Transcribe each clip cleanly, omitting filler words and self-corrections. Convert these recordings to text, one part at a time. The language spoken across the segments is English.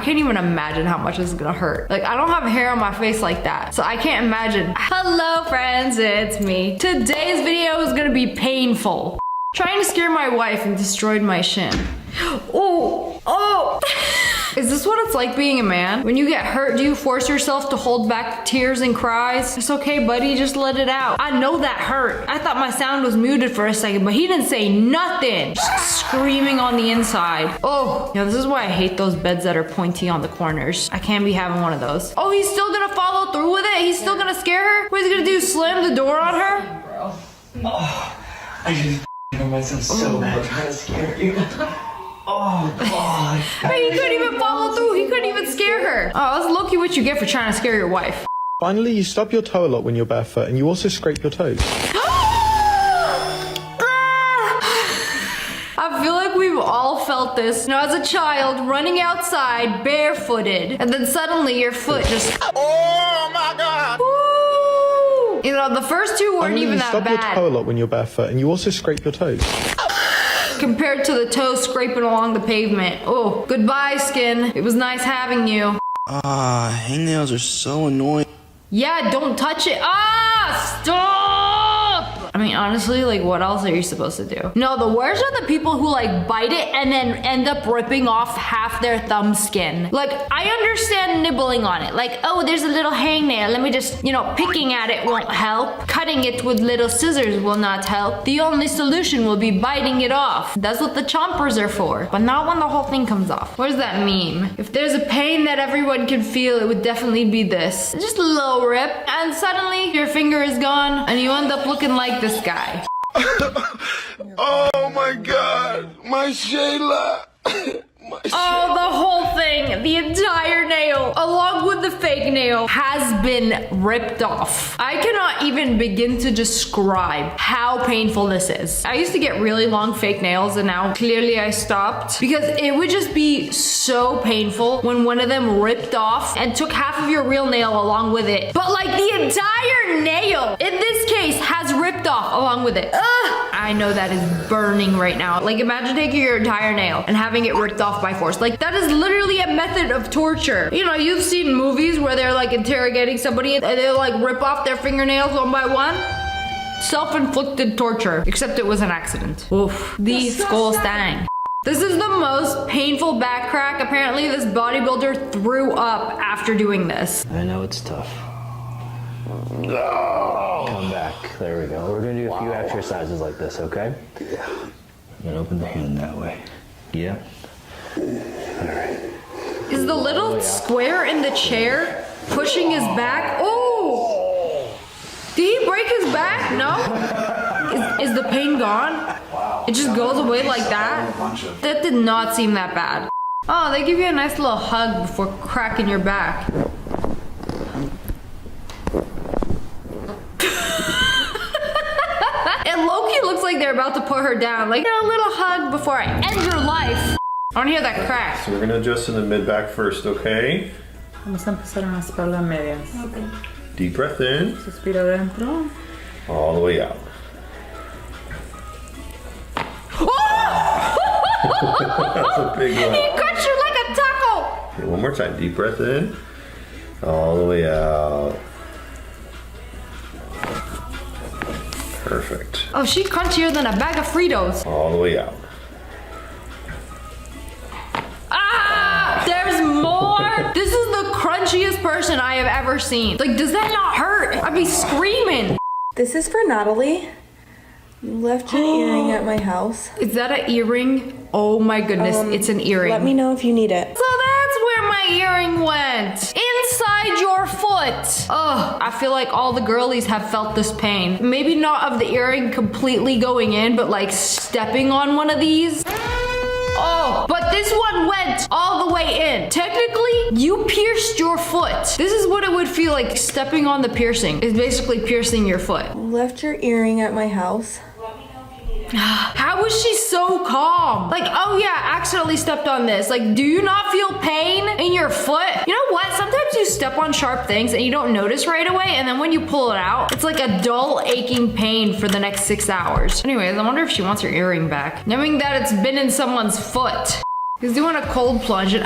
can't even imagine how much this is gonna hurt. Like, I don't have hair on my face like that, so I can't imagine. Hello friends, it's me. Today's video is gonna be painful. Trying to scare my wife and destroyed my shin. Oh. Is this what it's like being a man? When you get hurt, do you force yourself to hold back tears and cries? It's okay, buddy, just let it out. I know that hurt. I thought my sound was muted for a second, but he didn't say nothing. Just screaming on the inside. Oh, yeah, this is why I hate those beds that are pointy on the corners. I can't be having one of those. Oh, he's still gonna follow through with it? He's still gonna scare her? What is he gonna do, slam the door on her? Oh, I just know myself so bad trying to scare you. Oh, God. He couldn't even follow through. He couldn't even scare her. Oh, that's low-key what you get for trying to scare your wife. Finally, you stub your toe a lot when you're barefoot, and you also scrape your toes. I feel like we've all felt this. You know, as a child, running outside barefooted, and then suddenly your foot just... Oh, my God! Woo! You know, the first two weren't even that bad. You stub your toe a bad. lot when you're barefoot, and you also scrape your toes. Compared to the toes scraping along the pavement. Oh, goodbye, skin. It was nice having you. Hangnails are so annoying. Yeah, don't touch it. Stop! I mean, honestly, like, what else are you supposed to do? No, the worst are the people who, like, bite it and then end up ripping off half their thumb skin. Like, I understand nibbling on it. Like, oh, there's a little hangnail. Let me just, you know, picking at it won't help. Cutting it with little scissors will not help. The only solution will be biting it off. That's what the chompers are for. But not when the whole thing comes off. What does that mean? If there's a pain that everyone can feel, it would definitely be this. Just a little rip, and suddenly your finger is gone, and you end up looking like this guy. Oh my God, my Shayla. Oh, the whole thing, the entire nail, along with the fake nail, has been ripped off. I cannot even begin to describe how painful this is. I used to get really long fake nails, and now clearly I stopped because it would just be so painful when one of them ripped off and took half of your real nail along with it. But like the entire nail, in this case, has ripped off along with it. Ugh! I know that is burning right now. Like, imagine taking your entire nail and having it ripped off by force. Like, that is literally a method of torture. You know, you've seen movies where they're like interrogating somebody and they like rip off their fingernails one by one. Self-inflicted torture, except it was an accident. Oof, the skull stang. This is the most painful back crack. Apparently this bodybuilder threw up after doing this. I know it's tough. Come back. There we go. We're gonna do a few exercises like this, okay? Yeah. I'm gonna open the hand that way. Yeah. Alright. Is the little square in the chair pushing his back? Oh! Did he break his back? No? Is the pain gone? It just goes away like that? That did not seem that bad. Oh, they give you a nice little hug before cracking your back. And Loki looks like they're about to put her down. Like, a little hug before I end your life. I want to hear that crack. So we're gonna adjust in the mid back first, okay? Vamos a empezar en las espaldas medias. Okay. Deep breath in. Suspira adentro. All the way out. That's a big one. He cut you like a taco. Okay, one more time. Deep breath in. All the way out. Perfect. Oh, she's crunchier than a bag of Fritos. All the way out. There's more. This is the crunchiest person I have ever seen. Like, does that not hurt? I'd be screaming. This is for Natalie. You left your earring at my house. Is that an earring? Oh my goodness, it's an earring. Let me know if you need it. So that's where my earring went. Inside your foot. Oh, I feel like all the girlies have felt this pain. Maybe not of the earring completely going in, but like stepping on one of these. Oh, but this one went all the way in. Technically, you pierced your foot. This is what it would feel like stepping on the piercing. It's basically piercing your foot. You left your earring at my house. How was she so calm? Like, oh yeah, accidentally stepped on this. Like, do you not feel pain in your foot? You know what? Sometimes you step on sharp things and you don't notice right away, and then when you pull it out, it's like a dull, aching pain for the next 6 hours. Anyways, I wonder if she wants her earring back. Knowing that it's been in someone's foot. He's doing a cold plunge and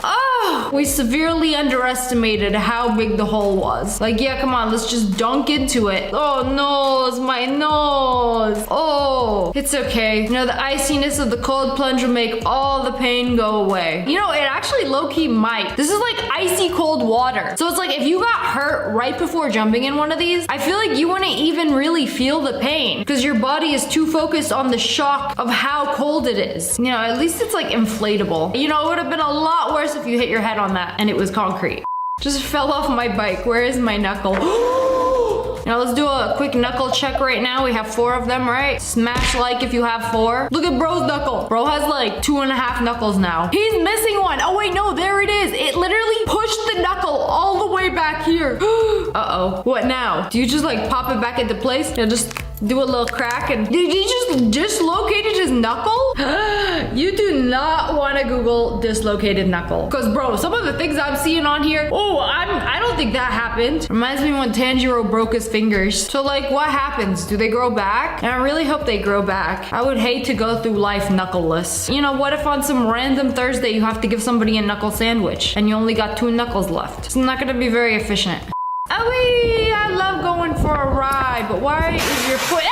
Oh, we severely underestimated how big the hole was. Like, yeah, come on, let's just dunk into it. Oh, nose, my nose. Oh, it's okay. You know, the iciness of the cold plunge will make all the pain go away. You know, it actually low-key might. This is like icy cold water. So it's like if you got hurt right before jumping in one of these, I feel like you wouldn't even really feel the pain because your body is too focused on the shock of how cold it is. You know, at least it's like inflatable. You know, it would have been a lot worse if you hit your head on that and it was concrete. Just fell off my bike. Where is my knuckle? Now let's do a quick knuckle check right now. We have 4 of them, right? Smash like if you have 4. Look at bro's knuckle. Bro has like 2.5 knuckles now. He's missing one. Oh wait, no, there it is. It literally pushed the knuckle all the way back here. Uh-oh. What now? Do you just like pop it back into place? Yeah, just do a little crack and did he just dislocated his knuckle? You do not want to Google dislocated knuckle. Because bro, some of the things I'm seeing on here, I don't think that happened. Reminds me when Tanjiro broke his fingers. So like what happens? Do they grow back? And I really hope they grow back. I would hate to go through life knuckleless. You know, what if on some random Thursday you have to give somebody a knuckle sandwich and you only got 2 knuckles left? It's not gonna be very efficient. Oh, I love going for a ride, but why is your foot?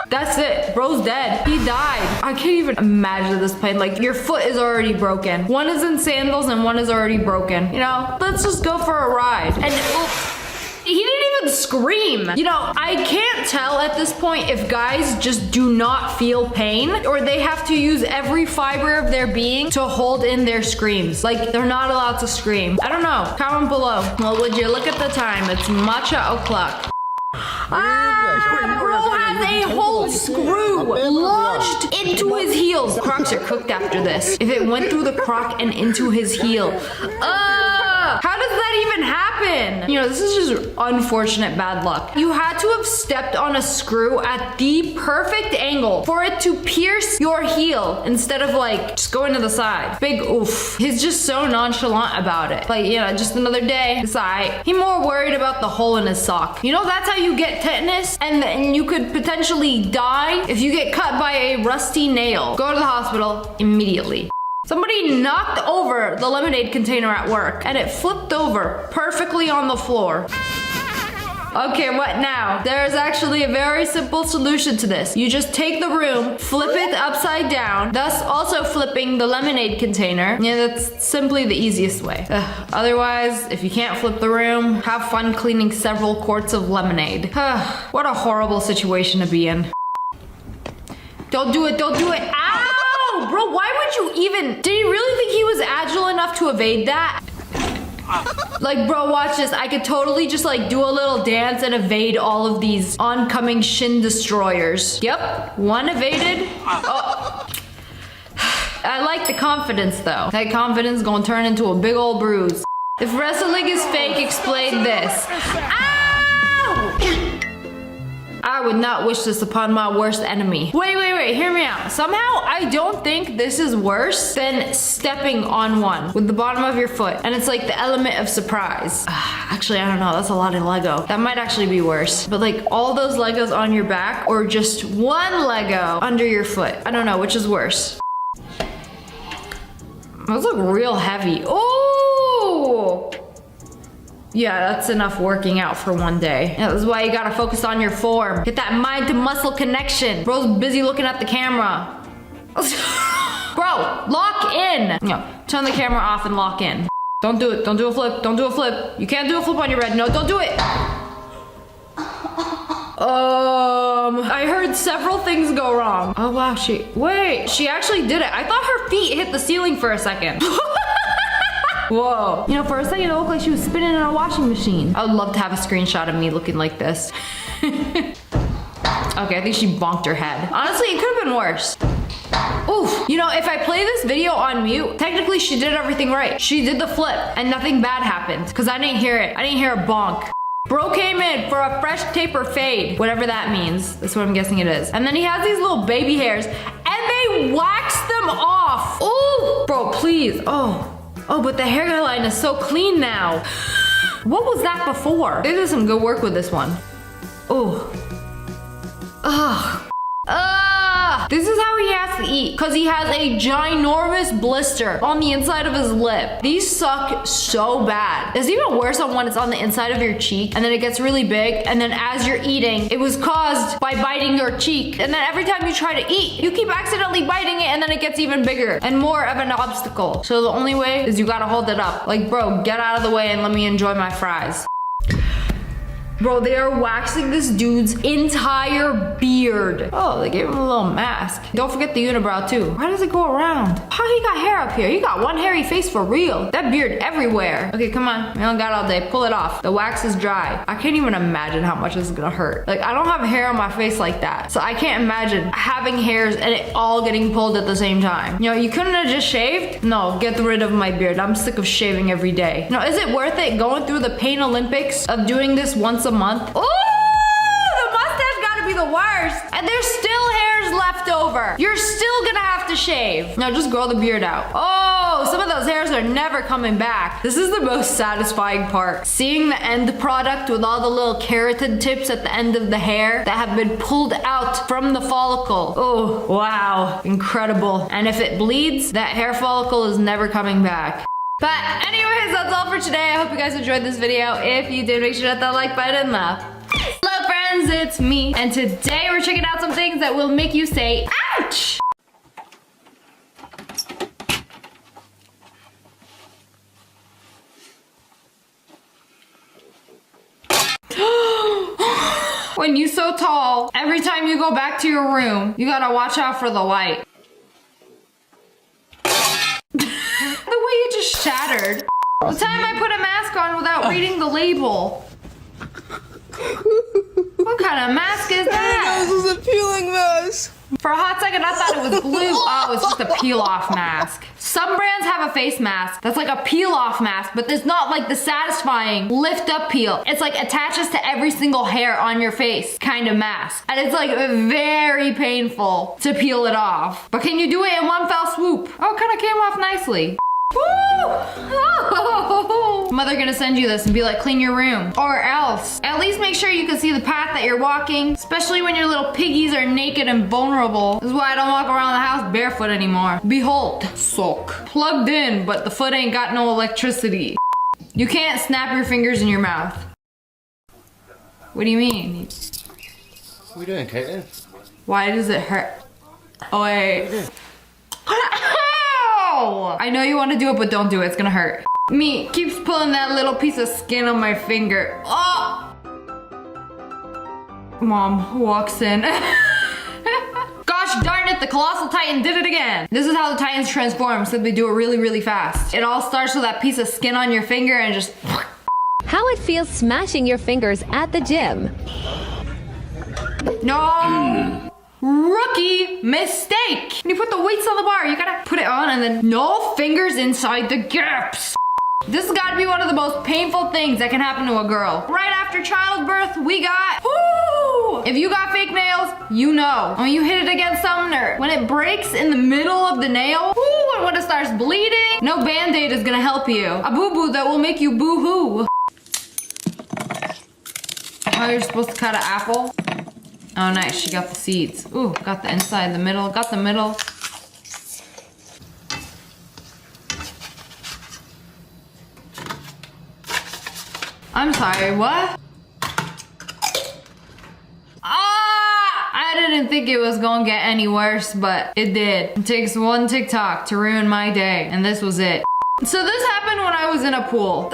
That's it. Bro's dead. He died. I can't even imagine this pain. Like, your foot is already broken. One is in sandals and one is already broken. You know, let's just go for a ride. And he didn't even scream. You know, I can't tell at this point if guys just do not feel pain or they have to use every fiber of their being to hold in their screams. Like, they're not allowed to scream. I don't know. Comment below. Well, would you look at the time? It's matcha o'clock. Bro has a whole screw lodged into his heels. Crocs are cooked after this. If it went through the croc and into his heel. How does that even happen? You know, this is just unfortunate bad luck. You had to have stepped on a screw at the perfect angle for it to pierce your heel instead of like just going to the side. Big oof. He's just so nonchalant about it. Like, you know, just another day. It's alright. He's more worried about the hole in his sock. You know, that's how you get tetanus and then you could potentially die if you get cut by a rusty nail. Go to the hospital immediately. Somebody knocked over the lemonade container at work and it flipped over perfectly on the floor. Okay, what now? There's actually a very simple solution to this. You just take the room, flip it upside down, thus also flipping the lemonade container. Yeah, that's simply the easiest way. Otherwise, if you can't flip the room, have fun cleaning several quarts of lemonade. What a horrible situation to be in. Don't do it, don't do it. Ow! Bro, why would you even... Did he really think he was agile enough to evade that? Like, bro, watch this. I could totally just like do a little dance and evade all of these oncoming shin destroyers. Yep, one evaded. Oh. I like the confidence though. That confidence gonna turn into a big old bruise. If wrestling is fake, explain this. Ow! I would not wish this upon my worst enemy. Wait, hear me out. Somehow, I don't think this is worse than stepping on one with the bottom of your foot. And it's like the element of surprise. Actually, I don't know. That's a lot of Lego. That might actually be worse. But like all those Legos on your back or just one Lego under your foot. I don't know which is worse. Those look real heavy. Oh! Yeah, that's enough working out for one day. Yeah, this is why you gotta focus on your form. Get that mind to muscle connection. Bro's busy looking at the camera. Bro, lock in. No, turn the camera off and lock in. Don't do it. Don't do a flip. Don't do a flip. You can't do a flip on your red. No, don't do it. I heard several things go wrong. Oh wow, wait, she actually did it. I thought her feet hit the ceiling for a second. Whoa. You know, for a second it looked like she was spinning in a washing machine. I would love to have a screenshot of me looking like this. Okay, I think she bonked her head. Honestly, it could have been worse. Oof. You know, if I play this video on mute, technically she did everything right. She did the flip and nothing bad happened because I didn't hear it. I didn't hear a bonk. Bro came in for a fresh taper fade, whatever that means. That's what I'm guessing it is. And then he has these little baby hairs and they wax them off. Ooh, bro, please. Oh, but the hairline is so clean now. What was that before? They did some good work with this one. Oh. Ugh. This is how he has to eat because he has a ginormous blister on the inside of his lip. These suck so bad. It's even worse when it's on the inside of your cheek and then it gets really big, and then as you're eating, it was caused by biting your cheek, and then every time you try to eat, you keep accidentally biting it, and then it gets even bigger and more of an obstacle. So the only way is you gotta hold it up. Like, bro, get out of the way and let me enjoy my fries. Bro, they are waxing this dude's entire beard. Oh, they gave him a little mask. Don't forget the unibrow too. Why does it go around? How he got hair up here? He got one hairy face for real. That beard everywhere. Okay, come on. We don't got all day. Pull it off. The wax is dry. I can't even imagine how much this is gonna hurt. Like, I don't have hair on my face like that. So I can't imagine having hairs and it all getting pulled at the same time. You know, you couldn't have just shaved? No, get rid of my beard. I'm sick of shaving every day. No, is it worth it going through the pain Olympics of doing this once a month? Oh, the mustache gotta be the worst. And there's still hairs left over. You're still gonna have to shave. Now just grow the beard out. Oh, some of those hairs are never coming back. This is the most satisfying part. Seeing the end product with all the little keratin tips at the end of the hair that have been pulled out from the follicle. Oh, wow, incredible. And if it bleeds, that hair follicle is never coming back. But anyways, that's all for today. I hope you guys enjoyed this video. If you did, make sure to hit that like button. Hello friends, it's me. And today we're checking out some things that will make you say, ouch! When you're so tall, every time you go back to your room, you gotta watch out for the light. The way it just shattered. The time I put a mask on without reading the label. What kind of mask is that? This is a peeling mask. For a hot second, I thought it was blue. Oh, it's just a peel-off mask. Some brands have a face mask that's like a peel-off mask, but there's not like the satisfying lift-up peel. It's like attaches to every single hair on your face kind of mask. And it's like very painful to peel it off. But can you do it in one fell swoop? Oh, it kind of came off nicely. Woo! Oh. Mother gonna send you this and be like, clean your room. Or else, at least make sure you can see the path that you're walking, especially when your little piggies are naked and vulnerable. This is why I don't walk around the house barefoot anymore. Behold, sock. Plugged in, but the foot ain't got no electricity. You can't snap your fingers in your mouth. What do you mean? What are we doing, Caitlin? Why does it hurt? Oh wait. I know you want to do it, but don't do it. It's gonna hurt. Me keeps pulling that little piece of skin on my finger. Oh! Mom walks in. Gosh darn it, the Colossal Titan did it again. This is how the Titans transform, so they do it really, really fast. It all starts with that piece of skin on your finger and just... How it feels smashing your fingers at the gym. No! Rookie mistake! When you put the weights on the bar, you gotta put it on and then no fingers inside the gaps. This has gotta be one of the most painful things that can happen to a girl. Right after childbirth, we got, whoo! If you got fake nails, you know. When you hit it against something or when it breaks in the middle of the nail, whoo, and when it starts bleeding, no Band-Aid is gonna help you. A boo-boo that will make you boo-hoo. Oh, you're supposed to cut an apple? Oh, nice, she got the seeds. Ooh, got the inside, the middle, got the middle. I'm sorry, what? I didn't think it was gonna get any worse, but it did. It takes one TikTok to ruin my day, and this was it. So this happened when I was in a pool.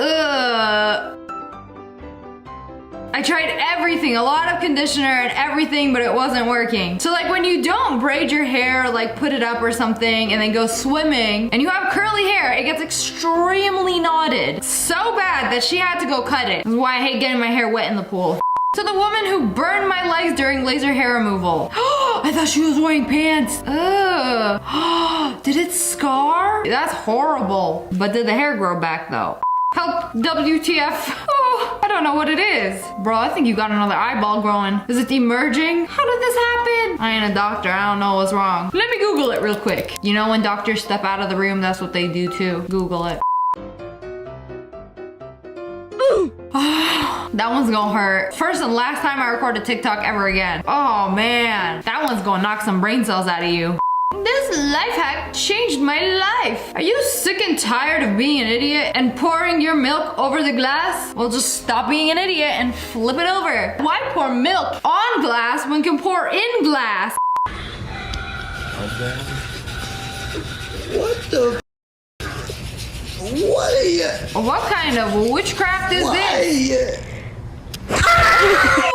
I tried everything, a lot of conditioner and everything, but it wasn't working. So like when you don't braid your hair, like put it up or something and then go swimming and you have curly hair, it gets extremely knotted. So bad that she had to go cut it. That's why I hate getting my hair wet in the pool. So the woman who burned my legs during laser hair removal. I thought she was wearing pants. Ugh. Did it scar? That's horrible. But did the hair grow back though? Help, WTF. Oh, I don't know what it is. Bro, I think you got another eyeball growing. Is it emerging? How did this happen? I ain't a doctor, I don't know what's wrong. Let me Google it real quick. You know when doctors step out of the room, that's what they do too. Google it. That one's gonna hurt. First and last time I record a TikTok ever again. Oh man, that one's gonna knock some brain cells out of you. This life hack changed my life. Are you sick and tired of being an idiot and pouring your milk over the glass? Well, just stop being an idiot and flip it over. Why pour milk on glass when you can pour in glass? What the? What are you? What kind of witchcraft is this?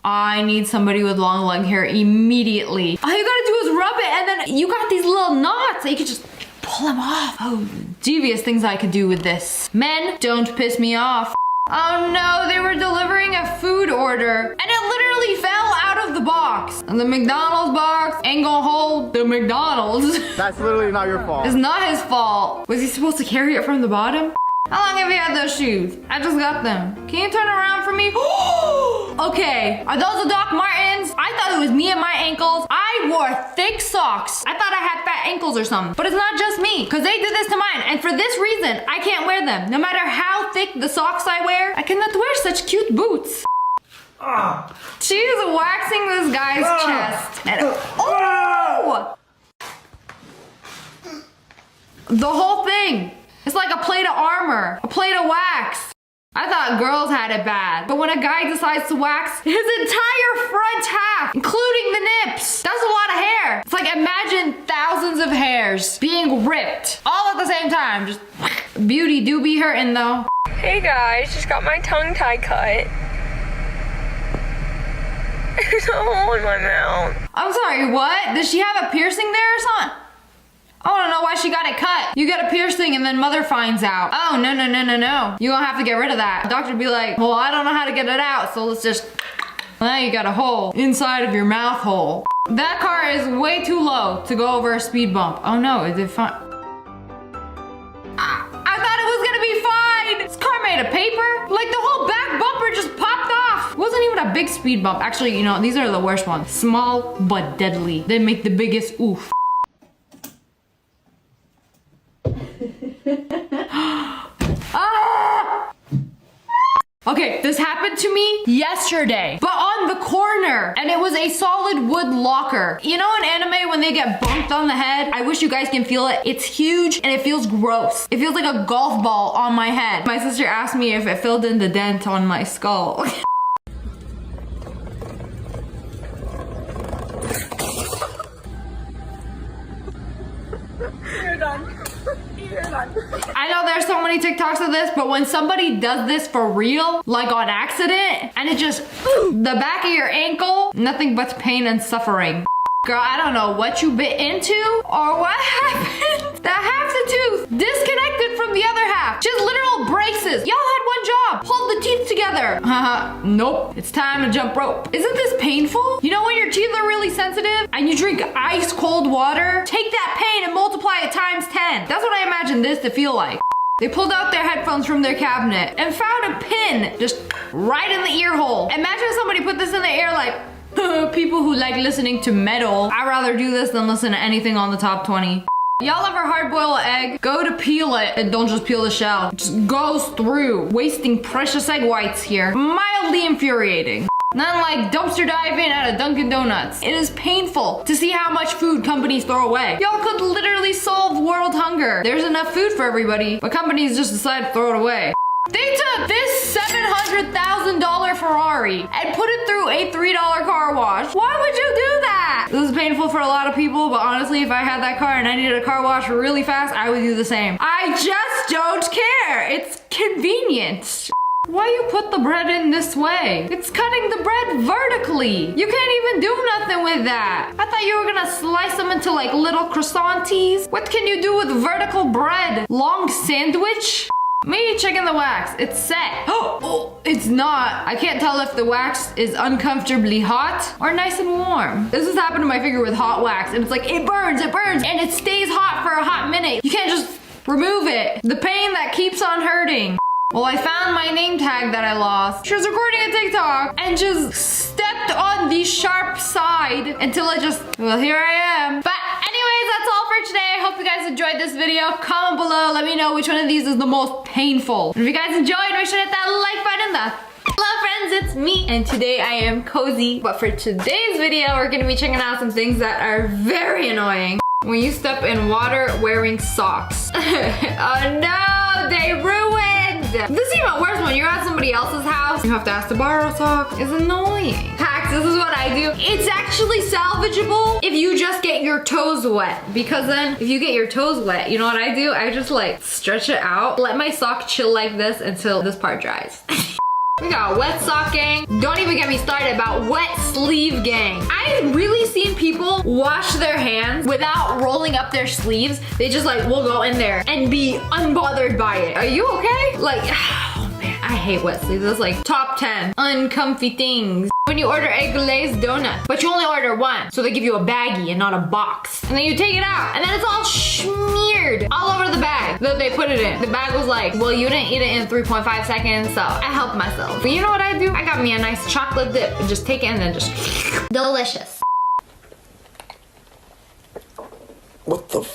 I need somebody with long leg hair immediately. All you gotta do is rub it and then you got these little knots that you can just pull them off. Oh, devious things I could do with this. Men, don't piss me off. Oh no, they were delivering a food order and it literally fell out of the box. And the McDonald's box ain't gonna hold the McDonald's. That's literally not your fault. It's not his fault. Was he supposed to carry it from the bottom? How long have you had those shoes? I just got them. Can you turn around for me? Okay, are those the Doc Martens? I thought it was me and my ankles. I wore thick socks. I thought I had fat ankles or something. But it's not just me, because they did this to mine. And for this reason, I can't wear them. No matter how thick the socks I wear, I cannot wear such cute boots. She's waxing this guy's chest. And oh! The whole thing. It's like a plate of armor, a plate of wax. I thought girls had it bad, but when a guy decides to wax his entire front half, including the nips, that's a lot of hair. It's like imagine thousands of hairs being ripped all at the same time. Just beauty do be hurting though. Hey guys, just got my tongue tie cut. There's a hole in my mouth. I'm sorry, what? Does she have a piercing there or something? I wanna know why she got it cut. You get a piercing and then mother finds out. Oh, no. You gonna have to get rid of that. The doctor would be like, well, I don't know how to get it out, so let's just... Now you got a hole inside of your mouth hole. That car is way too low to go over a speed bump. Oh no, is it fine? I thought it was gonna be fine. This car made of paper. Like the whole back bumper just popped off. It wasn't even a big speed bump. Actually, you know, these are the worst ones. Small but deadly. They make the biggest oof. Ah! Okay, this happened to me yesterday, but on the corner, and it was a solid wood locker. You know in anime when they get bumped on the head? I wish you guys can feel it. It's huge and it feels gross. It feels like a golf ball on my head. My sister asked me if it filled in the dent on my skull. I know there's so many TikToks of this, but when somebody does this for real, like on accident, and it just, the back of your ankle, nothing but pain and suffering. Girl, I don't know what you bit into or what happened. That half the tooth disconnected from the other half. Just literal braces. Y'all had one job. Hold the teeth together. Nope. It's time to jump rope. Isn't this painful? You know when your teeth are really sensitive and you drink ice cold water? Take that pain and multiply it times 10. That's what I imagine this to feel like. They pulled out their headphones from their cabinet and found a pin just right in the ear hole. Imagine if somebody put this in the ear like, people who like listening to metal. I'd rather do this than listen to anything on the top 20. Y'all ever hard boil an egg? Go to peel it and don't just peel the shell. It just goes through, wasting precious egg whites here. Mildly infuriating. Nothing like dumpster diving at a Dunkin' Donuts. It is painful to see how much food companies throw away. Y'all could literally solve world hunger. There's enough food for everybody, but companies just decide to throw it away. They took this $700,000 Ferrari and put it through a $3 car wash. Why would you do that? This is painful for a lot of people, but honestly, if I had that car and I needed a car wash really fast, I would do the same. I just don't care. It's convenient. Why you put the bread in this way? It's cutting the bread vertically. You can't even do nothing with that. I thought you were gonna slice them into like little croissanties. What can you do with vertical bread? Long sandwich? Me checking the wax. It's set. Oh, it's not. I can't tell if the wax is uncomfortably hot or nice and warm. This has happened to my finger with hot wax, and it's like, it burns, and it stays hot for a hot minute. You can't just remove it. The pain that keeps on hurting. Well, I found my name tag that I lost. She was recording a TikTok and just stepped on the sharp side until well, here I am. But anyways, that's all for today. I hope you guys enjoyed this video. Comment below, let me know which one of these is the most painful. And if you guys enjoyed, make sure to hit that like button, the love friends friends, it's me, and today I am cozy. But for today's video, we're gonna be checking out some things that are very annoying. When you step in water wearing socks. Oh no, they ruined! This is even worse when you're at somebody else's house. You have to ask to borrow socks. It's annoying. Hacks, this is what I do. It's actually salvageable if you just get your toes wet. Because then if you get your toes wet, you know what I do? I just like stretch it out, let my sock chill like this until this part dries. We got wet sock gang. Don't even get me started about wet sleeve gang. I've really seen people wash their hands without rolling up their sleeves. They just like will go in there and be unbothered by it. Are you okay? Like, oh man, I hate wet sleeves. It's like top 10 uncomfy things. When you order a glazed donut, but you only order one, so they give you a baggie and not a box. And then you take it out, and then it's all smeared all over the bag that they put it in. The bag was like, well, you didn't eat it in 3.5 seconds, so I helped myself. But you know what I do? I got me a nice chocolate dip and just take it and then just delicious. What the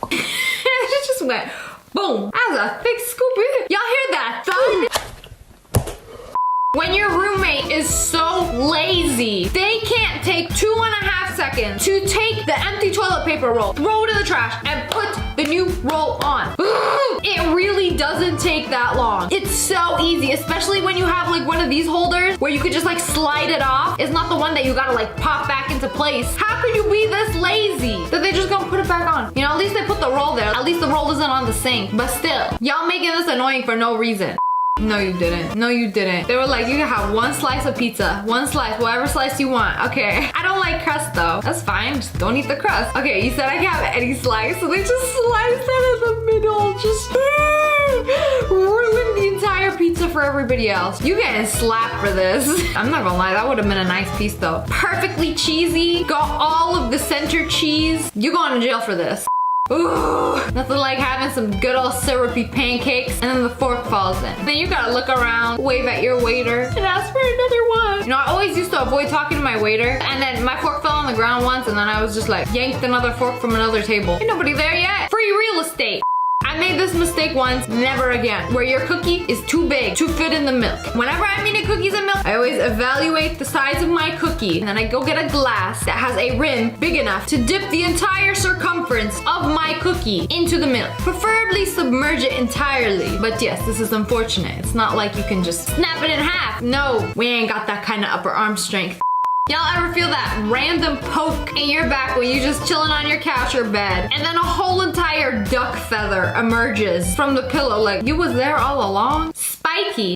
It just went boom. That was a thick scoop. Y'all hear that thud? When your roommate is so lazy, they can't take 2.5 seconds to take the empty toilet paper roll, throw it in the trash, and put the new roll on. It really doesn't take that long. It's so easy, especially when you have like one of these holders where you could just like slide it off. It's not the one that you gotta like pop back into place. How could you be this lazy that they just gonna put it back on? You know, at least they put the roll there. At least the roll isn't on the sink. But still, y'all making this annoying for no reason. No, you didn't. No, you didn't. They were like, you can have one slice of pizza. One slice, whatever slice you want. Okay. I don't like crust though. That's fine. Just don't eat the crust. Okay, you said I can have any slice. So they just sliced that in the middle. Just ruined the entire pizza for everybody else. You getting slapped for this. I'm not gonna lie. That would have been a nice piece though. Perfectly cheesy. Got all of the center cheese. You going to jail for this. Ooh, nothing like having some good old syrupy pancakes and then the fork falls in. Then you gotta look around, wave at your waiter, and ask for another one. You know, I always used to avoid talking to my waiter, and then my fork fell on the ground once, and then I was just like, yanked another fork from another table. Ain't nobody there yet. Free real estate. I made this mistake once, never again, where your cookie is too big to fit in the milk. Whenever I'm eating cookies and milk, I always evaluate the size of my cookie, and then I go get a glass that has a rim big enough to dip the entire circumference of my cookie into the milk. Preferably submerge it entirely. But yes, this is unfortunate. It's not like you can just snap it in half. No, we ain't got that kind of upper arm strength. Y'all ever feel that random poke in your back when you're just chilling on your couch or bed, and then a whole entire duck feather emerges from the pillow like you was there all along? Spiky.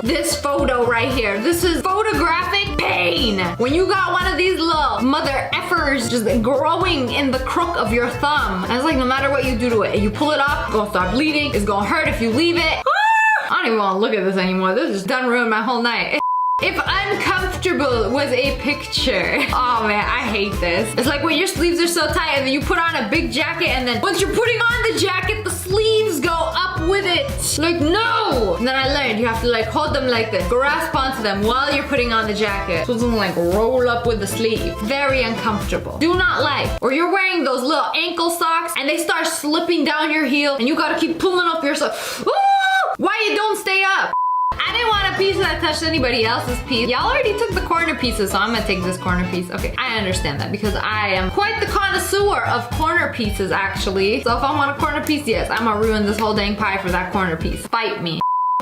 This photo right here, this is photographic pain. When you got one of these little mother effers just growing in the crook of your thumb, and it's like no matter what you do to it, and you pull it off, it's gonna start bleeding, it's gonna hurt if you leave it. I don't even want to look at this anymore. This just done ruined my whole night. If uncomfortable was a picture. Oh man, I hate this. It's like when your sleeves are so tight and then you put on a big jacket and then once you're putting on the jacket, the sleeves go up with it. Like, no! And then I learned you have to like hold them like this, grasp onto them while you're putting on the jacket. So it doesn't like roll up with the sleeve. Very uncomfortable. Do not like. Or you're wearing those little ankle socks and they start slipping down your heel and you gotta keep pulling up your socks. Why you don't stay up? I didn't want a piece that touched anybody else's piece. Y'all already took the corner pieces, so I'm gonna take this corner piece. Okay, I understand that because I am quite the connoisseur of corner pieces, actually. So if I want a corner piece, yes, I'm gonna ruin this whole dang pie for that corner piece. Fight me.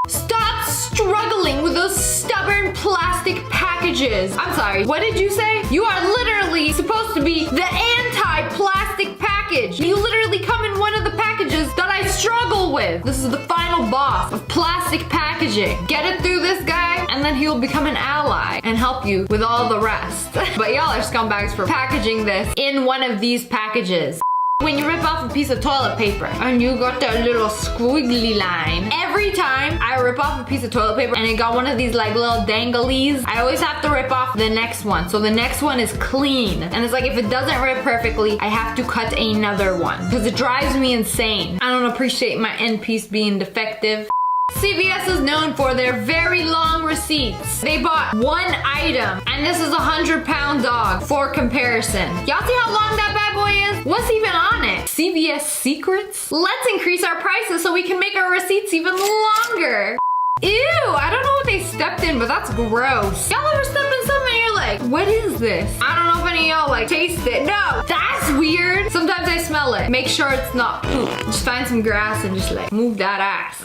Stop struggling with those stubborn plastic packages. I'm sorry, what did you say? You are literally supposed to be the anti-plastic package. You literally come in one of the packages that I struggle with. This is the final boss of plastic packaging. Get it through this guy, and then he'll become an ally and help you with all the rest. But y'all are scumbags for packaging this in one of these packages. When you rip off a piece of toilet paper and you got that little squiggly line, every time I rip off a piece of toilet paper and it got one of these like little danglies, I always have to rip off the next one. So the next one is clean. And it's like if it doesn't rip perfectly, I have to cut another one because it drives me insane. I don't appreciate my end piece being defective. CVS is known for their very long receipts. They bought one item, and this is a 100-pound dog for comparison. Y'all see how long that bad boy is? What's even on it? CVS CVS secrets? Let's increase our prices so we can make our receipts even longer. Ew, I don't know what they stepped in, but that's gross. Y'all ever step in something and you're like, what is this? I don't know if any of y'all like taste it. No, that's weird. Sometimes I smell it. Make sure it's not poop. Just find some grass and just like move that ass.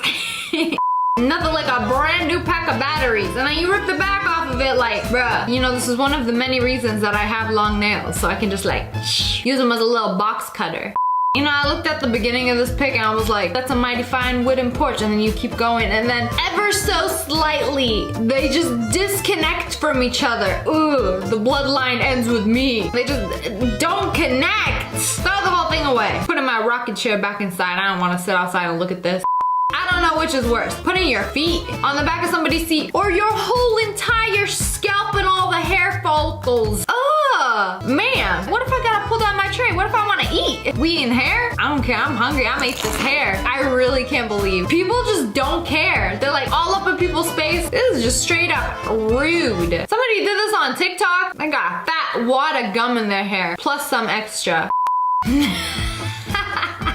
Nothing like a brand new pack of batteries. And then you rip the back off of it like, bruh. You know, this is one of the many reasons that I have long nails. So I can just like, use them as a little box cutter. You know, I looked at the beginning of this pic and I was like, that's a mighty fine wooden porch. And then you keep going and then ever so slightly, they just disconnect from each other. Ooh, the bloodline ends with me. They just don't connect. Throw the whole thing away. Putting my rocking chair back inside. I don't want to sit outside and look at this. I don't know which is worse. Putting your feet on the back of somebody's seat or your whole entire scalp and all the hair follicles. Ugh, man, what if I gotta pull down my tray? What if I wanna eat? We eating hair? I don't care, I'm hungry, I'm eat this hair. I really can't believe people just don't care. They're like all up in people's face. This is just straight up rude. Somebody did this on TikTok. They got a fat wad of gum in their hair, plus some extra.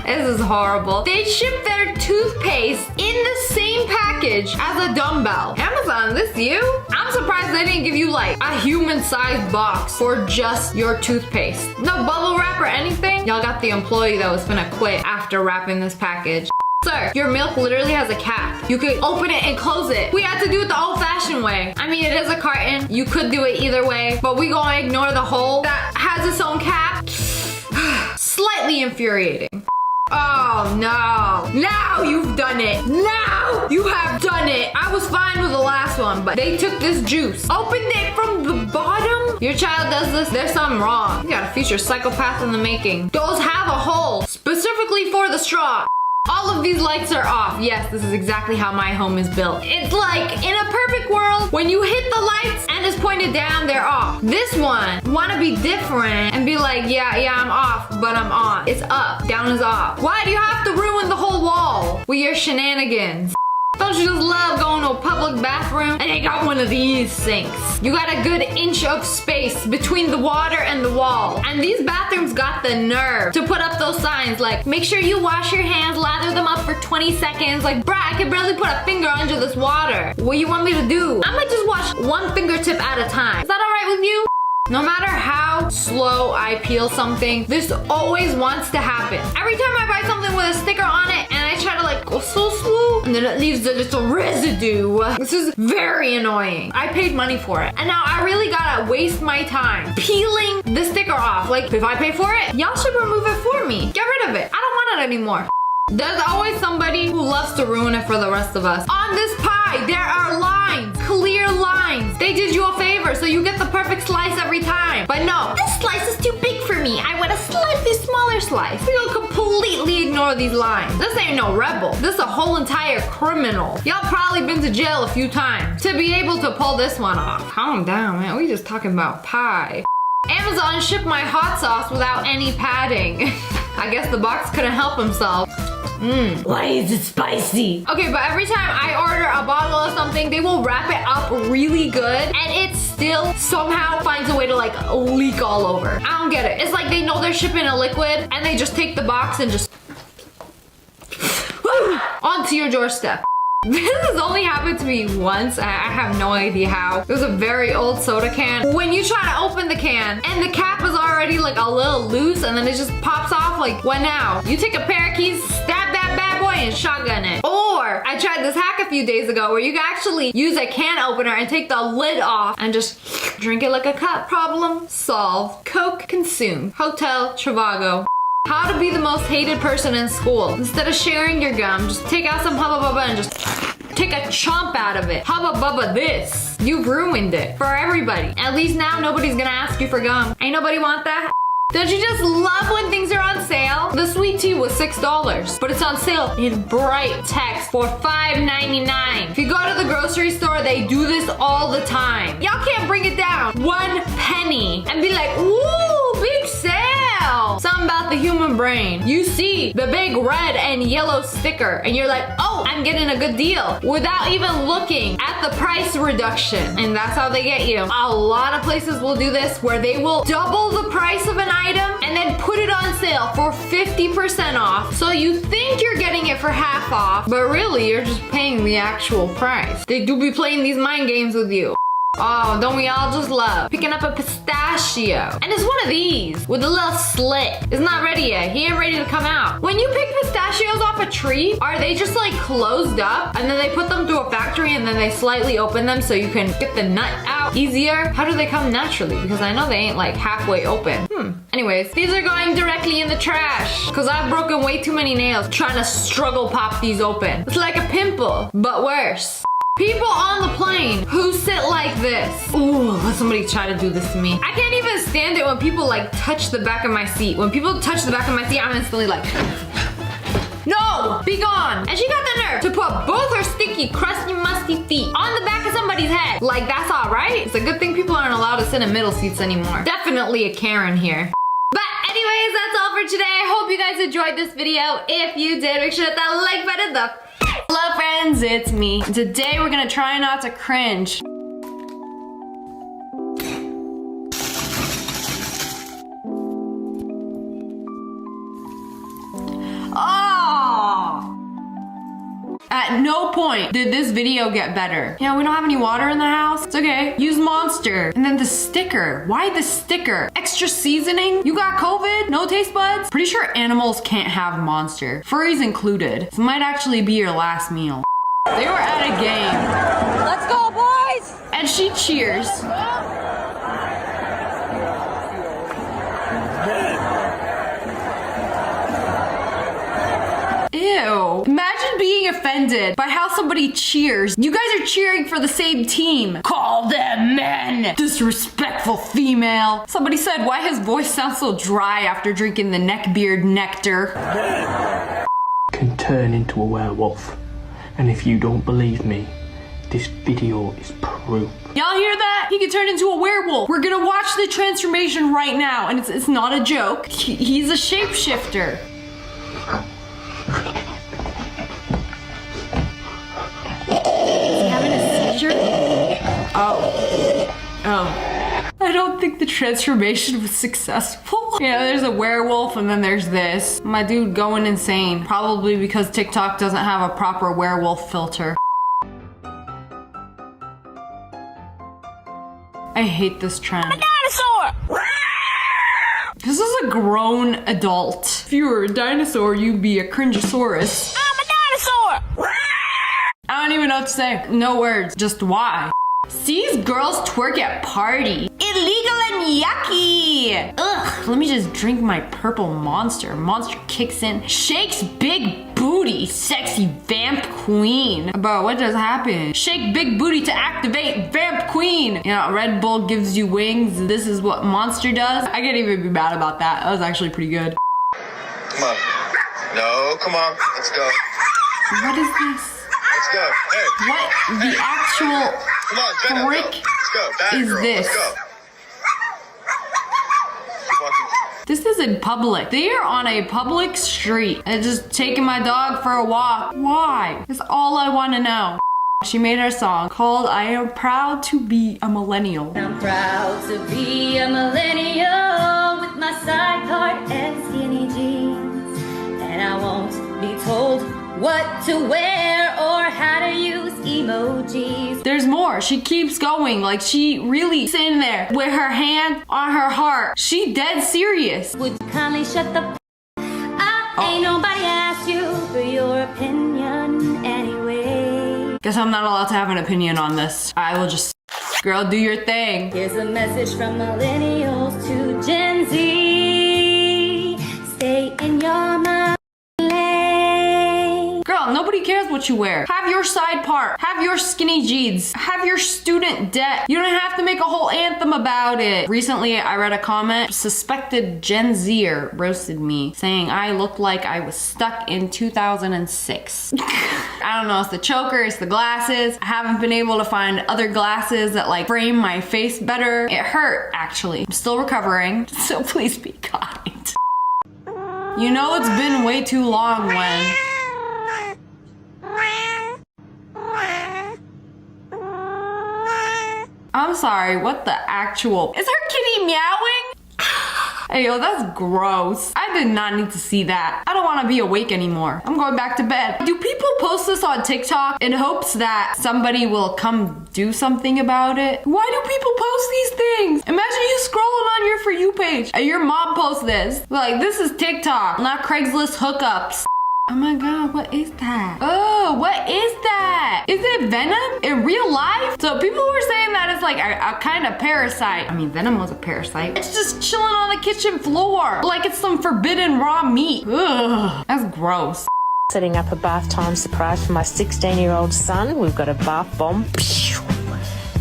This is horrible. They ship their toothpaste in the same package as a dumbbell. Amazon, this you? I'm surprised they didn't give you like a human-sized box for just your toothpaste. No bubble wrap or anything? Y'all got the employee that was gonna quit after wrapping this package. Sir, your milk literally has a cap. You could open it and close it. We had to do it the old-fashioned way. I mean, it is a carton. You could do it either way, but we gonna ignore the hole that has its own cap. Slightly infuriating. Oh no. Now you've done it. Now you have done it. I was fine with the last one, but they took this juice, opened it from the bottom. Your child does this, there's something wrong. You got a future psychopath in the making. Those have a hole specifically for the straw. All of these lights are off. Yes, this is exactly how my home is built. It's like in a perfect world, when you hit the lights and it's pointed down, they're off. This one, wanna be different and be like, yeah, I'm off, but I'm on. It's up, down is off. Why do you have to ruin the whole wall with your shenanigans? Don't you just love going to a public bathroom and they got one of these sinks? You got a good inch of space between the water and the wall. And these bathrooms got the nerve to put up those signs like, make sure you wash your hands, lather them up for 20 seconds. Like, bruh, I can barely put a finger under this water. What do you want me to do? I might just wash one fingertip at a time. Is that all right with you? No matter how slow I peel something, this always wants to happen. Every time I buy something with a sticker on it and I try to like go so slow and then it leaves a little residue. This is very annoying. I paid money for it and now I really gotta waste my time peeling the sticker off. Like if I pay for it, y'all should remove it for me. Get rid of it. I don't want it anymore. There's always somebody who loves to ruin it for the rest of us. On this pie, there are lines, clear lines. They did you a favor, so you get the perfect slice every time. But no, this slice is too big for me. I want a slightly smaller slice. We'll completely ignore these lines. This ain't no rebel. This is a whole entire criminal. Y'all probably been to jail a few times to be able to pull this one off. Calm down, man. We just talking about pie. Amazon shipped my hot sauce without any padding. I guess the box couldn't help himself. Why is it spicy? Okay, but every time I order a bottle of something, they will wrap it up really good and it still somehow finds a way to like leak all over. I don't get it. It's like they know they're shipping a liquid and they just take the box and just onto your doorstep. This has only happened to me once. I have no idea how. It was a very old soda can. When you try to open the can and the cap is already like a little loose and then it just pops off, like what now? You take a pair of keys, stab that bad boy and shotgun it. Or I tried this hack a few days ago where you can actually use a can opener and take the lid off and just drink it like a cup. Problem solved. Coke consumed. Hotel Trivago. How to be the most hated person in school. Instead of sharing your gum, just take out some Hubba Bubba and just take a chomp out of it. Hubba Bubba this. You've ruined it for everybody. At least now nobody's gonna ask you for gum. Ain't nobody want that? Don't you just love when things are on sale? The sweet tea was $6, but it's on sale in bright text for $5.99. If you go to the grocery store, they do this all the time. Y'all can't bring it down 1 penny and be like, ooh, big sale. Wow. Something about the human brain. You see the big red and yellow sticker and you're like, oh, I'm getting a good deal without even looking at the price reduction. And that's how they get you. A lot of places will do this where they will double the price of an item and then put it on sale for 50% off. So you think you're getting it for half off, but really you're just paying the actual price. They do be playing these mind games with you. Oh, don't we all just love picking up a pistachio? And it's one of these with a little slit. It's not ready yet. He ain't ready to come out. When you pick pistachios off a tree, are they just like closed up and then they put them through a factory and then they slightly open them so you can get the nut out easier? How do they come naturally? Because I know they ain't like halfway open. Anyways, these are going directly in the trash because I've broken way too many nails trying to struggle pop these open. It's like a pimple, but worse. People on the plane who sit like this. Ooh, let somebody try to do this to me. I can't even stand it when people like touch the back of my seat. When people touch the back of my seat, I'm instantly like, no, be gone. And she got the nerve to put both her sticky, crusty, musty feet on the back of somebody's head. Like, that's all right. It's a good thing people aren't allowed to sit in middle seats anymore. Definitely a Karen here. But anyways, that's all for today. I hope you guys enjoyed this video. If you did, make sure to hit that like button. Hello friends, it's me. Today we're gonna try not to cringe. Oh! At no point did this video get better. Yeah, we don't have any water in the house. It's okay. Use Monster. And then the sticker. Why the sticker? Extra seasoning? You got COVID? No taste buds? Pretty sure animals can't have Monster. Furries included. This might actually be your last meal. They were at a game. Let's go, boys! And she cheers. Ew. Imagine being offended by how somebody cheers. You guys are cheering for the same team. Call them men. Disrespectful female. Somebody said, why his voice sounds so dry after drinking the neckbeard nectar. Can turn into a werewolf. And if you don't believe me, this video is proof. Y'all hear that? He can turn into a werewolf. We're gonna watch the transformation right now, and it's not a joke. He's a shapeshifter. Is he having a seizure? Oh. I don't think the transformation was successful. Yeah, there's a werewolf and then there's this. My dude going insane. Probably because TikTok doesn't have a proper werewolf filter. I hate this trend. I'm a dinosaur! This is a grown adult. If you were a dinosaur, you'd be a cringeosaurus. I'm a dinosaur! I don't even know what to say. No words, just why. Sees girls twerk at party. Illegal and yucky. Ugh, let me just drink my purple Monster. Monster kicks in, shakes big booty, sexy vamp queen. But what just happened? Shake big booty to activate vamp queen. You know, Red Bull gives you wings. This is what Monster does. I can't even be mad about that. That was actually pretty good. Come on. No, come on. Let's go. What is this? Let's go. Hey. What the actual Come on, Jenna, go. frick Let's go. Bad is girl. this? Let's go. Keep walking. This is in public. They are on a public street. I'm just taking my dog for a walk. Why? That's all I want to know. She made her song called I Am Proud to Be a Millennial. I'm proud to be a millennial with my side part and skinny jeans. And I won't be told what to wear or how to use emojis. There's more. She keeps going. Like, she really sitting there with her hand on her heart. She dead serious. Would you kindly shut the up? Ain't nobody asked you for your opinion anyway. Guess I'm not allowed to have an opinion on this. I will just, girl, do your thing. Here's a message from millennials to Gen Z. Stay in your mind. Girl, nobody cares what you wear. Have your side part. Have your skinny jeans. Have your student debt. You don't have to make a whole anthem about it. Recently, I read a comment. Suspected Gen Zer roasted me, saying I looked like I was stuck in 2006. I don't know, it's the choker, it's the glasses. I haven't been able to find other glasses that like frame my face better. It hurt, actually. I'm still recovering, so please be kind. You know it's been way too long when... I'm sorry, what the actual... Is her kitty meowing? Hey, yo, that's gross. I did not need to see that. I don't want to be awake anymore. I'm going back to bed. Do people post this on TikTok in hopes that somebody will come do something about it? Why do people post these things? Imagine you scrolling on your For You page and your mom posts this. Like, this is TikTok, not Craigslist hookups. Oh my god, what is that? Oh, what is that? Is it venom in real life? So people were saying that it's like a kind of parasite. I mean, venom was a parasite. It's just chilling on the kitchen floor like it's some forbidden raw meat. Ugh, that's gross. Setting up a bath time surprise for my 16-year-old son. We've got a bath bomb.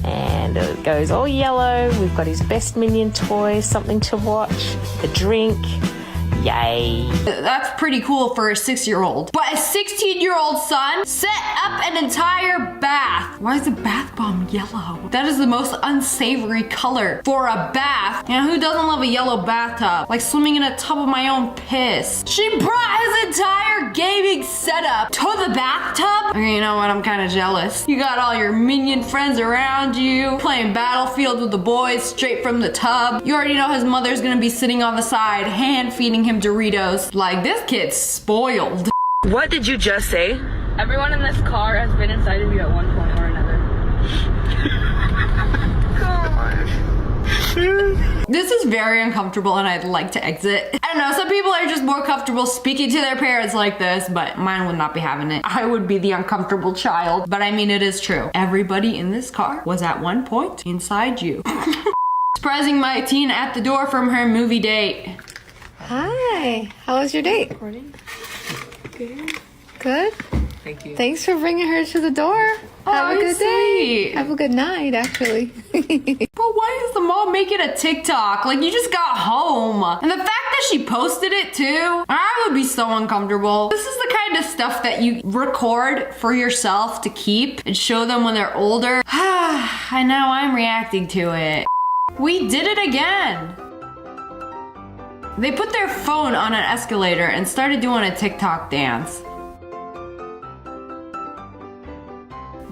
And it goes all yellow. We've got his best Minion toy, something to watch, the drink. Yay. That's pretty cool for a 6-year-old. But a 16-year-old son set up an entire bath. Why is the bath bomb yellow? That is the most unsavory color for a bath. You know, who doesn't love a yellow bathtub? Like swimming in a tub of my own piss. She brought his entire gaming setup to the bathtub? Okay, you know what? I'm kind of jealous. You got all your Minion friends around you, playing Battlefield with the boys straight from the tub. You already know his mother's gonna be sitting on the side, hand feeding him Doritos. Like, this kid's spoiled. What did you just say? Everyone in this car has been inside of you at one point or another. This is very uncomfortable and I'd like to exit. I don't know, some people are just more comfortable speaking to their parents like this, but mine would not be having it. I would be the uncomfortable child. But I mean, it is true. Everybody in this car was at one point inside you. Surprising my teen at the door from her movie date. Hi, how was your date? Good. Good? Thank you. Thanks for bringing her to the door. Have a good day. Have a good night, actually. But why is the mom making a TikTok? Like, you just got home. And the fact that she posted it too, I would be so uncomfortable. This is the kind of stuff that you record for yourself to keep and show them when they're older. And now I'm reacting to it. We did it again. They put their phone on an escalator and started doing a TikTok dance.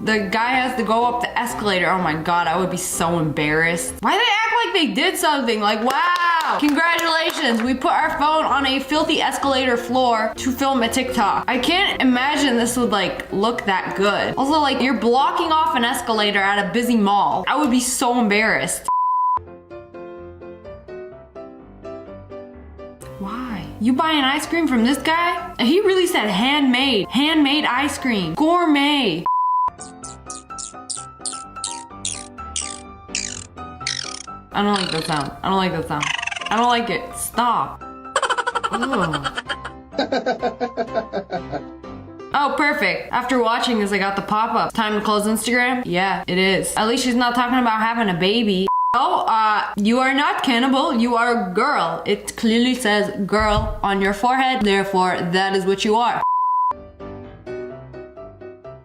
The guy has to go up the escalator. Oh my god, I would be so embarrassed. Why do they act like they did something? Like, wow, congratulations, we put our phone on a filthy escalator floor to film a TikTok. I can't imagine this would like look that good. Also, like, you're blocking off an escalator at a busy mall. I would be so embarrassed. Why? You buying ice cream from this guy? He really said handmade. Handmade ice cream. Gourmet. I don't like that sound. I don't like that sound. I don't like it. Stop. Oh, perfect. After watching this, I got the pop-up. Time to close Instagram? Yeah, it is. At least she's not talking about having a baby. Oh, you are not cannibal, you are a girl. It clearly says girl on your forehead, therefore that is what you are.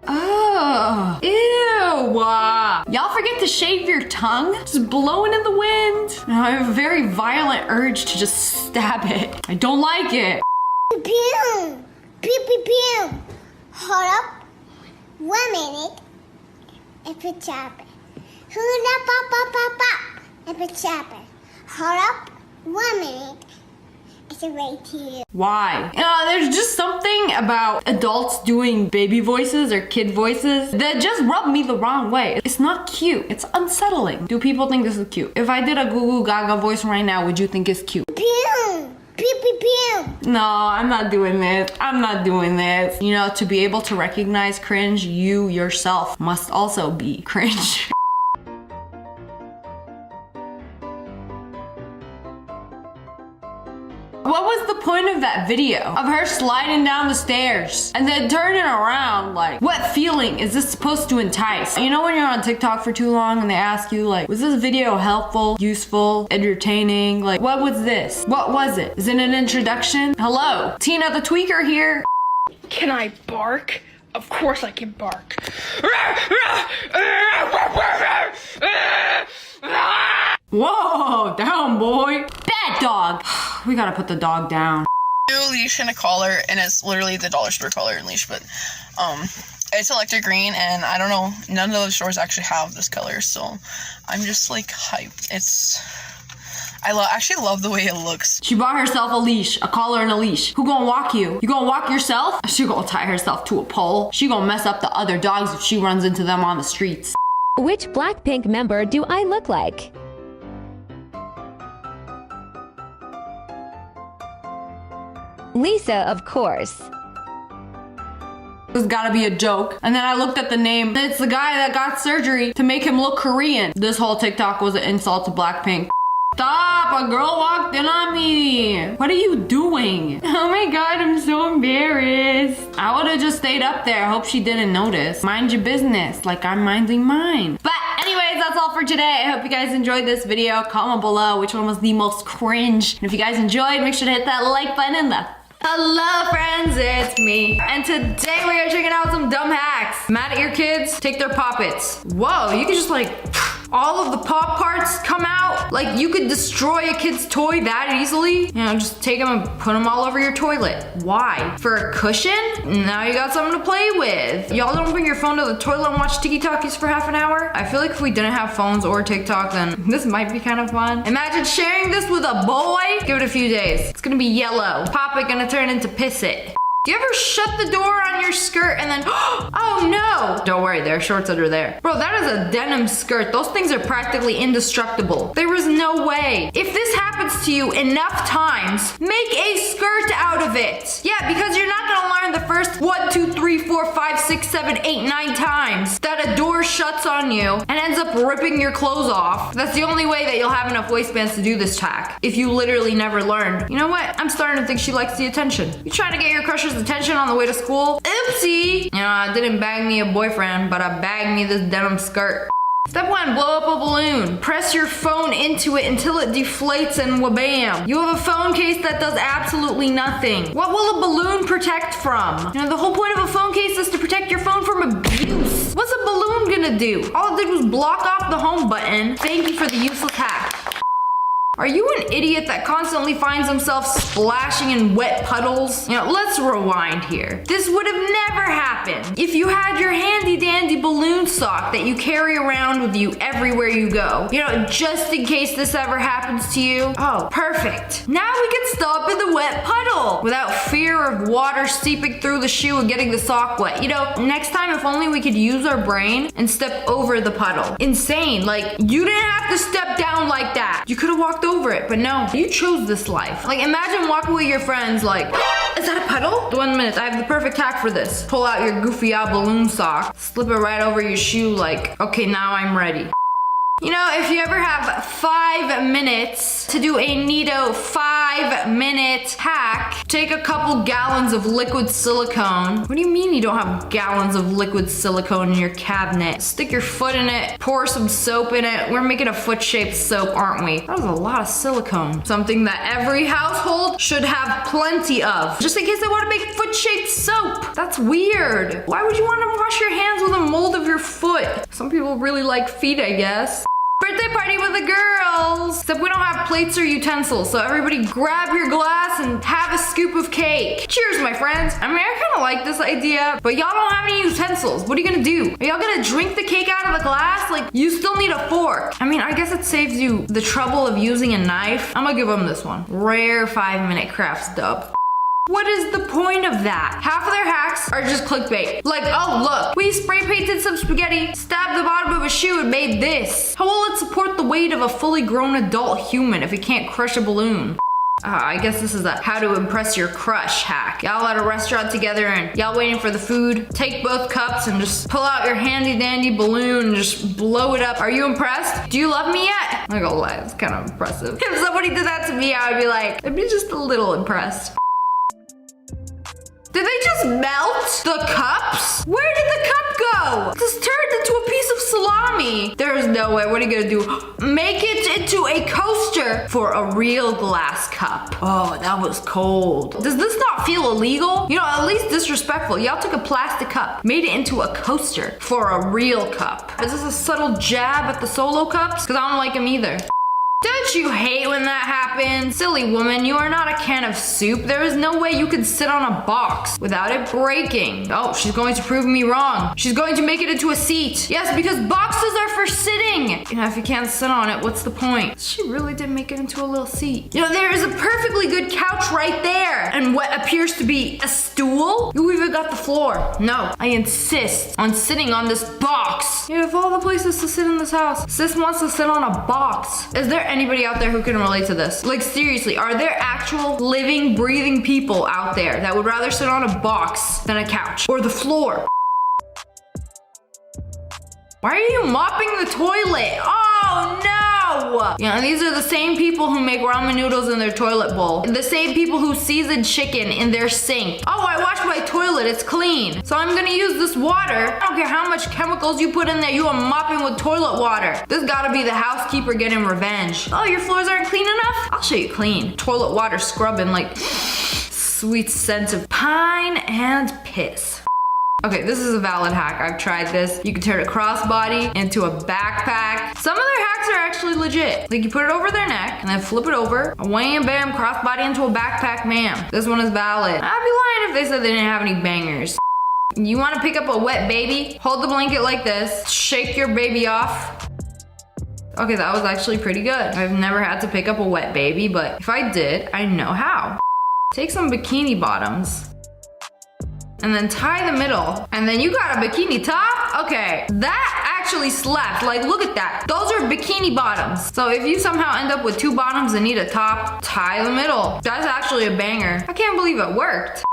Oh, ew. Y'all forget to shave your tongue? Just blowing in the wind. I have a very violent urge to just stab it. I don't like it. Pew, pew, pew, pew. Hold up 1 minute. If it's chopper. Hula pop pop pop pop. If it's chopper. Hold up 1 minute. It's a right here. Why? There's just something about adults doing baby voices or kid voices that just rub me the wrong way. It's not cute. It's unsettling. Do people think this is cute? If I did a Goo Goo Gaga voice right now, would you think it's cute? Pew! Pew pew pew! No, I'm not doing this. I'm not doing this. You know, to be able to recognize cringe, you yourself must also be cringe. What was the point of that video? Of her sliding down the stairs and then turning around? Like, what feeling is this supposed to entice? You know when you're on TikTok for too long and they ask you like, was this video helpful, useful, entertaining? Like, what was this? What was it? Is it an introduction? Hello, Tina the Tweaker here. Can I bark? Of course I can bark. Whoa, down boy. Bad dog. We gotta put the dog down. New leash and a collar, and it's literally the dollar store collar and leash, but it's electric green, and I don't know, none of those stores actually have this color, so I'm just like hyped. I actually love the way it looks. She bought herself a leash, a collar and a leash. Who gonna walk you? You gonna walk yourself? She gonna tie herself to a pole. She gonna mess up the other dogs if she runs into them on the streets. Which Blackpink member do I look like? Lisa, of course. This gotta be a joke. And then I looked at the name. It's the guy that got surgery to make him look Korean. This whole TikTok was an insult to Blackpink. Stop! A girl walked in on me. What are you doing? Oh my god, I'm so embarrassed. I would have just stayed up there. Hope she didn't notice. Mind your business, like I'm minding mine. But anyways, that's all for today. I hope you guys enjoyed this video. Comment below which one was the most cringe. And if you guys enjoyed, make sure to hit that like button and the hello friends, it's me. And today we are checking out some dumb hacks. Mad at your kids? Take their poppets. Whoa, you can just like, all of the pop parts come out. Like you could destroy a kid's toy that easily. You know, just take them and put them all over your toilet. Why? For a cushion? Now you got something to play with. Y'all don't bring your phone to the toilet and watch TikTokies for half an hour? I feel like if we didn't have phones or TikTok, then this might be kind of fun. Imagine sharing this with a boy. Give it a few days. It's gonna be yellow. Pop it gonna turn into piss it. Do you ever shut the door on your skirt and then, oh no! Don't worry, there are shorts under there. Bro, that is a denim skirt. Those things are practically indestructible. There is no way. If this happens to you enough times, make a skirt out of it. Yeah, because you're not gonna learn the first 1, 2, 3, 4, 5, 6, 7, 8, 9 times that a door shuts on you and ends up ripping your clothes off. That's the only way that you'll have enough waistbands to do this hack. If you literally never learned. You know what? I'm starting to think she likes the attention. You trying to get your crush's attention on the way to school? Oopsie! You know, I didn't bag me a boyfriend, but I bagged me this denim skirt. Step 1, blow up a balloon. Press your phone into it until it deflates and wabam. You have a phone case that does absolutely nothing. What will a balloon protect from? You know, the whole point of a phone case is to protect your phone from abuse. What's a balloon gonna do? All it did was block off the home button. Thank you for the useless hack. Are you an idiot that constantly finds himself splashing in wet puddles? You know, let's rewind here. This would have never happened if you had your handy dandy balloon sock that you carry around with you everywhere you go. You know, just in case this ever happens to you. Oh, perfect. Now we can stop in the wet puddle without fear of water seeping through the shoe and getting the sock wet. You know, next time if only we could use our brain and step over the puddle. Insane, like you didn't have to step down like that. You could have walked over it, but no, you chose this life. Like imagine walking with your friends like, is that a puddle? 1 minute, I have the perfect hack for this. Pull out your goofy out balloon sock, slip it right over your shoe like, okay, now I'm ready. You know, if you ever have 5 minutes to do a neato 5-minute hack, take a couple gallons of liquid silicone. What do you mean you don't have gallons of liquid silicone in your cabinet? Stick your foot in it, pour some soap in it. We're making a foot-shaped soap, aren't we? That was a lot of silicone. Something that every household should have plenty of, just in case they want to make foot-shaped soap. That's weird. Why would you want to wash your hands with a mold of your foot? Some people really like feet, I guess. Birthday party with the girls! Except we don't have plates or utensils, so everybody grab your glass and have a scoop of cake. Cheers, my friends. I mean, I kind of like this idea, but y'all don't have any utensils. What are you gonna do? Are y'all gonna drink the cake out of the glass? Like, you still need a fork. I mean, I guess it saves you the trouble of using a knife. I'm gonna give them this one. Rare 5-minute crafts dub. What is the point of that? Half of their hacks are just clickbait. Like, oh look, we spray painted some spaghetti, stabbed the bottom of a shoe and made this. How will it support the weight of a fully grown adult human if it can't crush a balloon? I guess this is a how to impress your crush hack. Y'all at a restaurant together and y'all waiting for the food. Take both cups and just pull out your handy dandy balloon and just blow it up. Are you impressed? Do you love me yet? I'm not gonna lie, it's kind of impressive. If somebody did that to me, I would be like, I'd be just a little impressed. Did they just melt the cups? Where did the cup go? This turned into a piece of salami. There's no way. What are you gonna do? Make it into a coaster for a real glass cup. Oh, that was cold. Does this not feel illegal? You know, at least disrespectful. Y'all took a plastic cup, made it into a coaster for a real cup. Is this a subtle jab at the solo cups? Because I don't like them either. Do Don't you hate when that happens? Silly woman, you are not a can of soup. There is no way you could sit on a box without it breaking. Oh, she's going to prove me wrong. She's going to make it into a seat. Yes, because boxes are for sitting. You know, if you can't sit on it, what's the point? She really did make it into a little seat. You know, there is a perfectly good couch right there. And what appears to be a stool? You even got the floor. No, I insist on sitting on this box. You know, of all the places to sit in this house, sis wants to sit on a box. Is there anybody out there who can relate to this? Like, seriously, are there actual living, breathing people out there that would rather sit on a box than a couch or the floor? Why are you mopping the toilet? Oh no! Yeah, these are the same people who make ramen noodles in their toilet bowl. The same people who season chicken in their sink. Oh, I washed my toilet, it's clean. So I'm gonna use this water. I don't care how much chemicals you put in there, you are mopping with toilet water. This gotta be the housekeeper getting revenge. Oh, your floors aren't clean enough? I'll show you clean. Toilet water scrubbing like sweet scent of pine and piss. Okay, this is a valid hack. I've tried this. You can turn a crossbody into a backpack. Some of their hacks are actually legit. Like, you put it over their neck and then flip it over. Wham, bam, crossbody into a backpack, ma'am. This one is valid. I'd be lying if they said they didn't have any bangers. You want to pick up a wet baby? Hold the blanket like this. Shake your baby off. Okay, that was actually pretty good. I've never had to pick up a wet baby, but if I did, I know how. Take some bikini bottoms. And then tie the middle. And then you got a bikini top? Okay, that actually slapped. Like, look at that. Those are bikini bottoms. So if you somehow end up with two bottoms and need a top, tie the middle. That's actually a banger. I can't believe it worked.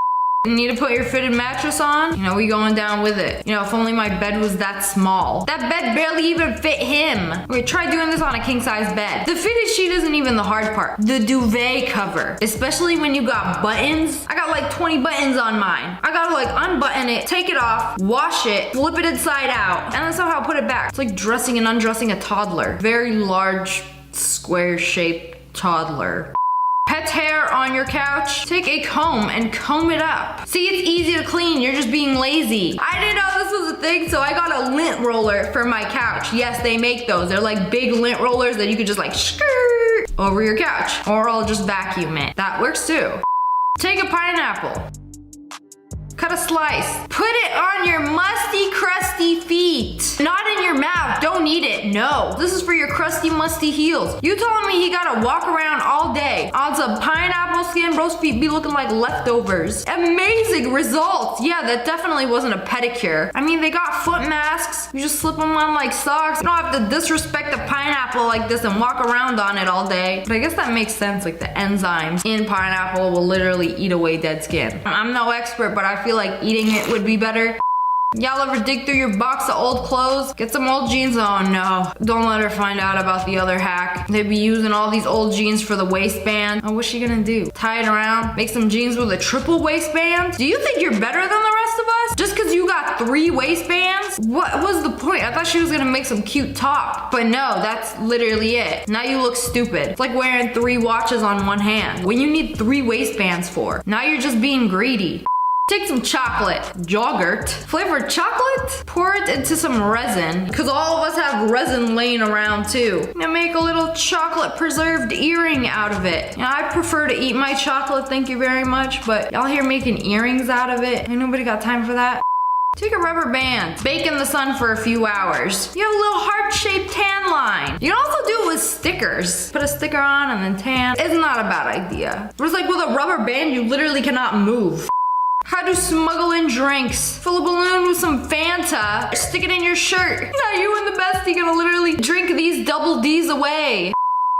You need to put your fitted mattress on. You know, we going down with it. You know, if only my bed was that small. That bed barely even fit him. Okay, try doing this on a king size bed. The fitted sheet isn't even the hard part. The duvet cover. Especially when you got buttons. I got like 20 buttons on mine. I gotta like unbutton it, take it off, wash it, flip it inside out, and then somehow put it back. It's like dressing and undressing a toddler. Very large, square-shaped toddler. Pet hair on your couch, take a comb and comb it up. See, it's easy to clean, you're just being lazy. I didn't know this was a thing, so I got a lint roller for my couch. Yes, they make those. They're like big lint rollers that you could just like skirt over your couch, or I'll just vacuum it. That works too. Take a pineapple. Cut a slice. Put it on your musty, crusty feet. Not in your mouth. Don't eat it. No. This is for your crusty, musty heels. You told me he gotta walk around all day on some pineapple skin. Bro's feet be looking like leftovers. Amazing results. Yeah, that definitely wasn't a pedicure. I mean, they got foot masks. You just slip them on like socks. You don't have to disrespect a pineapple like this and walk around on it all day. But I guess that makes sense. Like, the enzymes in pineapple will literally eat away dead skin. I'm no expert, but I feel like eating it would be better. Y'all ever dig through your box of old clothes? Get some old jeans? Oh no. Don't let her find out about the other hack. They'd be using all these old jeans for the waistband. Oh, what's she gonna do? Tie it around? Make some jeans with a triple waistband? Do you think you're better than the rest of us? Just because you got 3 waistbands? What was the point? I thought she was gonna make some cute top. But no, that's literally it. Now you look stupid. It's like wearing 3 watches on one hand. When you need 3 waistbands for. Now you're just being greedy. Take some chocolate, yogurt, flavored chocolate, pour it into some resin, because all of us have resin laying around too. Now make a little chocolate preserved earring out of it. Now, I prefer to eat my chocolate, thank you very much, but y'all here making earrings out of it? Ain't nobody got time for that. Take a rubber band, bake in the sun for a few hours. You have a little heart-shaped tan line. You can also do it with stickers. Put a sticker on and then tan. It's not a bad idea. But it's like with a rubber band, you literally cannot move. How to smuggle in drinks. Fill a balloon with some Fanta. Stick it in your shirt. Now you and the bestie gonna literally drink these double D's away.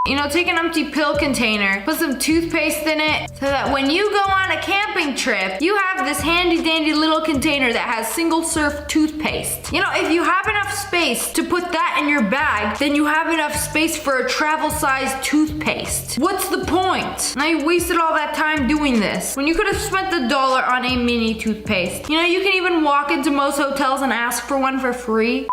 You know, take an empty pill container, put some toothpaste in it, so that when you go on a camping trip, you have this handy dandy little container that has single serve toothpaste. You know, if you have enough space to put that in your bag, then you have enough space for a travel size toothpaste. What's the point? Now you wasted all that time doing this, when you could have spent $1 on a mini toothpaste. You know, you can even walk into most hotels and ask for one for free.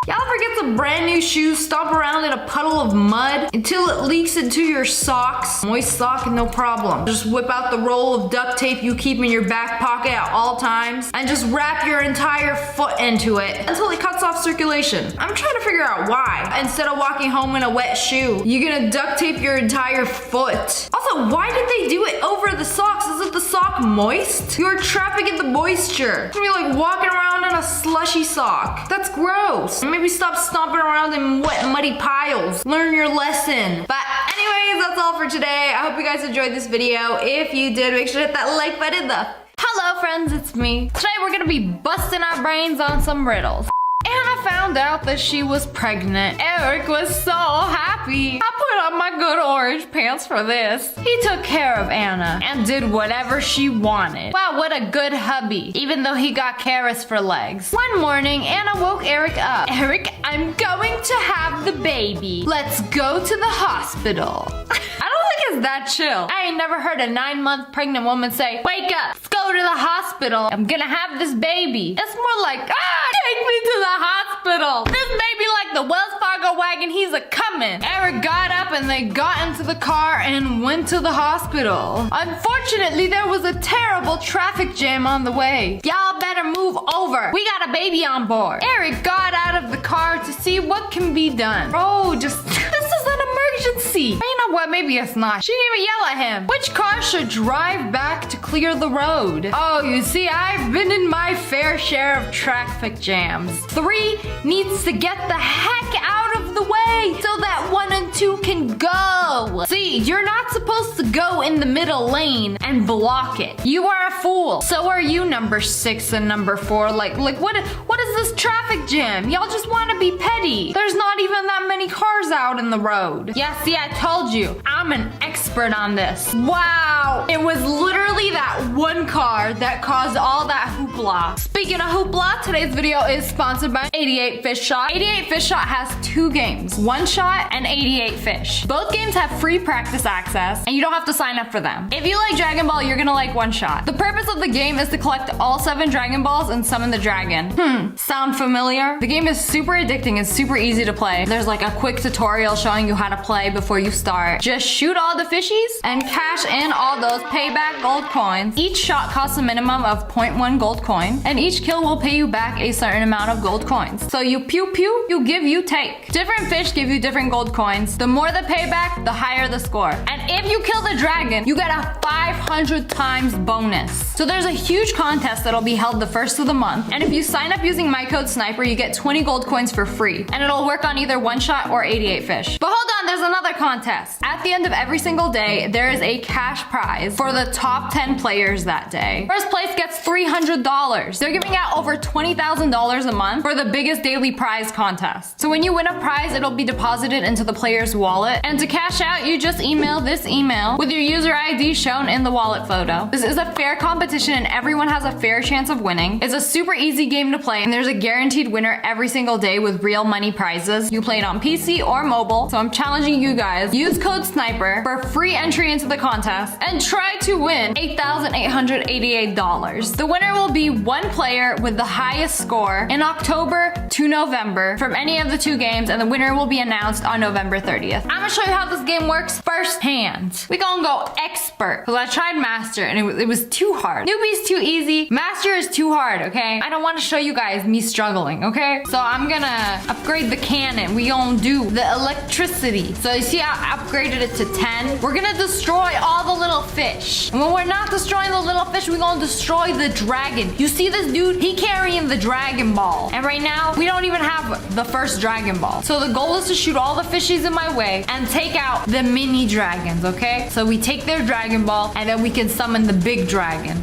Y'all ever get some brand new shoes, stomp around in a puddle of mud until it leaks into your socks? Moist sock, no problem. Just whip out the roll of duct tape you keep in your back pocket at all times and just wrap your entire foot into it until it cuts off circulation. I'm trying to figure out why. Instead of walking home in a wet shoe, you're gonna duct tape your entire foot. Also, why did they do it over the socks? Isn't the sock moist? You're trapping in the moisture. You're gonna be like walking around in a slushy sock. That's gross. Maybe stop stomping around in wet, muddy piles. Learn your lesson. But anyways, that's all for today. I hope you guys enjoyed this video. If you did, make sure to hit that like button. Hello friends, it's me. Today we're gonna be busting our brains on some riddles. Anna found out that she was pregnant. Eric was so happy. I put on my good orange pants for this. He took care of Anna and did whatever she wanted. Wow, what a good hubby, even though he got carrots for legs. One morning, Anna woke Eric up. Eric, I'm going to have the baby. Let's go to the hospital. I don't think it's that chill. I ain't never heard a 9-month pregnant woman say, wake up, let's go to the hospital. I'm gonna have this baby. It's more like, take me to the hospital. This baby like the Wells Fargo wagon, he's a coming. Eric got up and they got into the car and went to the hospital. Unfortunately, there was a terrible traffic jam on the way. Y'all better move over. We got a baby on board. Eric got out of the car to see what can be done. Oh, this is an emergency. You know what? Maybe it's not. She didn't even yell at him. Which car should drive back to clear the road? Oh, you see, I've been in my fair share of traffic jams. 3 needs to get the heck out of the way so that 1 and 2 can go. See, you're not supposed to go in the middle lane and block it. You are a fool. So are you, number 6 and number 4. Like what is this traffic jam? Y'all just want to be petty. There's not even that many cars out in the road. Yeah, see, I told you. I'm an expert on this. Wow. It was literally that one car that caused all that hoopla. Speaking of hoopla, today's video is sponsored by 88 Fish Shot. 88 Fish Shot has 2 games, One Shot and 88 Fish. Both games have free practice access and you don't have to sign up for them. If you like Dragon Ball, you're gonna like One Shot. The purpose of the game is to collect all 7 Dragon Balls and summon the dragon. Sound familiar? The game is super addicting and super easy to play. There's like a quick tutorial showing you how to play before you start. Just shoot all the fishies and cash in all those payback gold coins. Each shot costs a minimum of 0.1 gold coin and each kill will pay you back a certain amount of gold coins. So you pew pew, you give, you take. Different fish give you different gold coins. The more the payback, the higher the score. And if you kill the dragon, you get a 500 times bonus. So there's a huge contest that'll be held the first of the month. And if you sign up using my code SNIPER, you get 20 gold coins for free. And it'll work on either One Shot or 88 Fish. But hold on, there's another contest. At the end of every single day, there is a cash prize for the top 10 players that day. First place gets $300. They're giving out over $20,000 a month for the biggest daily prize contest. So when you win a prize, it'll be deposited into the player's wallet. And to cash out, you just email this email with your user ID shown in the wallet photo. This is a fair competition and everyone has a fair chance of winning. It's a super easy game to play and there's a guaranteed winner every single day with real money prizes. You play it on PC or mobile. So I'm challenging you guys, use code SNIPER for free entry into the contest and try to win $8,888. The winner will be one player with the highest score in October to November from any of the 2 games, and the winner will be announced on November 30th. I'm gonna show you how this game works firsthand. We gonna go expert, because I tried master and it was too hard. Newbie's too easy, master is too hard, okay? I don't want to show you guys me struggling, okay? So I'm gonna upgrade the cannon. We gonna do the electricity. So you see I upgraded it to 10. We're gonna destroy all the little fish. And when we're not destroying the little fish, we're gonna destroy the dragon. You see this dude? He carrying the Dragon Ball. And right now, we don't even have the first Dragon Ball. So the goal is to shoot all the fishies in my way and take out the mini dragons, okay? So we take their Dragon Ball and then we can summon the big dragon.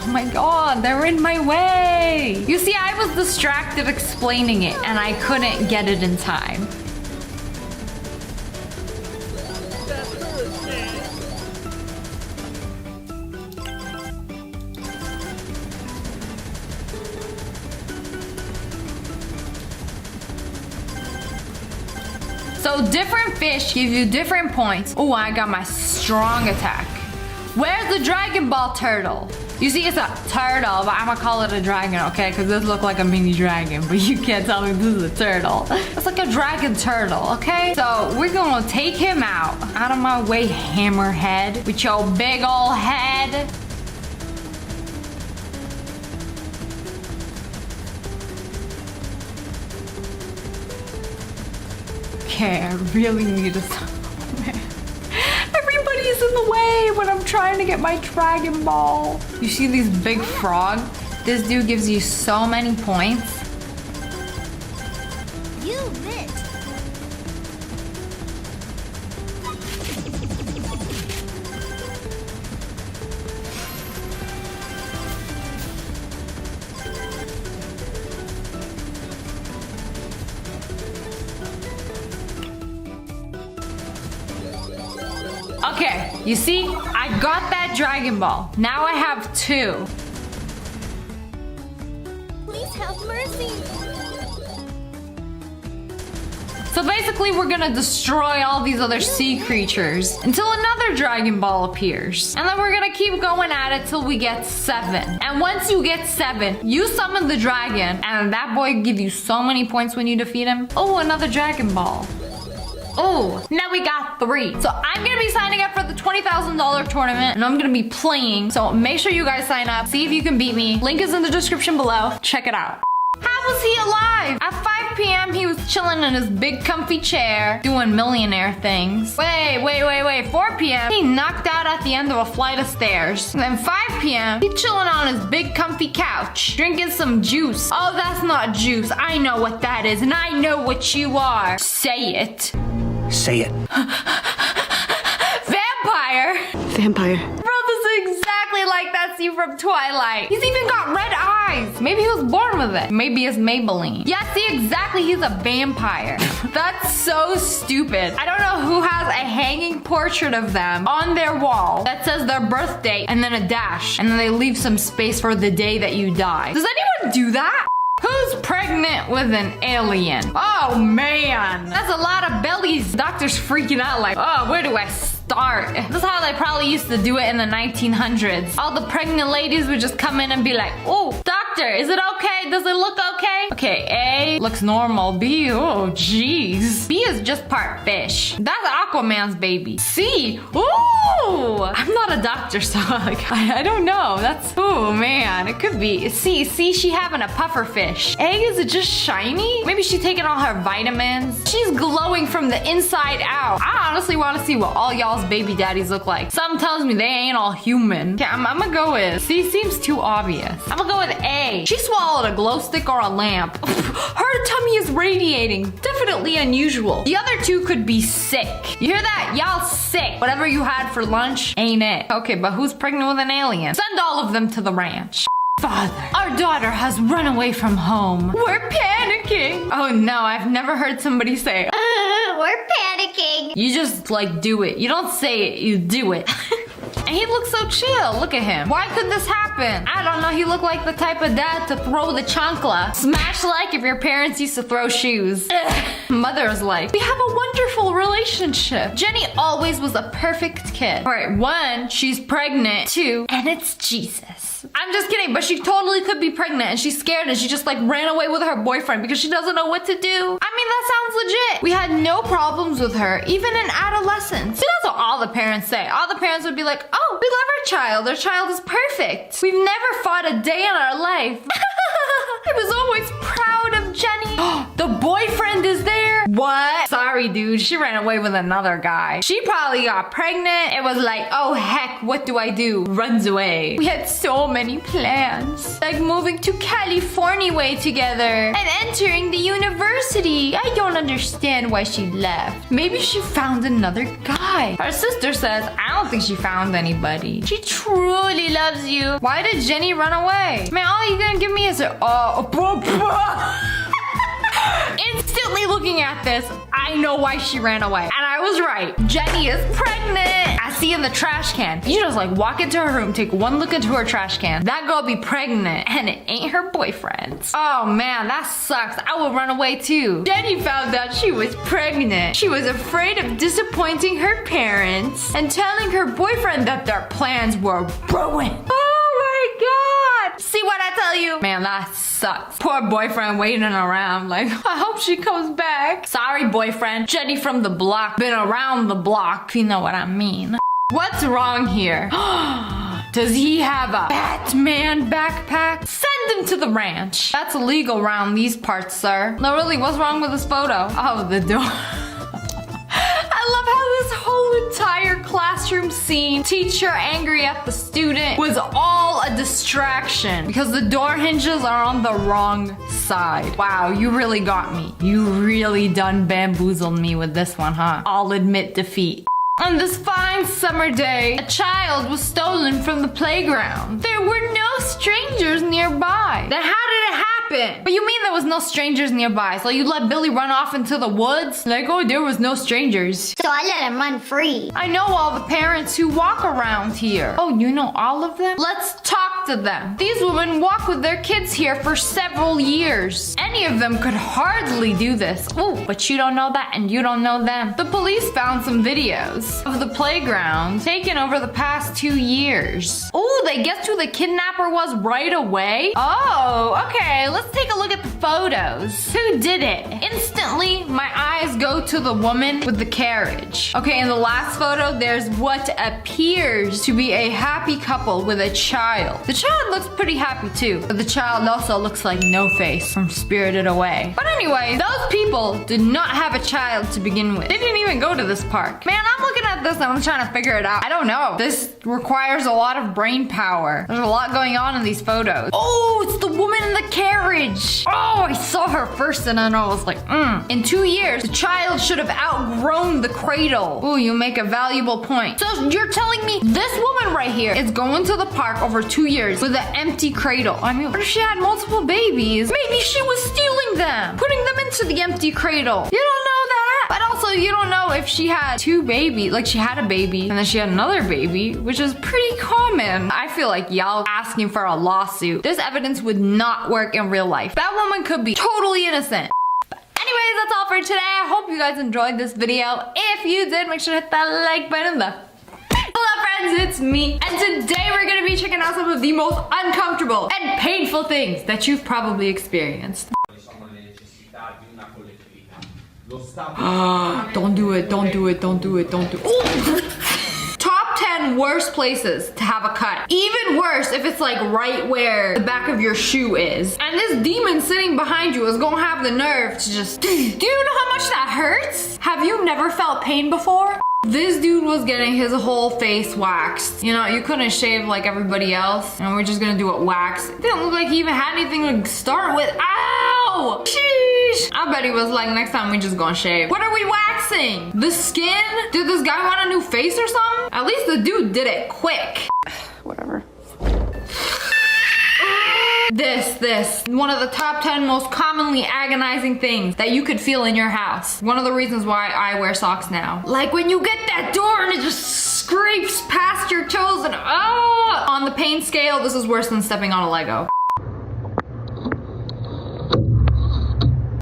Oh my god, they're in my way. You see, I was distracted explaining it and I couldn't get it in time. So different fish give you different points. Oh, I got my strong attack. Where's the Dragon Ball turtle? You see, it's a turtle, but I'm gonna call it a dragon, okay? Because this looks like a mini dragon, but you can't tell me this is a turtle. It's like a dragon turtle, okay? So we're gonna take him out. Out of my way, hammerhead, with your big ol' head. Okay, I really need to stop. Oh, man. Everybody's in the way when I'm trying to get my Dragon Ball. You see these big frogs? This dude gives you so many points. You missed. Okay, you see, I got that Dragon Ball. Now I have 2. Please have mercy. So basically, we're gonna destroy all these other sea creatures until another Dragon Ball appears. And then we're gonna keep going at it till we get 7. And once you get 7, you summon the dragon, and that boy give you so many points when you defeat him. Oh, another Dragon Ball. Oh, now we got 3. So I'm gonna be signing up for the $20,000 tournament, and I'm gonna be playing. So make sure you guys sign up. See if you can beat me. Link is in the description below. Check it out. How was he alive? At 5 p.m. he was chilling in his big comfy chair, doing millionaire things. Wait. 4 p.m. he knocked out at the end of a flight of stairs. And then 5 p.m. he chilling on his big comfy couch, drinking some juice. Oh, that's not juice. I know what that is, and I know what you are. Say it. Say it. Vampire. Vampire. Bro, this is exactly like that scene from Twilight. He's even got red eyes. Maybe he was born with it. Maybe it's Maybelline. Yeah, see, exactly. He's a vampire. That's so stupid. I don't know who has a hanging portrait of them on their wall that says their birthday and then a dash. And then they leave some space for the day that you die. Does anyone do that? Who's pregnant with an alien? Oh man, that's a lot of bellies. Doctor's freaking out like, oh, where do I start? This is how they probably used to do it in the 1900s. All the pregnant ladies would just come in and be like, oh, doctor, is it okay? Does it look okay? Okay, A looks normal. B, oh jeez. B is just part fish. That's Aquaman's baby. C, ooh, I'm not a doctor, so like, I don't know. That's, oh man, it could be. C, she having a puffer fish. A, is it just shiny? Maybe she's taking all her vitamins. She's glowing from the inside out. I honestly want to see what all y'all's baby daddies look like. Something tells me they ain't all human. Okay, I'm gonna go with C. Seems too obvious. I'm gonna go with A. She swallowed a glow stick or a lamp. Her tummy is radiating. Definitely unusual. The other 2 could be sick. You hear that? Y'all sick. Whatever you had for lunch ain't it. Okay, but who's pregnant with an alien? Send all of them to the ranch. Father, our daughter has run away from home. We're panicking. Oh no, I've never heard somebody say, We're panicking. you just like do it. You don't say it, you do it. And he looks so chill. Look at him. Why could this happen? I don't know. He looked like the type of dad to throw the chancla. Smash like if your parents used to throw shoes. Mother's like, we have a wonderful relationship. Jenny always was a perfect kid. All right, 1, she's pregnant. 2, and it's Jesus. I'm just kidding, but she totally could be pregnant and she's scared and she just like ran away with her boyfriend because she doesn't know what to do. I mean, that sounds legit. We had no problems with her, even in adolescence. See, that's what all the parents say. All the parents would be like, oh, we love our child. Our child is perfect. We've never fought a day in our life. I was always proud of Jenny. The boyfriend is there. What? Sorry, dude. She ran away with another guy. She probably got pregnant. It was like, oh heck, what do I do? Runs away. We had so many plans. Like moving to California way together and entering the university. I don't understand why she left. Maybe she found another guy. Her sister says, I don't think she found anybody. She truly loves you. Why did Jenny run away? Man, all you gonna give me is her, Instantly looking at this, I know why she ran away. And I was right. Jenny is pregnant. I see in the trash can. You just like walk into her room, take one look into her trash can. That girl be pregnant and it ain't her boyfriend. Oh man, that sucks. I would run away too. Jenny found out she was pregnant. She was afraid of disappointing her parents and telling her boyfriend that their plans were ruined. Oh my tell you. Man, that sucks. Poor boyfriend waiting around like, I hope she comes back. Sorry, boyfriend. Jenny from the block. Been around the block, if you know what I mean. What's wrong here? Does he have a Batman backpack? Send him to the ranch. That's illegal around these parts, sir. No, really, what's wrong with this photo? Oh, the door. I love how this whole entire classroom scene, teacher angry at the student, was all a distraction because the door hinges are on the wrong side. Wow, you really got me. You really done bamboozled me with this one, huh? I'll admit defeat. On this fine summer day, a child was stolen from the playground. There were no strangers nearby. Then how did it happen? But you mean there was no strangers nearby? So you let Billy run off into the woods? Like, oh, there was no strangers. So I let him run free. I know all the parents who walk around here. Oh, you know all of them? Let's talk to them. These women walk with their kids here for several years. Any of them could hardly do this. Oh, but you don't know that and you don't know them. The police found some videos of the playground taken over the past 2 years. Oh, they guessed who the kidnapper was right away? Oh, okay, let's take a look at the photos. Who did it? Instantly, my eyes go to the woman with the carriage. Okay, in the last photo, there's what appears to be a happy couple with a child. The child looks pretty happy too, but the child also looks like No Face from Spirited Away. But anyway, those people did not have a child to begin with. They didn't even go to this park. Man, I'm looking at this and I'm trying to figure it out. I don't know. This requires a lot of brain power. There's a lot going on in these photos. Oh, it's the woman in the carriage. Oh, I saw her first and then I was like, In 2 years, the child should have outgrown the cradle. Oh, you make a valuable point. So you're telling me this woman right here is going to the park over 2 years with an empty cradle. I mean, what if she had multiple babies? Maybe she was stealing them, putting them into the empty cradle. You don't know that? But also, you don't know if she had 2 babies. Like, she had a baby and then she had another baby, which is pretty common. I feel like y'all asking for a lawsuit. This evidence would not work in real life. That woman could be totally innocent. Anyways, that's all for today. I hope you guys enjoyed this video. If you did, make sure to hit that like button. Hello friends, it's me. And today we're gonna be checking out some of the most uncomfortable and painful things that you've probably experienced. Don't do it, don't do it, don't do it, don't do it. Top 10 worst places to have a cut. Even worse if it's like right where the back of your shoe is. And this demon sitting behind you is gonna have the nerve to just, do you know how much that hurts? Have you never felt pain before? This dude was getting his whole face waxed. You know, you couldn't shave like everybody else. And we're just gonna do it wax. It didn't look like he even had anything to start with. Ow! Sheesh! I bet he was like, next time we just gonna shave. What are we waxing? The skin? Did this guy want a new face or something? At least the dude did it quick. Whatever. This, one of the top 10 most commonly agonizing things that you could feel in your house. One of the reasons why I wear socks now. Like when you get that door and it just scrapes past your toes and on the pain scale, this is worse than stepping on a Lego.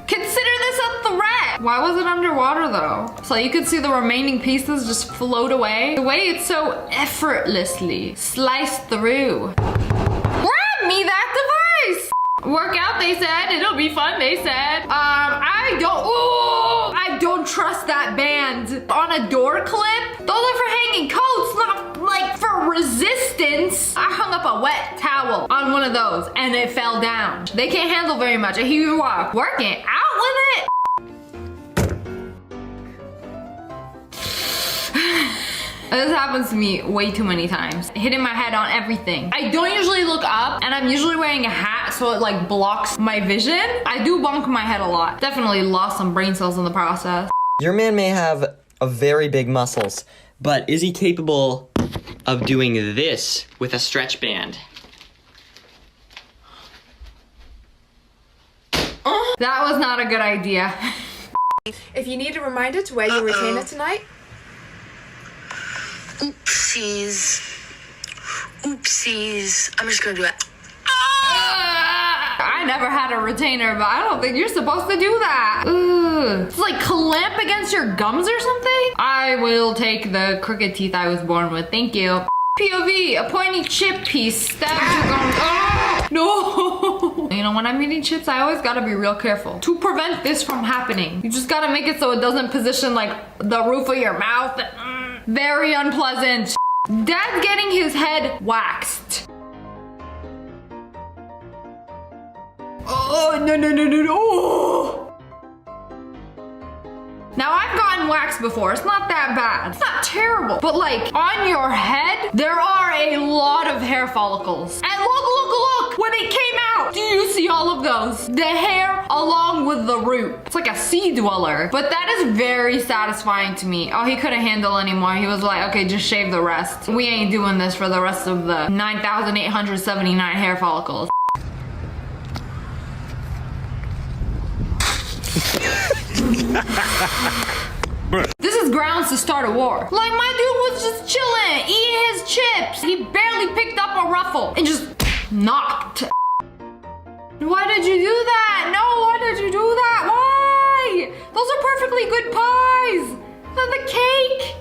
Consider this a threat. Why was it underwater though? So you could see the remaining pieces just float away. The way it's so effortlessly sliced through. Grab me that device! Workout, they said. It'll be fun, they said. I don't trust that band. On a door clip? Those are for hanging coats, not like for resistance. I hung up a wet towel on one of those and it fell down. They can't handle very much. And here you are, working out with it. This happens to me way too many times. Hitting my head on everything. I don't usually look up and I'm usually wearing a hat so it like blocks my vision. I do bonk my head a lot. Definitely lost some brain cells in the process. Your man may have a very big muscles, but is he capable of doing this with a stretch band? That was not a good idea. If you need a reminder to wear your retainer tonight. Oopsies. Oopsies. I'm just gonna do it. I never had a retainer, but I don't think you're supposed to do that. Ugh. It's like clamp against your gums or something? I will take the crooked teeth I was born with. Thank you. POV, a pointy chip piece stabs your gums. No! You know, when I'm eating chips, I always gotta be real careful to prevent this from happening. You just gotta make it so it doesn't position like the roof of your mouth. Very unpleasant. Dad's getting his head waxed. Oh, no. Now, I've gotten waxed before. It's not that bad. It's not terrible. But like, on your head, there are a lot of hair follicles. And look, where they came out. Do you see all of those? The hair along with the root. It's like a sea dweller. But that is very satisfying to me. Oh, he couldn't handle anymore. He was like, okay, just shave the rest. We ain't doing this for the rest of the 9,879 hair follicles. This is grounds to start a war. Like, my dude was just chilling, eating his chips. He barely picked up a ruffle and just knocked. Why did you do that? No, why did you do that? Why? Those are perfectly good pies. The cake.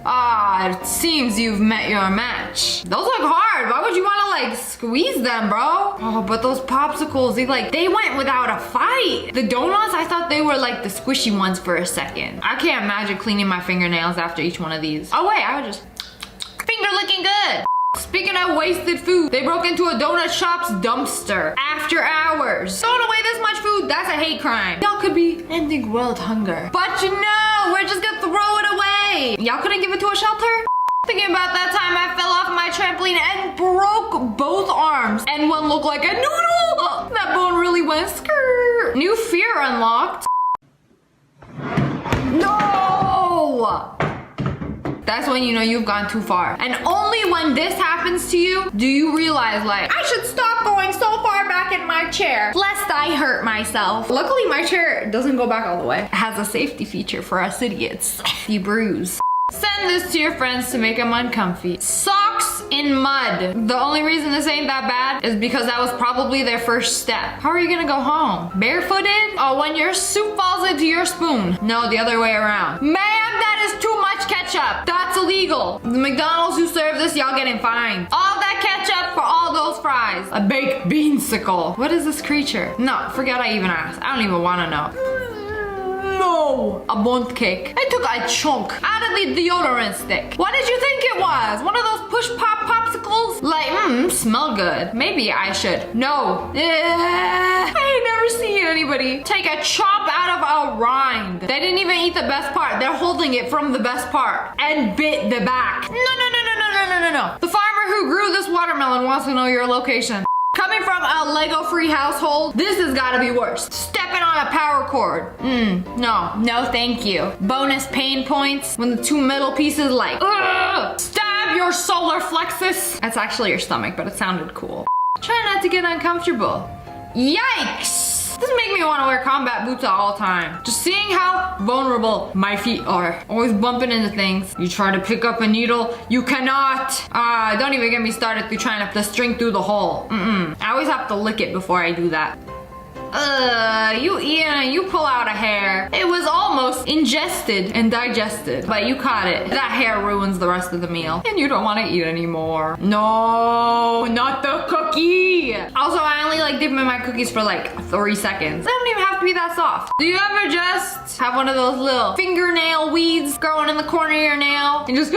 Ah, it seems you've met your match. Those look hard. Why would you want to like squeeze them, bro? Oh, but those popsicles, they went without a fight. The donuts, I thought they were like the squishy ones for a second. I can't imagine cleaning my fingernails after each one of these. Oh wait, I would just finger looking good. Speaking of wasted food, they broke into a donut shop's dumpster after hours. Throwing away this much food, that's a hate crime. Y'all could be ending world hunger. But you know, we're just gonna throw it away. Y'all couldn't give it to a shelter? Thinking about that time I fell off my trampoline and broke both arms. And one looked like a noodle. That bone really went skirt. New fear unlocked. No! That's when you know you've gone too far. And only when this happens to you, do you realize like, I should stop going so far back in my chair, lest I hurt myself. Luckily, my chair doesn't go back all the way. It has a safety feature for us idiots. If you bruise. Send this to your friends to make them uncomfy. Socks in mud. The only reason this ain't that bad is because that was probably their first step. How are you gonna go home? Barefooted? Oh, when your soup falls into your spoon. No, the other way around. Ma'am, that is too much ketchup. That's illegal. The McDonald's who serve this, y'all getting fined. All that ketchup for all those fries. A baked beansicle. What is this creature? No, forget I even asked. I don't even wanna know. No! A bunt cake. I took a chunk out of the deodorant stick. What did you think it was? One of those push-pop popsicles? Like, smell good. Maybe I should. No. I ain't never seen anybody take a chop out of a rind. They didn't even eat the best part. They're holding it from the best part and bit the back. No. The farmer who grew this watermelon wants to know your location. Coming from a Lego-free household, this has gotta be worse. Stepping on a power cord. No thank you. Bonus pain points when the two middle pieces like, stab your solar plexus. That's actually your stomach, but it sounded cool. Try not to get uncomfortable. Yikes! This makes me want to wear combat boots at all time. Just seeing how vulnerable my feet are. Always bumping into things. You try to pick up a needle, you cannot. Don't even get me started through trying to put the string through the hole. I always have to lick it before I do that. You pull out a hair. It was almost ingested and digested, but you caught it. That hair ruins the rest of the meal, and you don't want to eat anymore. No, not the cookie. Also, I only like dipping my cookies for like 3 seconds. They don't even have to be that soft. Do you ever just have one of those little fingernail weeds growing in the corner of your nail and just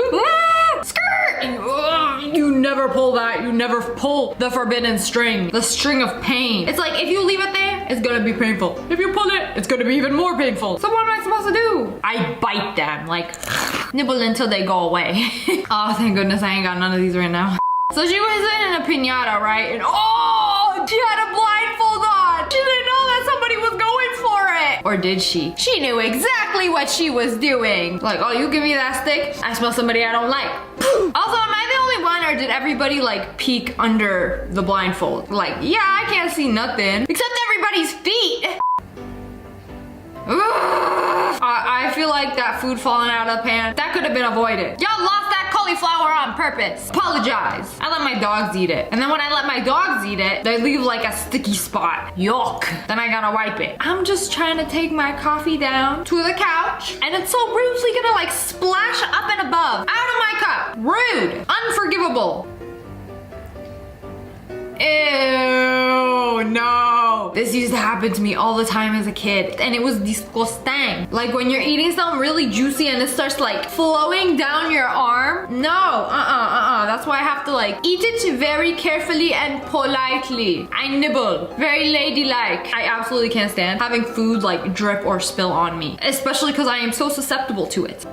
skirt? And you never pull that. You never pull the forbidden string, the string of pain. It's like if you leave it there, it's gonna be painful. If you pull it, it's gonna be even more painful. So what am I supposed to do? I bite them, like nibble until they go away. Oh, thank goodness I ain't got none of these right now. So she was in a piñata, right? And oh, she had a blindfold on. She didn't know that somebody was going for it. Or did she? She knew exactly what she was doing. Like, oh, you give me that stick? I smell somebody I don't like. Also, am I the only one, or did everybody like peek under the blindfold? Like, yeah, I can't see nothing except everybody's feet. I feel like that food falling out of the pan, that could have been avoided. Y'all lost that cauliflower on purpose. Apologize. I let my dogs eat it. And then when I let my dogs eat it, they leave like a sticky spot. Yuck. Then I gotta wipe it. I'm just trying to take my coffee down to the couch, and it's so rudely gonna like splash up and above out of my cup. Rude. Unforgivable. Ew, no. Oh, this used to happen to me all the time as a kid, and it was disgusting. Like when you're eating something really juicy and it starts like flowing down your arm. No, that's why I have to like eat it very carefully and politely. I nibble, very ladylike. I absolutely can't stand having food like drip or spill on me, especially because I am so susceptible to it.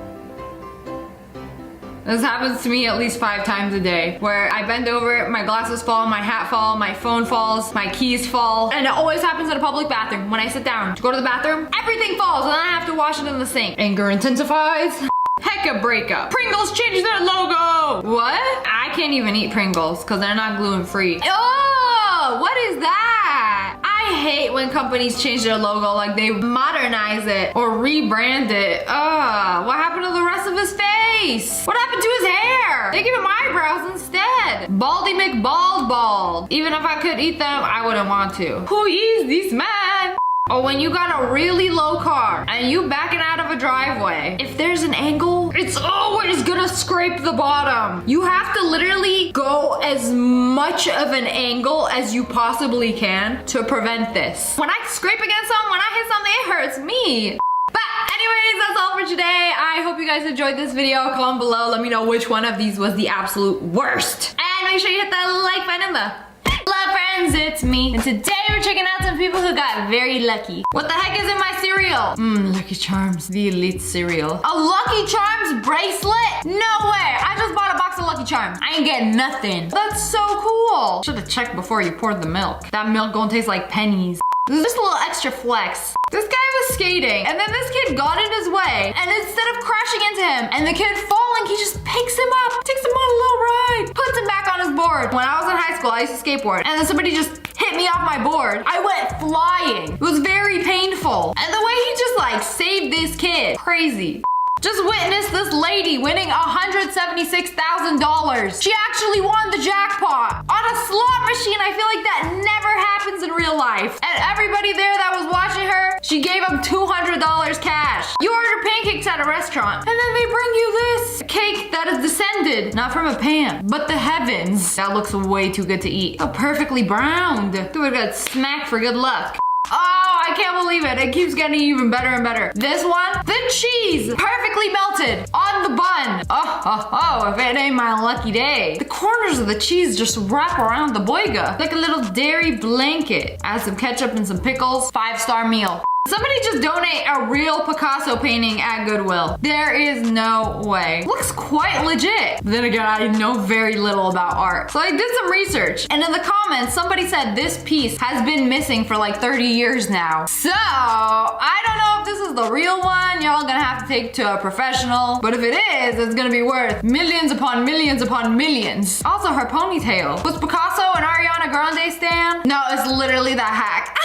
This happens to me at least 5 times a day, where I bend over, my glasses fall, my hat fall, my phone falls, my keys fall, and it always happens in a public bathroom. When I sit down to go to the bathroom, everything falls, and then I have to wash it in the sink. Anger intensifies. Heck a breakup. Pringles changed their logo. What? I can't even eat Pringles because they're not gluten-free. Oh, what is that? I hate when companies change their logo, like they modernize it or rebrand it. What happened to the rest of his face? What happened to his hair? They give him eyebrows instead. Baldy McBald. Even if I could eat them, I wouldn't want to. Who is this man? Or when you got a really low car and you backing out of a driveway, if there's an angle, it's always gonna scrape the bottom. You have to literally go as much of an angle as you possibly can to prevent this. When I scrape against something, when I hit something, it hurts me. But anyways, that's all for today. I hope you guys enjoyed this video. Comment below, let me know which one of these was the absolute worst. And make sure you hit that like button in the Hello friends, it's me. And today we're checking out some people who got very lucky. What the heck is in my cereal? Lucky Charms, the elite cereal. A Lucky Charms bracelet? No way, I just bought a box of Lucky Charms. I ain't getting nothing. That's so cool. Should have checked before you poured the milk. That milk gonna taste like pennies. This is just a little extra flex. This guy was skating, and then this kid got in his way, and instead of crashing into him and the kid falling, he just picks him up, takes him on a little ride, puts him back on his board. When I was in high school, I used to skateboard, and then somebody just hit me off my board. I went flying. It was very painful. And the way he just like saved this kid, crazy. Just witnessed this lady winning $176,000. She actually won the jackpot on a slot machine. I feel like that never happens in real life. And everybody there that was watching her, she gave them $200 cash. You order pancakes at a restaurant, and then they bring you this cake that is descended, not from a pan, but the heavens. That looks way too good to eat. So perfectly browned. Do a good smack for good luck. Oh, I can't believe it. It keeps getting even better and better. This one, the cheese, perfectly melted on the bun. Oh, if it ain't my lucky day. The corners of the cheese just wrap around the boiga like a little dairy blanket. Add some ketchup and some pickles. 5-star meal. Somebody just donate a real Picasso painting at Goodwill. There is no way. Looks quite legit. Then again, I know very little about art. So I did some research, and in the comments, somebody said this piece has been missing for like 30 years now. So I don't know if this is the real one. Y'all gonna have to take it to a professional. But if it is, it's gonna be worth millions upon millions upon millions. Also, her ponytail. Was Picasso an Ariana Grande stan? No, it's literally that hack.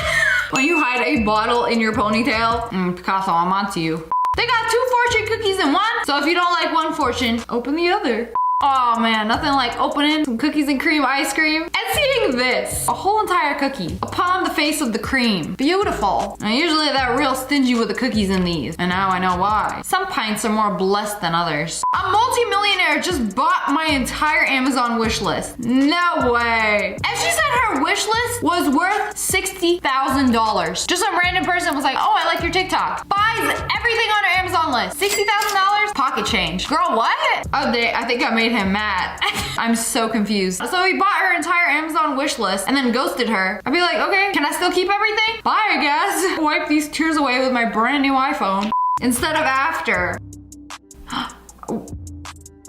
When you hide a bottle in your ponytail, Picasso, I'm onto you. They got 2 fortune cookies in one, so if you don't like one fortune, open the other. Oh man, nothing like opening some cookies and cream ice cream and seeing this. A whole entire cookie upon the face of the cream. Beautiful. Now usually they're real stingy with the cookies in these, and now I know why. Some pints are more blessed than others. A multi-millionaire just bought my entire Amazon wish list. No way. And she said her wish list was worth $60,000. Just some random person was like, oh, I like your TikTok. Buys everything on her Amazon list. $60,000? Pocket change. Girl, what? Oh, I think I made him mad. I'm so confused. So he bought her entire Amazon wish list and then ghosted her. I'd be like, okay, can I still keep everything? Bye, I guess. Wipe these tears away with my brand new iPhone. Instead of after.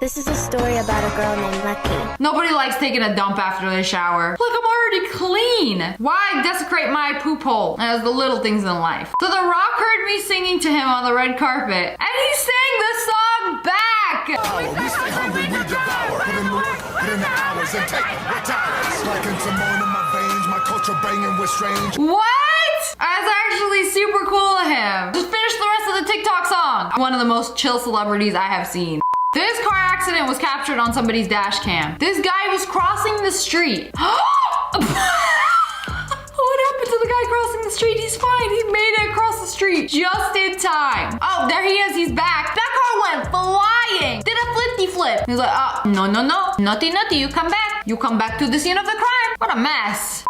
This is a story about a girl named Lucky. Nobody likes taking a dump after they shower. Look, I'm already clean. Why desecrate my poop hole? As the little things in life. So The Rock heard me singing to him on the red carpet, and he sang the song back. We stay hungry, we devour. Put in the work, put in the hours, and take retires. Like in Simone in my veins, my culture banging with strange. What? That's actually super cool of him. Just finish the rest of the TikTok song. One of the most chill celebrities I have seen. This car accident was captured on somebody's dash cam. This guy was crossing the street. What happened to the guy crossing the street? He's fine. He made it across the street just in time. Oh, there he is. He's back. That car went flying. Did a flippy flip. He's like, no. Naughty. You come back. You come back to the scene of the crime. What a mess.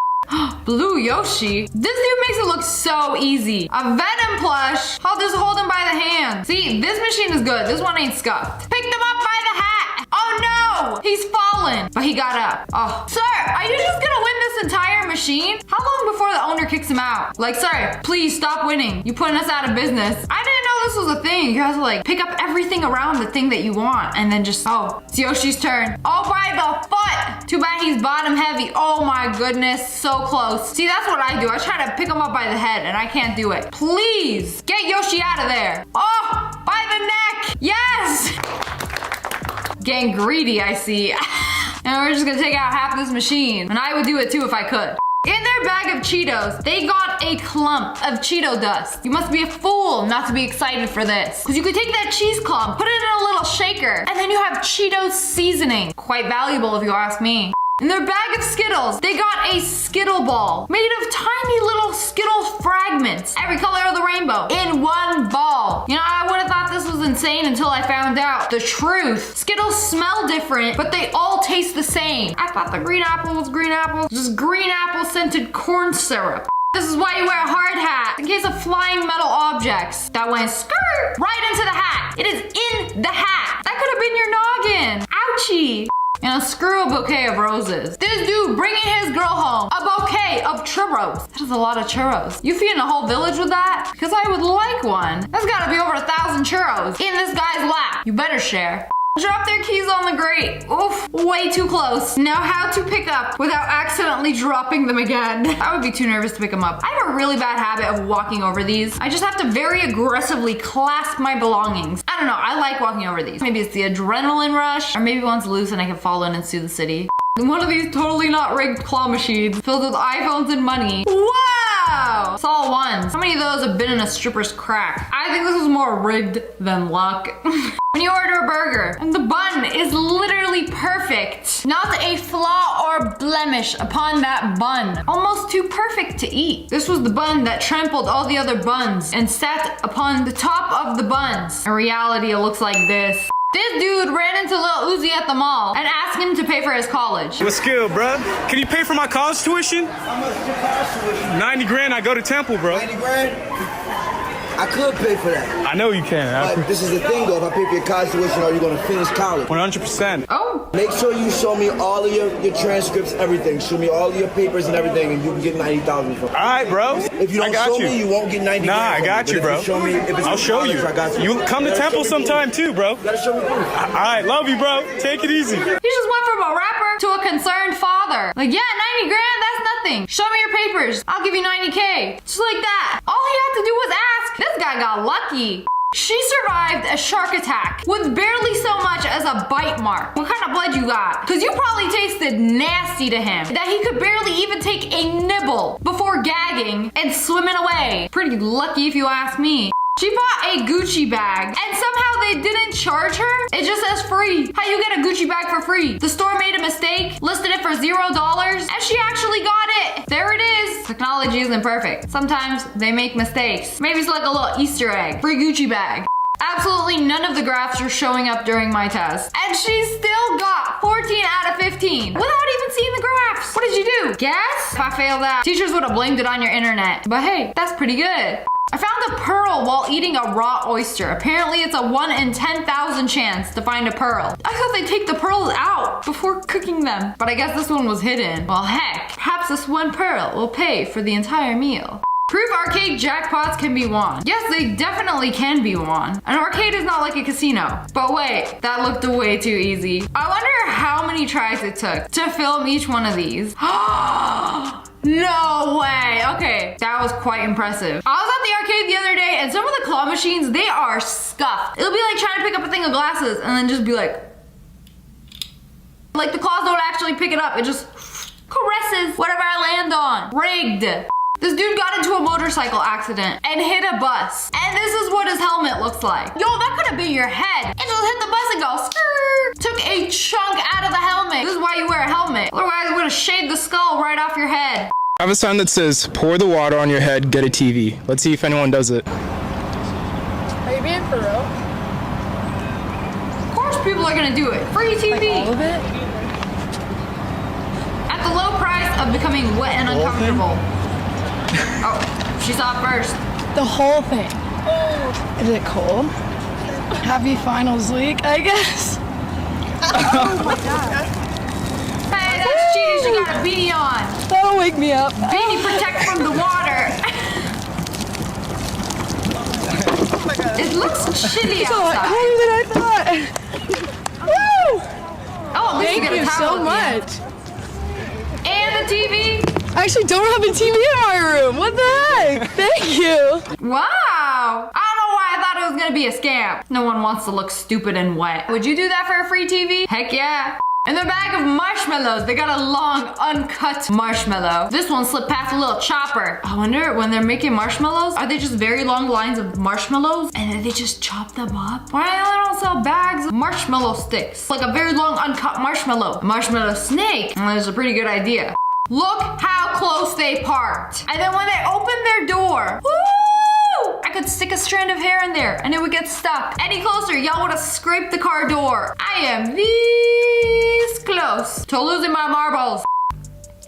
Blue Yoshi? This dude makes it look so easy. A Venom plush. I'll just hold him by the hand. See, this machine is good. This one ain't scuffed. Picked him up by the hat. Oh no! He's fallen. But he got up. Oh, sir, are you just gonna win this entire machine? How long before the owner kicks him out? Like, sir, please stop winning. You're putting us out of business. I didn't know this was a thing. You have to like pick up everything around the thing that you want and then just, oh, it's Yoshi's turn. Oh, by the foot. Too bad he's bottom heavy. Oh my goodness, so close. See, that's what I do. I try to pick him up by the head and I can't do it. Please, get Yoshi out of there. Oh, by the neck. Yes. Getting greedy, I see. And we're just gonna take out half this machine. And I would do it too if I could. In their bag of Cheetos, they got a clump of Cheeto dust. You must be a fool not to be excited for this. Because you could take that cheese clump, put it in a little shaker, and then you have Cheetos seasoning. Quite valuable if you ask me. In their bag of Skittles, they got a Skittle ball made of tiny little Skittles fragments, every color of the rainbow, in one ball. You know, I would have thought this was insane until I found out the truth. Skittles smell different, but they all taste the same. I thought the green apple was green apple, just green apple scented corn syrup. This is why you wear a hard hat, in case of flying metal objects. That went skirt right into the hat. It is in the hat. That could have been your noggin. Ouchie. And screw a bouquet of roses. This dude bringing his girl home a bouquet of churros. That is a lot of churros. You feeding a whole village with that? Because I would like one. That's gotta be over 1,000 churros in this guy's lap. You better share. Drop their keys on the grate. Oof, way too close. Now how to pick up without accidentally dropping them again. I would be too nervous to pick them up. I have a really bad habit of walking over these. I just have to very aggressively clasp my belongings. I don't know, I like walking over these. Maybe it's the adrenaline rush, or maybe one's loose and I can fall in and sue the city. One of these totally not rigged claw machines filled with iPhones and money. Wow! It's all ones. How many of those have been in a stripper's crack? I think this is more rigged than luck. When you order a burger and the bun is literally perfect, not a flaw or blemish upon that bun, almost too perfect to eat. This was the bun that trampled all the other buns and sat upon the top of the buns. In reality, it looks like this. This dude ran into Lil Uzi at the mall and asked him to pay for his college. What's good, bro? Can you pay for my college tuition? How much is your college tuition? 90 grand, I go to Temple, bro. 90 grand? I could pay for that. I know you can. But this is the thing though, if I pay for your college tuition, are you gonna finish college? 100%. Oh. Make sure you show me all of your transcripts, everything. Show me all of your papers and everything, and you can get 90,000 from it. All right, bro. If you don't show me, you won't get 90,000. Nah, I got you, bro. Show me, I'll show you. I got you. You come to Temple sometime too, bro. You gotta show me proof. All right, love you, bro. Take it easy. He just went from a rapper to a concerned father. Like, yeah, 90 grand, that's nothing. Show me your papers. I'll give you 90K. Just like that. All he had to do was ask. This guy got lucky. She survived a shark attack with barely so much as a bite mark. What kind of blood you got? Because you probably tasted nasty to him that he could barely even take a nibble before gagging and swimming away. Pretty lucky if you ask me. She bought a Gucci bag and somehow they didn't charge her. It just says free. How you get a Gucci bag for free? The store made a mistake, listed it for $0, and she actually got it. There it is. Technology isn't perfect. Sometimes they make mistakes. Maybe it's like a little Easter egg. Free Gucci bag. Absolutely none of the graphs were showing up during my test. And she still got 14 out of 15 without even seeing the graphs. What did you do? Guess? If I failed that, teachers would have blamed it on your internet. But hey, that's pretty good. I found a pearl while eating a raw oyster. Apparently it's a 1 in 10,000 chance to find a pearl. I thought they'd take the pearls out before cooking them, but I guess this one was hidden. Well, heck, perhaps this one pearl will pay for the entire meal. Proof arcade jackpots can be won. Yes, they definitely can be won. An arcade is not like a casino. But wait, that looked way too easy. I wonder how many tries it took to film each one of these. No way. Okay, that was quite impressive. I was at the arcade the other day and some of the claw machines, they are scuffed. It'll be like trying to pick up a thing of glasses and then just be like the claws don't actually pick it up. It just caresses whatever I land on. Rigged. This dude got into a motorcycle accident and hit a bus. And this is what his helmet looks like. Yo, that could have been your head. It just hit the bus and go skrrr. Took a chunk out of the helmet. This is why you wear a helmet. Otherwise, it would have shaved the skull right off your head. I have a sign that says, pour the water on your head, get a TV. Let's see if anyone does it. Are you being for real? Of course people are gonna do it. Free TV. Like all of it? At the low price of becoming wet and uncomfortable. Oh, she saw it first. The whole thing. Is it cold? Happy finals week, I guess. Oh my god. Hey, that's cheating. She got a beanie on. That'll wake me up. Beanie protect from the water. Oh my god. It looks chilly It's a lot outside. colder than I thought. Woo! Oh, at least Thank you get a you towel so at the much. end. And the TV. I actually don't have a TV in my room. What the heck? Thank you. Wow. I don't know why I thought it was gonna be a scam. No one wants to look stupid and wet. Would you do that for a free TV? Heck yeah. In their bag of marshmallows, they got a long, uncut marshmallow. This one slipped past a little chopper. I wonder when they're making marshmallows, are they just very long lines of marshmallows and then they just chop them up? Why don't sell bags of marshmallow sticks? Like a very long, uncut marshmallow. A marshmallow snake. Well, that's a pretty good idea. Look how close they parked. And then when they opened their door, woo! I could stick a strand of hair in there and it would get stuck. Any closer, y'all would have scraped the car door. I am this close to losing my marbles.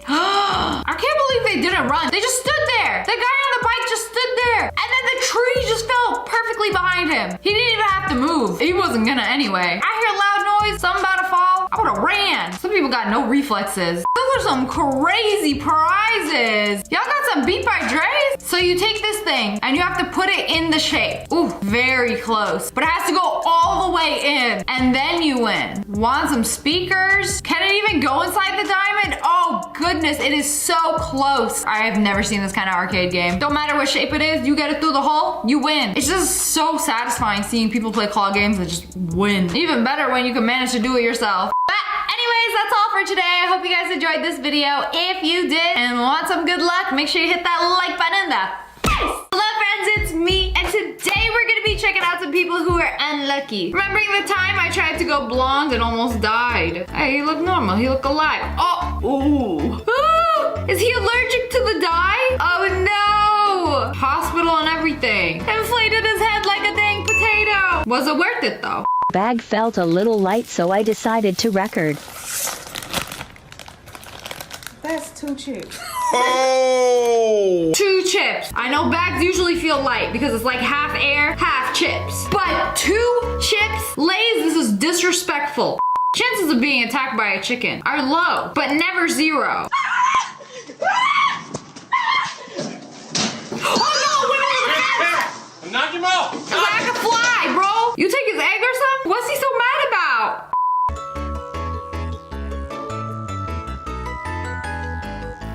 I can't believe they didn't run. They just stood there. The guy on the bike just stood there. And then the tree just fell perfectly behind him. He didn't even have to move. He wasn't gonna anyway. I hear loud noise, something about to fall. I would've ran. Some people got no reflexes. Those are some crazy prizes. Y'all got some beat by Dre's? So you take this thing and you have to put it in the shape. Ooh, very close. But it has to go all the way in and then you win. Want some speakers? Can it even go inside the diamond? Oh goodness, it is so close. I have never seen this kind of arcade game. Don't matter what shape it is, you get it through the hole, you win. It's just so satisfying seeing people play claw games that just win. Even better when you can manage to do it yourself. But anyways, that's all for today. I hope you guys enjoyed this video. If you did and want some good luck, make sure you hit that like button in the face. Hello friends, it's me, and today we're gonna be checking out some people who are unlucky. Remembering the time I tried to go blonde and almost died? Hey, he looked normal, he looked alive. Oh, ooh. Is he allergic to the dye? Oh no! Hospital and everything. Inflated his head like a dang potato. Was it worth it though? Bag felt a little light, so I decided to record. That's 2 chips. Oh! 2 chips. I know bags usually feel light because it's like half air, half chips. But 2 chips? Lay's, this is disrespectful. Chances of being attacked by a chicken are low, but never 0. Oh no, wait, Knock him out! it's like a fly, bro. You take his egg or something? What's he so mad about?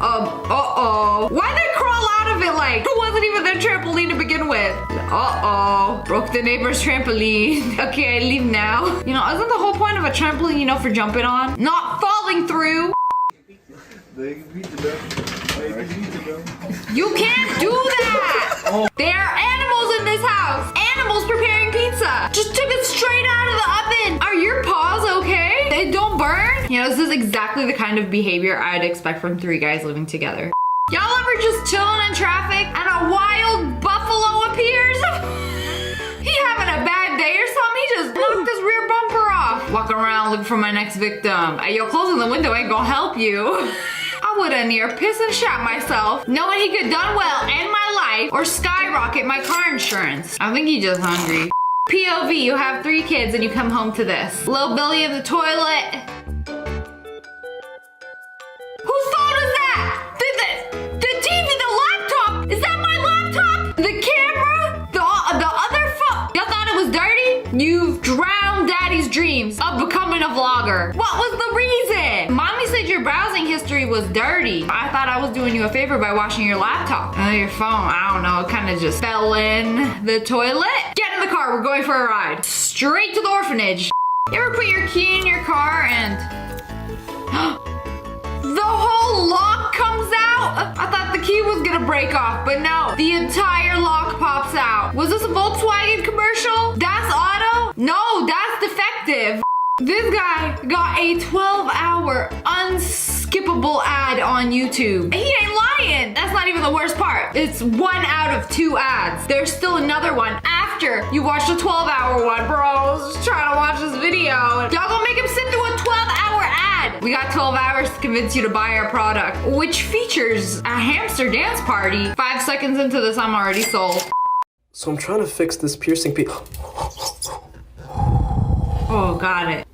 Uh-oh. Why'd they crawl out of it like it wasn't even their trampoline to begin with? Uh-oh. Broke the neighbor's trampoline. Okay, I leave now. You know, isn't the whole point of a trampoline, you know, for jumping on? Not falling through. You can't do that! There are animals in this house! Animals preparing pizza! Just took it straight out of the oven! Are your paws okay? They don't burn? You know, this is exactly the kind of behavior I'd expect from 3 guys living together. Y'all ever just chilling in traffic and a wild buffalo appears? He having a bad day or something? He just knocked his rear bumper off. Walking around looking for my next victim. Hey, yo, closing the window ain't gonna help you. I would've near piss and shat myself, knowing he could done well end my life or skyrocket my car insurance. I think he's just hungry. POV, you have 3 kids and you come home to this. Little Billy in the toilet. Whose phone is that? The TV, the laptop. Is that my laptop? The camera? The other phone? Y'all thought it was dirty? You've drowned Daddy's dreams of becoming a vlogger. What was the reason? Mommy said your browsing history was dirty. I thought I was doing you a favor by washing your laptop. Your phone, I don't know, it kind of just fell in the toilet. Get in the car, we're going for a ride. Straight to the orphanage. You ever put your key in your car and the whole lock comes out? I thought the key was gonna break off, but no, the entire lock pops out. Was this a Volkswagen commercial? That's auto? No, that's defective. This guy got a 12-hour unskippable ad on YouTube. He ain't lying. That's not even the worst part. It's 1 out of 2 ads. There's still another one after you watch the 12-hour one. Bro, I was just trying to watch this video. Y'all gonna make him sit through a 12-hour ad. We got 12 hours to convince you to buy our product, which features a hamster dance party. 5 seconds into this, I'm already sold. So I'm trying to fix this piercing piece. Oh, got it.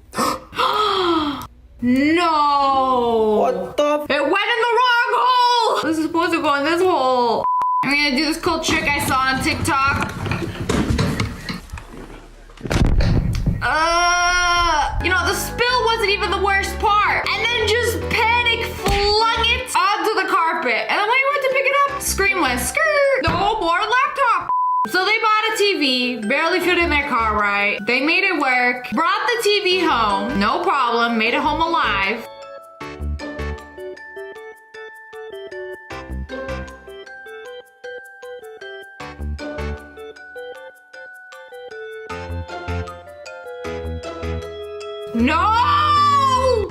No! What the? It went in the wrong hole! This is supposed to go in this hole. I'm gonna do this cool trick I saw on TikTok. You know, the spill wasn't even the worst part. And then just panic flung it onto the carpet. And then when I went to pick it up, screen went skirt. No more laptop. So they bought a TV, barely fit in their car, right? They made it work, brought the TV home, no problem, made it home alive. No!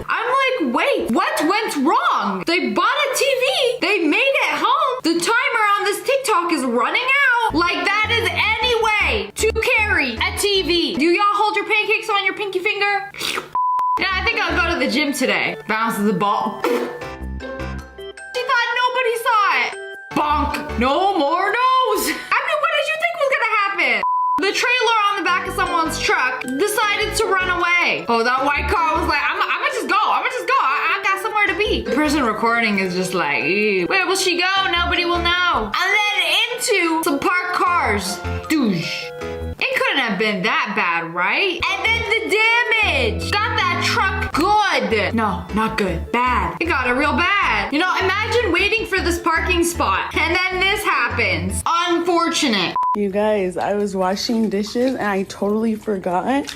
I'm like, wait, what went wrong? They bought a TV, they made it home. The timer on this TikTok is running out. Like that is any way to carry a TV. Do y'all hold your pancakes on your pinky finger? Yeah, I think I'll go to the gym today. Bounces the ball. She thought nobody saw it. Bonk. No more nose. I mean, what did you think was gonna happen? The trailer on the back of someone's truck decided to run away. Oh, that white car was like, I'm gonna just go. I got somewhere to be. The person recording is just like, ew. Where will she go? Nobody will know. And then into some parked cars. Douche. It couldn't have been that bad, right? And then the damage. Got that truck good. No, not good. Bad. It got it real bad. You know, imagine waiting for this parking spot and then this happens. Unfortunate. You guys, I was washing dishes and I totally forgot.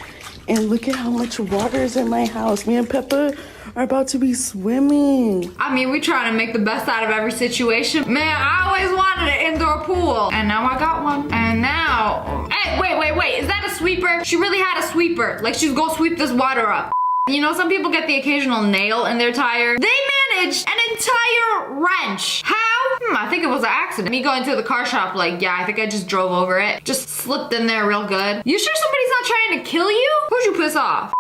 And look at how much water is in my house. Me and Peppa are about to be swimming. I mean, we try to make the best out of every situation. Man, I always wanted an indoor pool. And now I got one. And now, hey, wait. Is that a sweeper? She really had a sweeper. Like she's gonna sweep this water up. You know, some people get the occasional nail in their tire. They managed an entire wrench. How? I think it was an accident. Me going to the car shop like, yeah, I think I just drove over it. Just slipped in there real good. You sure somebody's not trying to kill you? Who'd you piss off?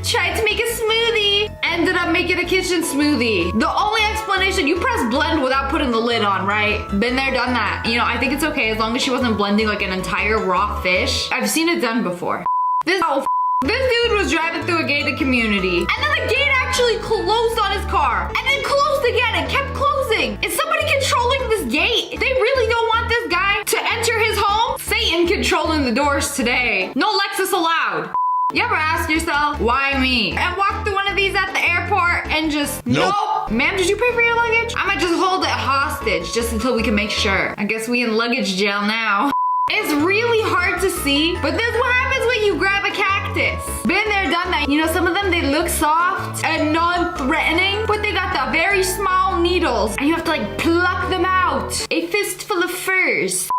Tried to make a smoothie. Ended up making a kitchen smoothie. The only explanation, you press blend without putting the lid on, right? Been there, done that. You know, I think it's okay as long as she wasn't blending like an entire raw fish. I've seen it done before. This dude was driving through a gated community. And then the gate actually closed on his car. And then closed again and kept closing. Is somebody controlling this gate? They really don't want this guy to enter his home? Satan controlling the doors today. No Lexus allowed. You ever ask yourself, why me? And walk through one of these at the airport and just, nope. Ma'am, did you pay for your luggage? I might just hold it hostage just until we can make sure. I guess we in luggage jail now. It's really hard to see, but this is what happens when you grab a cactus. Been there, done that. You know, some of them, they look soft and non-threatening, but they got the very small needles, and you have to like pluck them out. A fistful of furs.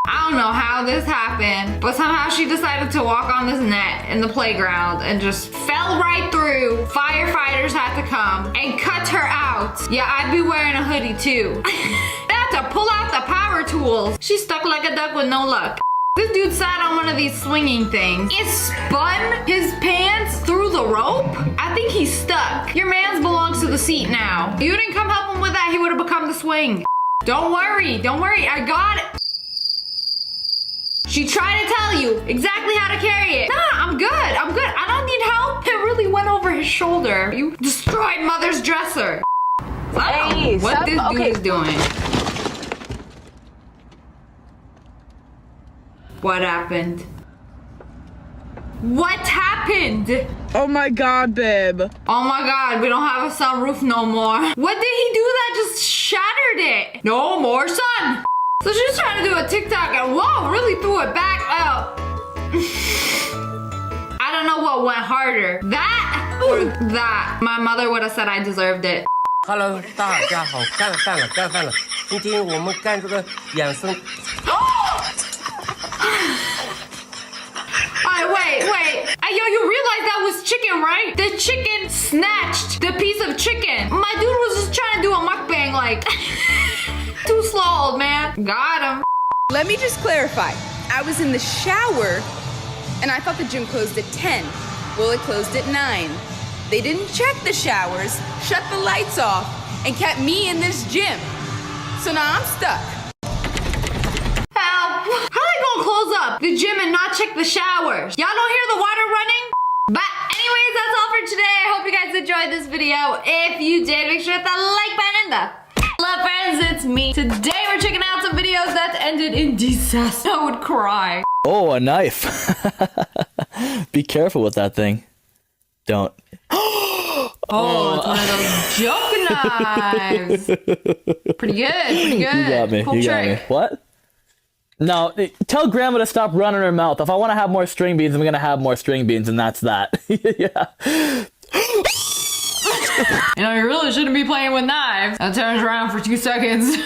I don't know how this happened, but somehow she decided to walk on this net in the playground and just fell right through. Firefighters had to come and cut her out. Yeah, I'd be wearing a hoodie too. They had to pull out the power tools. She's stuck like a duck with no luck. This dude sat on one of these swinging things. It spun his pants through the rope. I think he's stuck. Your man's belongs to the seat now. If you didn't come help him with that, he would have become the swing. Don't worry, I got it. She tried to tell you exactly how to carry it. Nah, I'm good. I don't need help. It really went over his shoulder. You destroyed mother's dresser. Hey, what this dude is doing. What happened? What happened? Oh my god, babe. Oh my god, we don't have a sunroof no more. What did he do that just shattered it? No more sun. So she was trying to do a TikTok and whoa, really threw it back up. I don't know what went harder. That or that. My mother would have said I deserved it. Hello, 大家好，干饭了。今天我们干这个养生。Wait. Yo, you realize that was chicken, right? The chicken snatched the piece of chicken. My dude was just trying to do a mukbang like... Too slow, old man. Got him. Let me just clarify. I was in the shower and I thought the gym closed at 10. Well, it closed at 9. They didn't check the showers, shut the lights off, and kept me in this gym. So now I'm stuck. How they gonna close up the gym and not check the showers? Y'all don't hear the water running? But anyways, that's all for today. I hope you guys enjoyed this video. If you did, make sure to hit that like button and the hello friends, it's me. Today we're checking out some videos that ended in disaster. I would cry. Oh, a knife. Be careful with that thing. Don't. Oh, it's one of those joke knives. Pretty good, pretty good. You got me. Cool you trick. got me. What? No, tell grandma to stop running her mouth. If I want to have more string beans, I'm going to have more string beans, and that's that. Yeah. You know, you really shouldn't be playing with knives. That turns around for 2 seconds.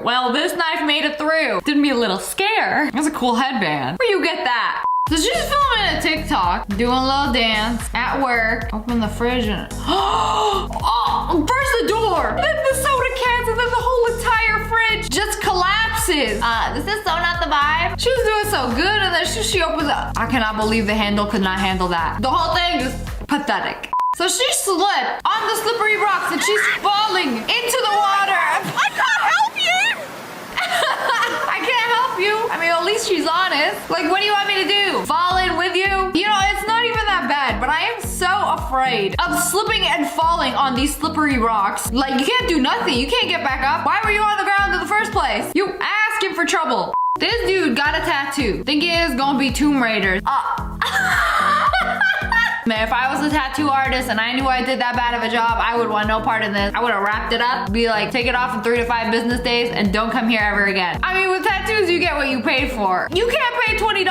Well, this knife made it through. Didn't be a little scare. That's a cool headband. Where you get that? So she's filming a TikTok, doing a little dance at work. Open the fridge and oh, burst the door. Then the soda cans and then the whole entire fridge just collapses. This is so not the vibe. She was doing so good and then she opens up. I cannot believe the handle could not handle that. The whole thing is pathetic. So she slipped on the slippery rocks and she's falling into the water. I can't help you. I can't help you. I mean, at least she's honest. Like, what do you want me to do? Fall in with you? You know, it's not even that bad, but I am so afraid of slipping and falling on these slippery rocks. Like, you can't do nothing. You can't get back up. Why were you on the ground in the first place? You asking for trouble. This dude got a tattoo. Think it is gonna be Tomb Raider. Man, if I was a tattoo artist and I knew I did that bad of a job, I would want no part in this. I would have wrapped it up, be like, take it off in 3 to 5 business days and don't come here ever again. I mean, with tattoos, you get what you paid for. You can't pay $20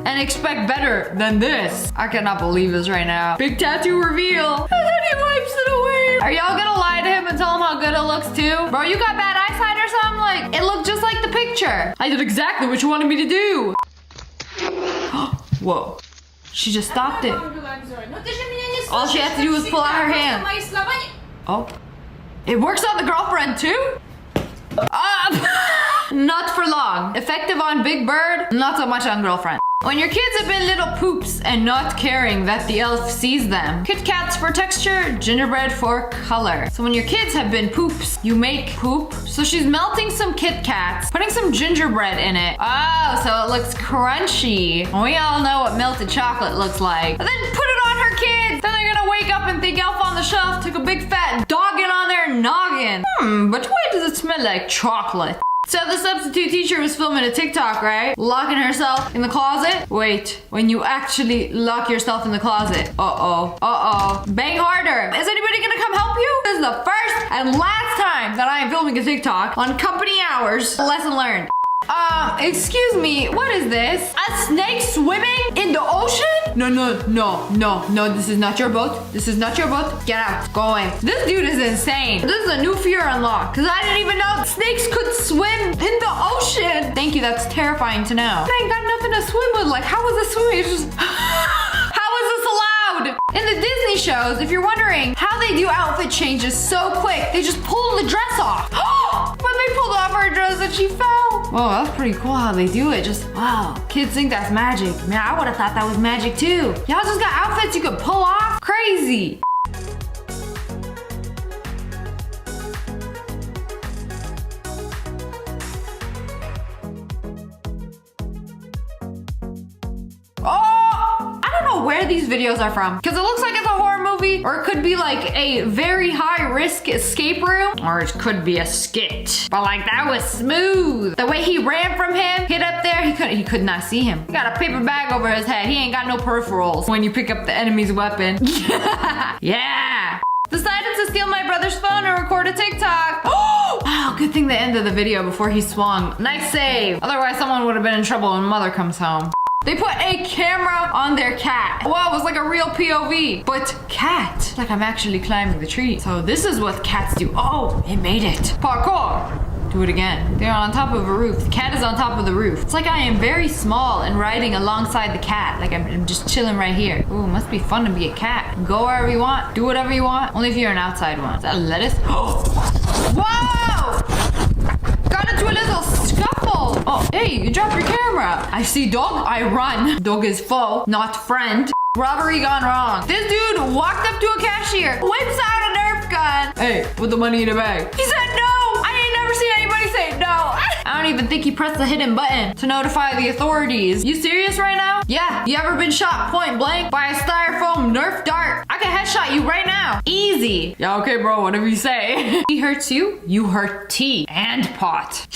and expect better than this. I cannot believe this right now. Big tattoo reveal. And then he wipes it away. Are y'all gonna lie to him and tell him how good it looks too? Bro, you got bad eyesight or something? Like, it looked just like the picture. I did exactly what you wanted me to do. Whoa. She just stopped it. All she had to do was pull out her hand. Oh. It works on the girlfriend too? Not for long. Effective on Big Bird, not so much on girlfriend. When your kids have been little poops and not caring that the elf sees them. Kit Kats for texture, gingerbread for color. So when your kids have been poops, you make poop. So she's melting some Kit Kats, putting some gingerbread in it. Oh, so it looks crunchy. We all know what melted chocolate looks like. And then put it on her kids. Then they're gonna wake up and think Elf on the Shelf took a big fat doggin on their noggin. But why does it smell like chocolate? So the substitute teacher was filming a TikTok, right? Locking herself in the closet. Wait, when you actually lock yourself in the closet. Uh-oh, uh-oh. Bang harder. Is anybody gonna come help you? This is the first and last time that I am filming a TikTok on company hours. Lesson learned. Excuse me, what is this? A snake swimming in the ocean? No, this is not your boat. This is not your boat. Get out, go away. This dude is insane. This is a new fear unlocked, because I didn't even know snakes could swim in the ocean. Thank you, that's terrifying to know. I ain't got nothing to swim with, like how is this swimming? It's just, how is this allowed? In the Disney shows, if you're wondering how they do outfit changes so quick, they just pull the dress off. When they pulled off her dress and she fell. Whoa, that's pretty cool how they do it. Just, wow. Kids think that's magic. Man, I would have thought that was magic too. Y'all just got outfits you could pull off? Crazy. Where these videos are from, because it looks like it's a horror movie, or it could be like a very high risk escape room, or it could be a skit. But like, that was smooth. The way he ran from him, hit up there, he could not see him. He got a paper bag over his head. He ain't got no peripherals when you pick up the enemy's weapon. Yeah. Decided to steal my brother's phone and record a TikTok. Oh, wow, good thing they ended the video before he swung. Nice save. Otherwise, someone would have been in trouble when mother comes home. They put a camera on their cat. Wow, it was like a real POV. But cat, like I'm actually climbing the tree. So this is what cats do. Oh, it made it. Parkour. Do it again. They're on top of a roof. The cat is on top of the roof. It's like I am very small and riding alongside the cat. Like I'm just chilling right here. Ooh, must be fun to be a cat. Go wherever you want. Do whatever you want. Only if you're an outside one. Is that lettuce? Whoa! Got into a little scuffle. Oh, hey, you dropped your camera. I see dog, I run. Dog is foe, not friend. Robbery gone wrong. This dude walked up to a cashier, whips out a Nerf gun. Hey, put the money in the bag. He said no. I ain't never seen anybody say no. I don't even think he pressed the hidden button to notify the authorities. You serious right now? Yeah. You ever been shot point blank by a styrofoam Nerf dart? I can headshot you right now. Easy. Yeah, okay, bro. Whatever you say. He hurts you, you hurt T and pot.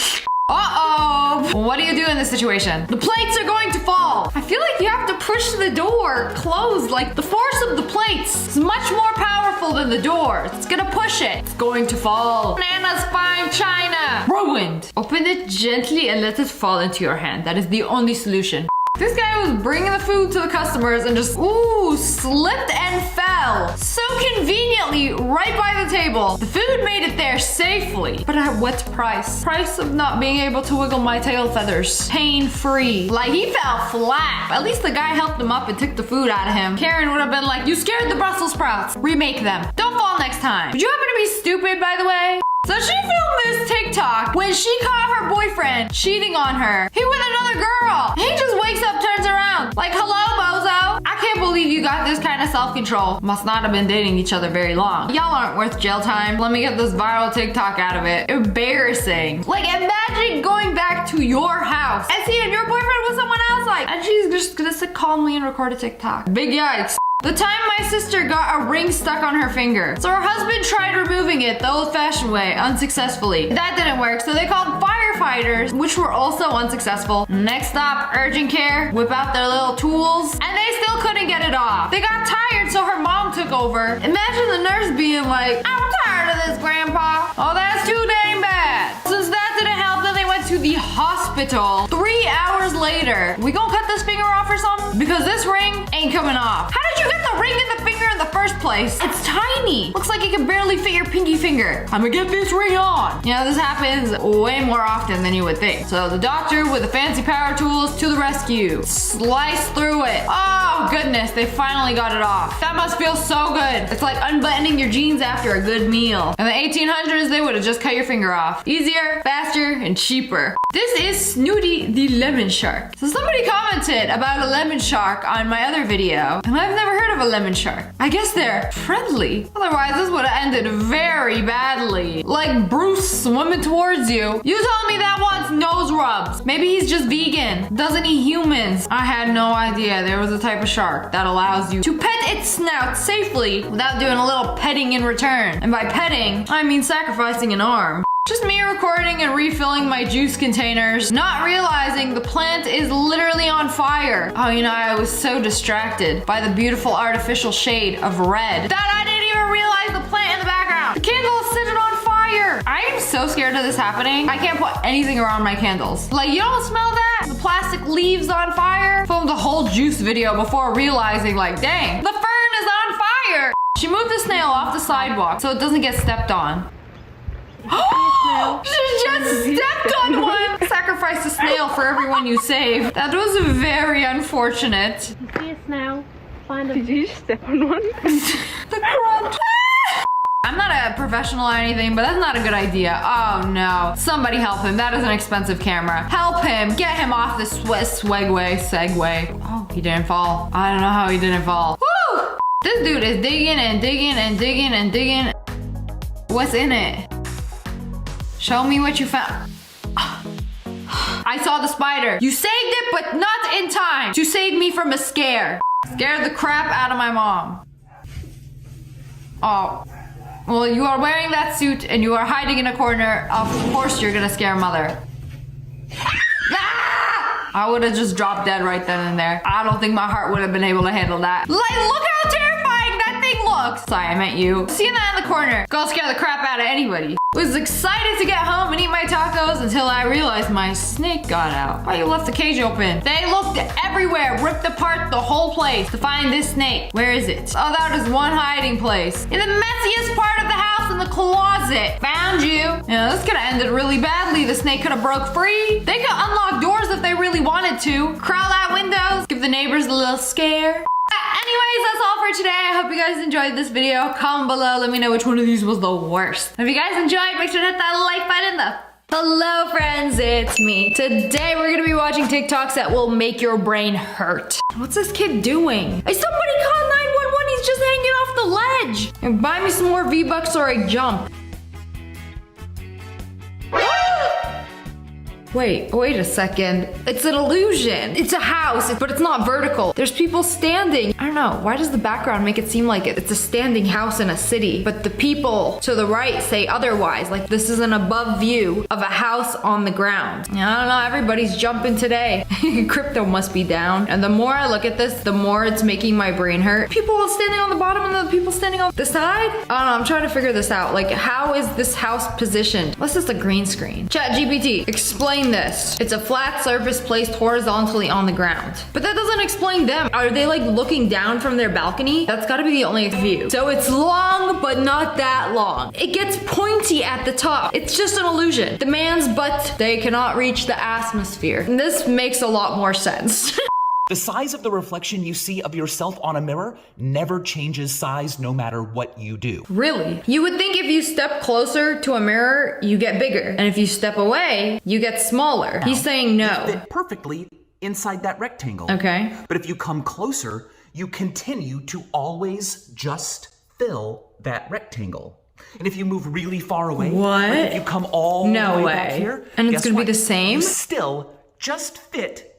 Uh-oh. What do you do in this situation? The plates are going to fall. I feel like you have to push the door closed. Like the force of the plates is much more powerful than the door. It's gonna push it. It's going to fall. Nana's fine china. Ruined. Open it gently and let it fall into your hand. That is the only solution. This guy was bringing the food to the customers and just, ooh, slipped and fell. So conveniently, right by the table. The food made it there safely. But at what price? Price of not being able to wiggle my tail feathers. Pain-free. Like, he fell flat. At least the guy helped him up and took the food out of him. Karen would have been like, you scared the Brussels sprouts. Remake them. Don't fall next time. Would you happen to be stupid, by the way? So she filmed this TikTok when she caught her boyfriend cheating on her. He with another girl. He just wakes up, turns around. Like, hello, bozo. I can't believe you got this kind of self-control. Must not have been dating each other very long. Y'all aren't worth jail time. Let me get this viral TikTok out of it. Embarrassing. Like, imagine going back to your house and seeing your boyfriend with someone else. Like, and she's just gonna sit calmly and record a TikTok. Big yikes. The time my sister got a ring stuck on her finger. So her husband tried removing it the old-fashioned way, unsuccessfully. That didn't work, so they called firefighters, which were also unsuccessful. Next stop, urgent care, whip out their little tools, and they still couldn't get it off. They got tired, so her mom took over. Imagine the nurse being like, I'm tired of this, Grandpa. Oh, that's too dang bad. Since that didn't help, then they went to the hospital. 3 hours later, we gonna cut this finger off or something? Because this ring ain't coming off. How did you get the ring in the finger in the first place? It's tiny. Looks like it can barely fit your pinky finger. I'm gonna get this ring on. You know, this happens way more often than you would think. So the doctor with the fancy power tools to the rescue. Slice through it. Oh goodness, they finally got it off. That must feel so good. It's like unbuttoning your jeans after a good meal. In the 1800s, they would have just cut your finger off. Easier, faster, and cheaper. This is Snooty the lemon shark. So somebody commented about a lemon shark on my other video, and I've never heard of a lemon shark. I guess they're friendly. Otherwise, this would have ended very badly. Like Bruce swimming towards you. You told me that wants nose rubs. Maybe he's just vegan. Doesn't eat humans. I had no idea there was a type of shark that allows you to pet its snout safely without doing a little petting in return. And by petting, I mean sacrificing an arm. Just me recording and refilling my juice containers, not realizing the plant is literally on fire. Oh, you know, I was so distracted by the beautiful artificial shade of red that I didn't even realize the plant in the background. The candle is sitting on fire. I am so scared of this happening. I can't put anything around my candles. Like, you don't smell that? The plastic leaves on fire? Filmed a whole juice video before realizing, like, dang, the fern is on fire. She moved the snail off the sidewalk so it doesn't get stepped on. She just stepped on one! Sacrifice a snail for everyone you save. That was very unfortunate. You see a snail? Find a... Did you just step on one? The crunch. I'm not a professional or anything, but that's not a good idea. Oh no. Somebody help him. That is an expensive camera. Help him. Get him off the segway. Oh, he didn't fall. I don't know how he didn't fall. Woo! This dude is digging and digging and digging and digging. What's in it? Show me what you found. I saw the spider. You saved it, but not in time to save me from a scare. Scared the crap out of my mom. Oh. Well, you are wearing that suit and you are hiding in a corner. Of course you're gonna scare mother. Ah! I would have just dropped dead right then and there. I don't think my heart would have been able to handle that. Like, look how terrifying that thing looks. Sorry, I meant you. Seeing that in the corner, go scare the crap out of anybody. Was excited to get home and eat my tacos until I realized my snake got out. Why you left the cage open? They looked everywhere, ripped apart the whole place to find this snake. Where is it? Oh, that is one hiding place. In the messiest part of the house, in the closet. Found you. Yeah, this could have ended really badly. The snake could have broke free. They could unlock doors if they really wanted to. Crawl out windows, give the neighbors a little scare. Anyways, that's all for today. I hope you guys enjoyed this video. Comment below, let me know which one of these was the worst. If you guys enjoyed, make sure to hit that like button, the Hello friends, it's me. Today we're gonna be watching TikToks that will make your brain hurt. What's this kid doing? Hey, somebody call 911, he's just hanging off the ledge. And buy me some more V-Bucks or I jump. Wait a second. It's an illusion. It's a house, but it's not vertical. There's people standing. I don't know, why does the background make it seem like it's a standing house in a city, but the people to the right say otherwise, like this is an above view of a house on the ground. I don't know, everybody's jumping today. Crypto must be down. And the more I look at this, the more it's making my brain hurt. People standing on the bottom and the people standing on the side? I don't know, I'm trying to figure this out. Like, how is this house positioned? What's this, a green screen? ChatGPT, explain this. It's a flat surface placed horizontally on the ground. But that doesn't explain them. Are they like looking down from their balcony? That's gotta be the only view. So it's long, but not that long. It gets pointy at the top. It's just an illusion. The man's butt, they cannot reach the atmosphere. And this makes a lot more sense. The size of the reflection you see of yourself on a mirror never changes size no matter what you do. Really? You would think if you step closer to a mirror, you get bigger. And if you step away, you get smaller. He's saying no. You fit perfectly inside that rectangle. Okay. But if you come closer, you continue to always just fill that rectangle. And if you move really far away, what? Like if you come all the way back here, and it's gonna be the you same? still just fit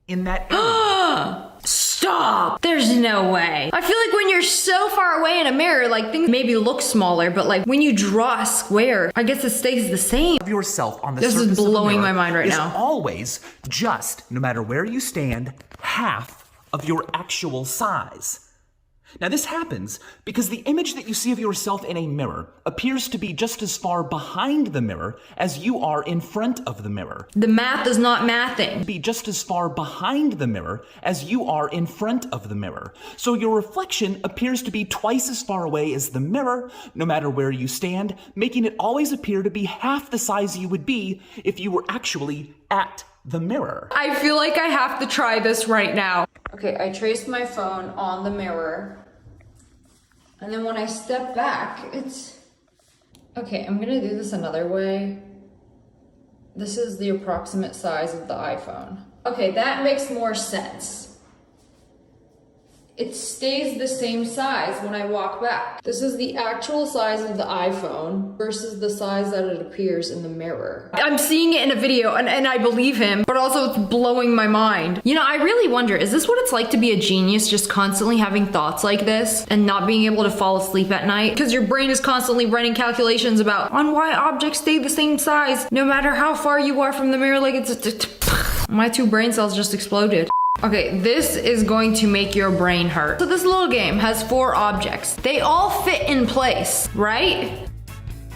in that area. Stop! There's no way. I feel like when you're so far away in a mirror, like things maybe look smaller, but like when you draw a square, I guess it stays the same. Of yourself on the This surface is blowing of the mirror my mind right is now. always just, no matter where you stand, half of your actual size. Now this happens because the image that you see of yourself in a mirror appears to be just as far behind the mirror as you are in front of the mirror. The math is not mathing. Be just as far behind the mirror as you are in front of the mirror. So your reflection appears to be twice as far away as the mirror, no matter where you stand, making it always appear to be half the size you would be if you were actually at the mirror. I feel like I have to try this right now. Okay, I traced my phone on the mirror. And then when I step back, it's... Okay, I'm gonna do this another way. This is the approximate size of the iPhone. Okay, that makes more sense. It stays the same size when I walk back. This is the actual size of the iPhone versus the size that it appears in the mirror. I'm seeing it in a video and I believe him, but also it's blowing my mind. You know, I really wonder, is this what it's like to be a genius, just constantly having thoughts like this and not being able to fall asleep at night? Because your brain is constantly running calculations about on why objects stay the same size, no matter how far you are from the mirror. Like my 2 brain cells just exploded. Okay, this is going to make your brain hurt. So this little game has 4 objects. They all fit in place, right?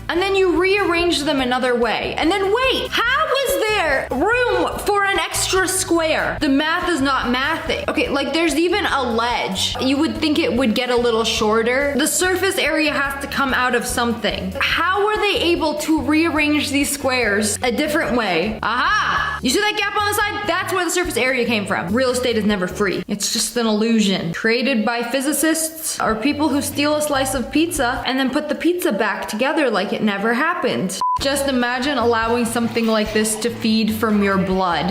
And then you rearrange them another way. And then wait, how is there room for an extra square? The math is not mathing. Okay, like there's even a ledge. You would think it would get a little shorter. The surface area has to come out of something. How are they able to rearrange these squares a different way? Aha! You see that gap on the side? That's where the surface area came from. Real estate is never free. It's just an illusion created by physicists or people who steal a slice of pizza and then put the pizza back together like it never happened. Just imagine allowing something like this to feed from your blood.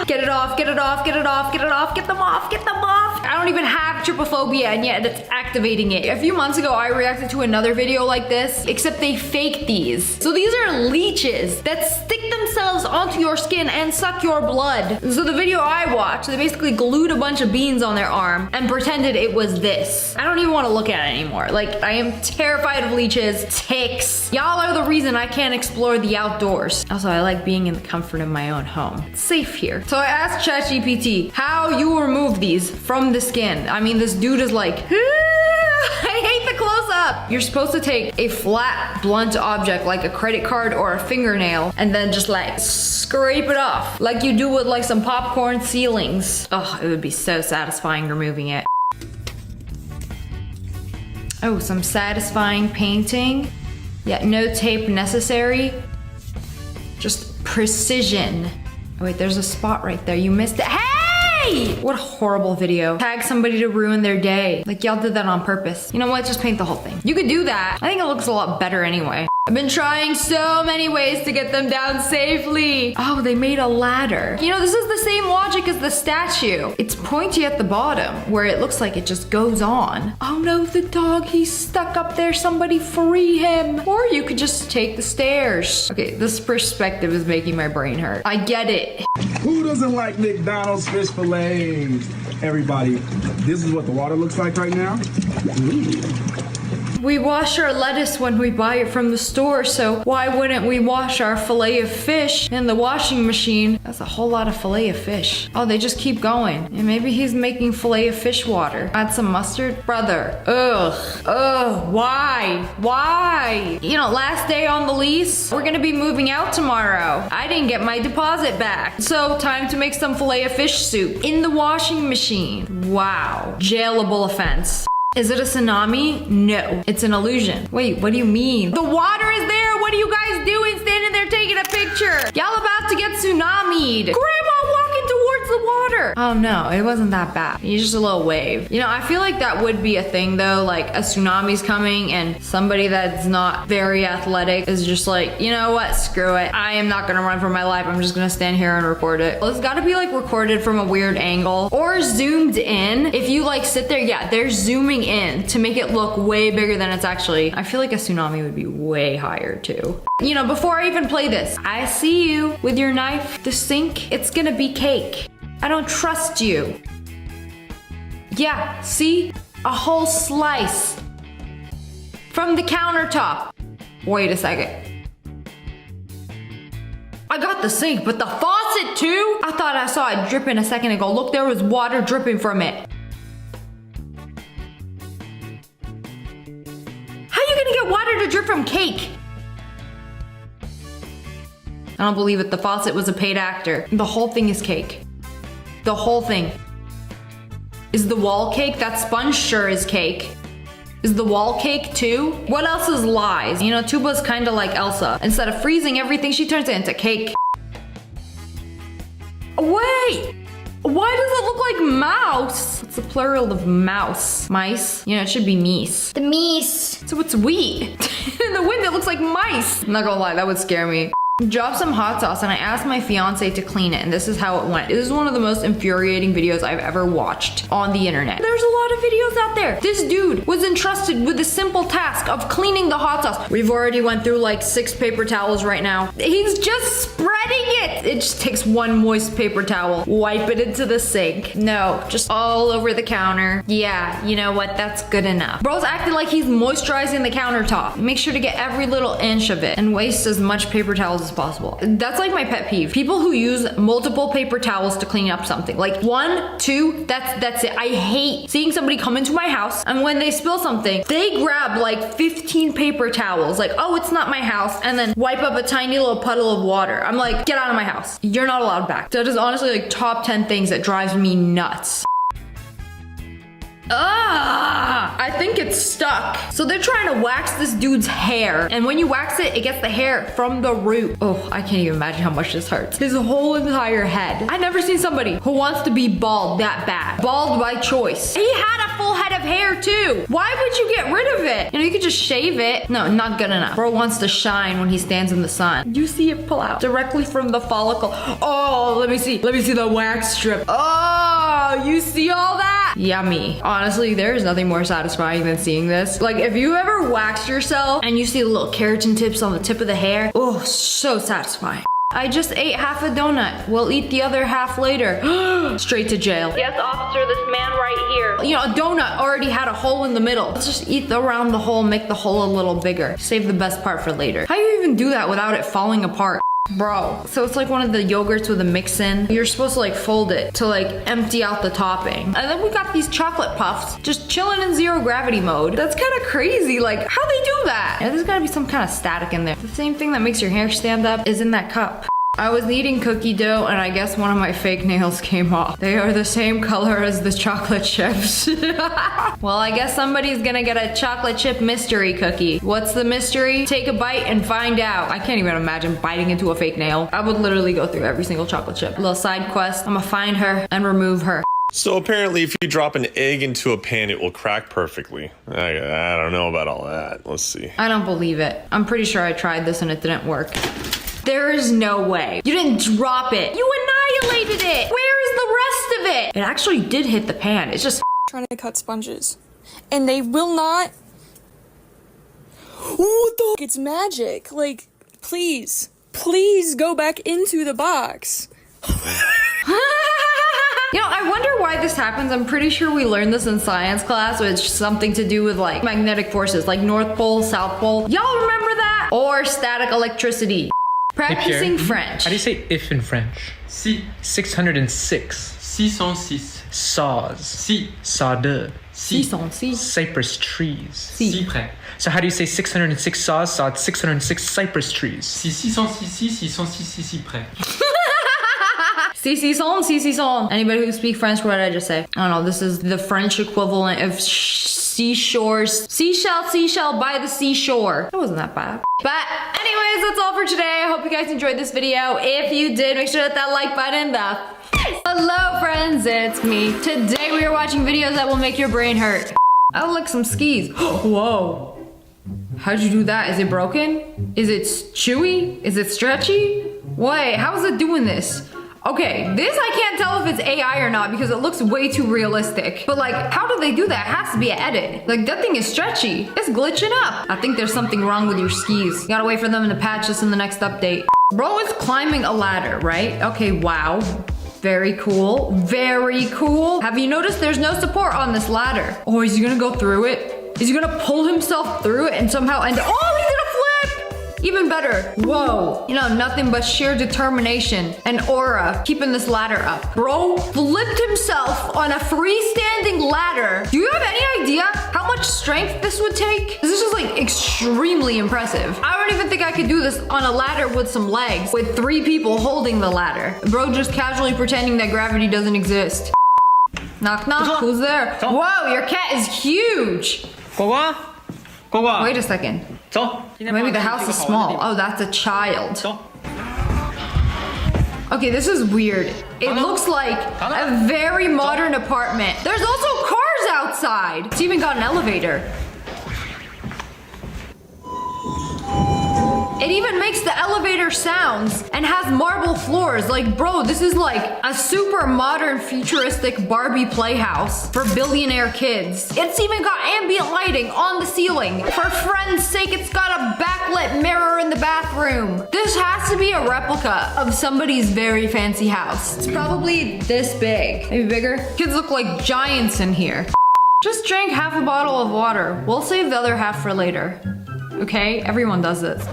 Get it off, get it off, get it off, get it off, get them off, get them off. I don't even have trypophobia and yet it's activating it. A few months ago, I reacted to another video like this, except they fake these. So these are leeches that stick themselves onto your skin and suck your blood. So the video I watched, they basically glued a bunch of beans on their arm and pretended it was this. I don't even want to look at it anymore. Like, I am terrified of leeches, ticks. Y'all are the reason I can't explore the outdoors. Also, I like being in the comfort of my own home. It's safe here. So I asked ChatGPT how you remove these from the skin. I mean, this dude is like, I hate the close-up. You're supposed to take a flat, blunt object like a credit card or a fingernail and then just like scrape it off like you do with like some popcorn ceilings. Oh, it would be so satisfying removing it. Oh, some satisfying painting. Yeah, no tape necessary. Just precision. Oh wait, there's a spot right there. You missed it. Hey! What a horrible video. Tag somebody to ruin their day. Like y'all did that on purpose. You know what? Just paint the whole thing. You could do that. I think it looks a lot better anyway. I've been trying so many ways to get them down safely. Oh, they made a ladder. You know, this is the same logic as the statue. It's pointy at the bottom where it looks like it just goes on. Oh no, the dog, he's stuck up there. Somebody free him. Or you could just take the stairs. Okay, this perspective is making my brain hurt. I get it. Who doesn't like McDonald's fish fillets? Everybody, this is what the water looks like right now. We wash our lettuce when we buy it from the store, so why wouldn't we wash our fillet of fish in the washing machine? That's a whole lot of fillet of fish. Oh, they just keep going. And maybe he's making fillet of fish water. Add some mustard. Brother. Ugh. Why? Why? You know, last day on the lease. We're gonna be moving out tomorrow. I didn't get my deposit back. So time to make some fillet of fish soup in the washing machine. Wow. Jailable offense. Is it a tsunami? No, it's an illusion. Wait, what do you mean? The water is there. What are you guys doing standing there taking a picture? Y'all about to get tsunami'd. Grandma walking towards the water. Oh no, it wasn't that bad. It's just a little wave. You know, I feel like that would be a thing though, like a tsunami's coming and somebody that's not very athletic is just like, you know what, screw it. I am not gonna run for my life. I'm just gonna stand here and record it. Well, it's gotta be like recorded from a weird angle or zoomed in. If you like sit there, yeah, they're zooming in to make it look way bigger than it's actually. I feel like a tsunami would be way higher too. You know, before I even play this, I see you with your knife. The sink, it's gonna be cake. I don't trust you. Yeah, see? A whole slice from the countertop. Wait a second. I got the sink, but the faucet too? I thought I saw it dripping a second ago. Look, there was water dripping from it. How are you gonna get water to drip from cake? I don't believe it. The faucet was a paid actor. The whole thing is cake. The whole thing. Is the wall cake? That sponge sure is cake. Is the wall cake too? What else is lies? You know, Tuba's kind of like Elsa. Instead of freezing everything, she turns it into cake. Wait! Why does it look like mouse? It's the plural of mouse. Mice? You know, it should be meese. The meese. So it's wheat. In the wind, it looks like mice. I'm not gonna lie, that would scare me. Dropped some hot sauce and I asked my fiance to clean it, and this is how it went. This is one of the most infuriating videos I've ever watched on the internet. There's a lot of videos out there. This dude was entrusted with the simple task of cleaning the hot sauce. We've already went through like 6 paper towels right now. He's just spreading it. It just takes one moist paper towel, wipe it into the sink. No, just all over the counter. Yeah, you know what? That's good enough. Bro's acting like he's moisturizing the countertop. Make sure to get every little inch of it and waste as much paper towels as possible. That's like my pet peeve. People who use multiple paper towels to clean up something. Like 1, 2, that's it. I hate seeing somebody come into my house and when they spill something, they grab like 15 paper towels. Like, oh, it's not my house. And then wipe up a tiny little puddle of water. I'm like, get out of my house. You're not allowed back. That is honestly like top 10 things that drives me nuts. I think it's stuck. So they're trying to wax this dude's hair. And when you wax it, it gets the hair from the root. Oh, I can't even imagine how much this hurts. His whole entire head. I've never seen somebody who wants to be bald that bad. Bald by choice. He had a full head of hair too. Why would you get rid of it? You know, you could just shave it. No, not good enough. Bro wants to shine when he stands in the sun. You see it pull out directly from the follicle. Oh, let me see. Let me see the wax strip. Oh, you see all that? Yummy. Honestly, there's nothing more satisfying than seeing this. Like, if you ever wax yourself and you see the little keratin tips on the tip of the hair, oh, so satisfying. I just ate half a donut. We'll eat the other half later. Straight to jail. Yes, officer, this man right here. You know, a donut already had a hole in the middle. Let's just eat around the hole, make the hole a little bigger. Save the best part for later. How do you even do that without it falling apart? Bro, so it's like one of the yogurts with a mix-in. You're supposed to like fold it to like empty out the topping. And then we got these chocolate puffs just chilling in zero gravity mode. That's kind of crazy. Like, how they do that? Yeah, there's gotta be some kind of static in there. The same thing that makes your hair stand up is in that cup. I was kneading cookie dough and I guess one of my fake nails came off. They are the same color as the chocolate chips. Well, I guess somebody's gonna get a chocolate chip mystery cookie. What's the mystery? Take a bite and find out. I can't even imagine biting into a fake nail. I would literally go through every single chocolate chip. Little side quest. I'm gonna find her and remove her. So apparently if you drop an egg into a pan, it will crack perfectly. I don't know about all that. Let's see. I don't believe it. I'm pretty sure I tried this and it didn't work. There is no way. You didn't drop it. You annihilated it. Where is the rest of it? It actually did hit the pan. It's just trying to cut sponges. And they will not. What the? It's magic. Like, please go back into the box. You know, I wonder why this happens. I'm pretty sure we learned this in science class. It's something to do with like magnetic forces, like North Pole, South Pole. Y'all remember that? Or static electricity. Practicing French. How do you say if in French? Si. 606. 606. Saws. Si. Sawed. Si. 606. Cypress trees. Si. Cyprès. So how do you say 606 saws sawed 606 cypress trees? Si 606 cyprès. Si son. Anybody who speaks French, what did I just say? I don't know. This is the French equivalent of seashores. Seashell by the seashore. It wasn't that bad. But anyways, that's all for today. I hope you guys enjoyed this video. If you did, make sure to hit that like button. Hello friends, it's me. Today we are watching videos that will make your brain hurt. Oh, look, some skis. Whoa. How'd you do that? Is it broken? Is it chewy? Is it stretchy? Wait, how is it doing this? Okay, this I can't tell if it's AI or not because it looks way too realistic. But like, how do they do that? It has to be an edit. Like, that thing is stretchy. It's glitching up. I think there's something wrong with your skis. You gotta wait for them to patch this in the next update. Bro is climbing a ladder, right? Okay, wow. Very cool. Very cool. Have you noticed there's no support on this ladder? Oh, is he gonna go through it? Is he gonna pull himself through it and somehow end? Oh, he did a flip! Even better. Whoa. You know, nothing but sheer determination and aura keeping this ladder up. Bro flipped himself on a freestanding ladder. Do you have any idea how much strength this would take? This is just like extremely impressive. I don't even think I could do this on a ladder with some legs, with 3 people holding the ladder. Bro just casually pretending that gravity doesn't exist. Knock knock, who's there? Whoa, your cat is huge. Wait a second. Maybe the house is small. Oh, that's a child. Okay, this is weird. It looks like a very modern apartment. There's also cars outside. It's even got an elevator. It even makes the elevator sounds and has marble floors. Like, bro, this is like a super modern futuristic Barbie playhouse for billionaire kids. It's even got ambient lighting on the ceiling. For friend's sake, it's got a backlit mirror in the bathroom. This has to be a replica of somebody's very fancy house. It's probably this big, maybe bigger. Kids look like giants in here. Just drank half a bottle of water. We'll save the other half for later. Okay, everyone does this.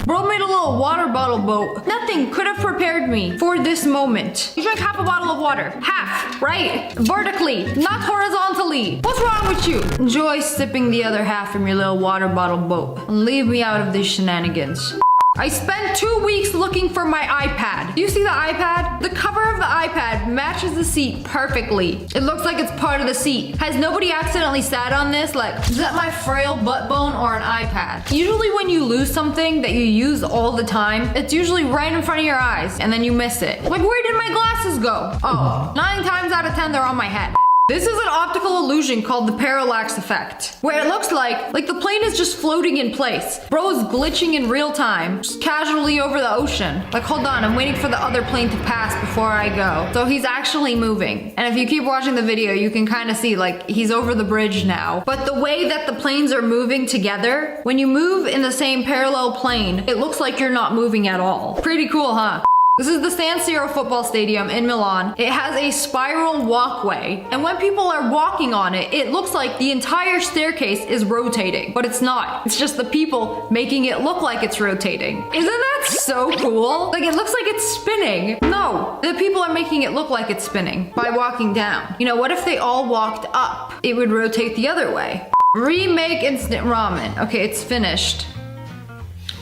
Bro made a little water bottle boat. Nothing could have prepared me for this moment. You drank half a bottle of water. Half, right? Vertically, not horizontally. What's wrong with you? Enjoy sipping the other half from your little water bottle boat. And leave me out of these shenanigans. I spent 2 weeks looking for my iPad. Do you see the iPad? The cover of the iPad matches the seat perfectly. It looks like it's part of the seat. Has nobody accidentally sat on this? Like, is that my frail butt bone or an iPad? Usually when you lose something that you use all the time, it's usually right in front of your eyes and then you miss it. Like, where did my glasses go? Oh, 9 times out of 10, they're on my head. This is an optical illusion called the parallax effect, where it looks like the plane is just floating in place. Bro is glitching in real time, just casually over the ocean. Like, hold on, I'm waiting for the other plane to pass before I go. So he's actually moving. And if you keep watching the video, you can kind of see, like, he's over the bridge now. But the way that the planes are moving together, when you move in the same parallel plane, it looks like you're not moving at all. Pretty cool, huh? This is the San Siro football stadium in Milan. It has a spiral walkway, and when people are walking on it, it looks like the entire staircase is rotating, but it's not. It's just the people making it look like it's rotating. Isn't that so cool? Like, it looks like it's spinning. No, the people are making it look like it's spinning by walking down. You know, what if they all walked up? It would rotate the other way. Remake instant ramen. Okay, it's finished.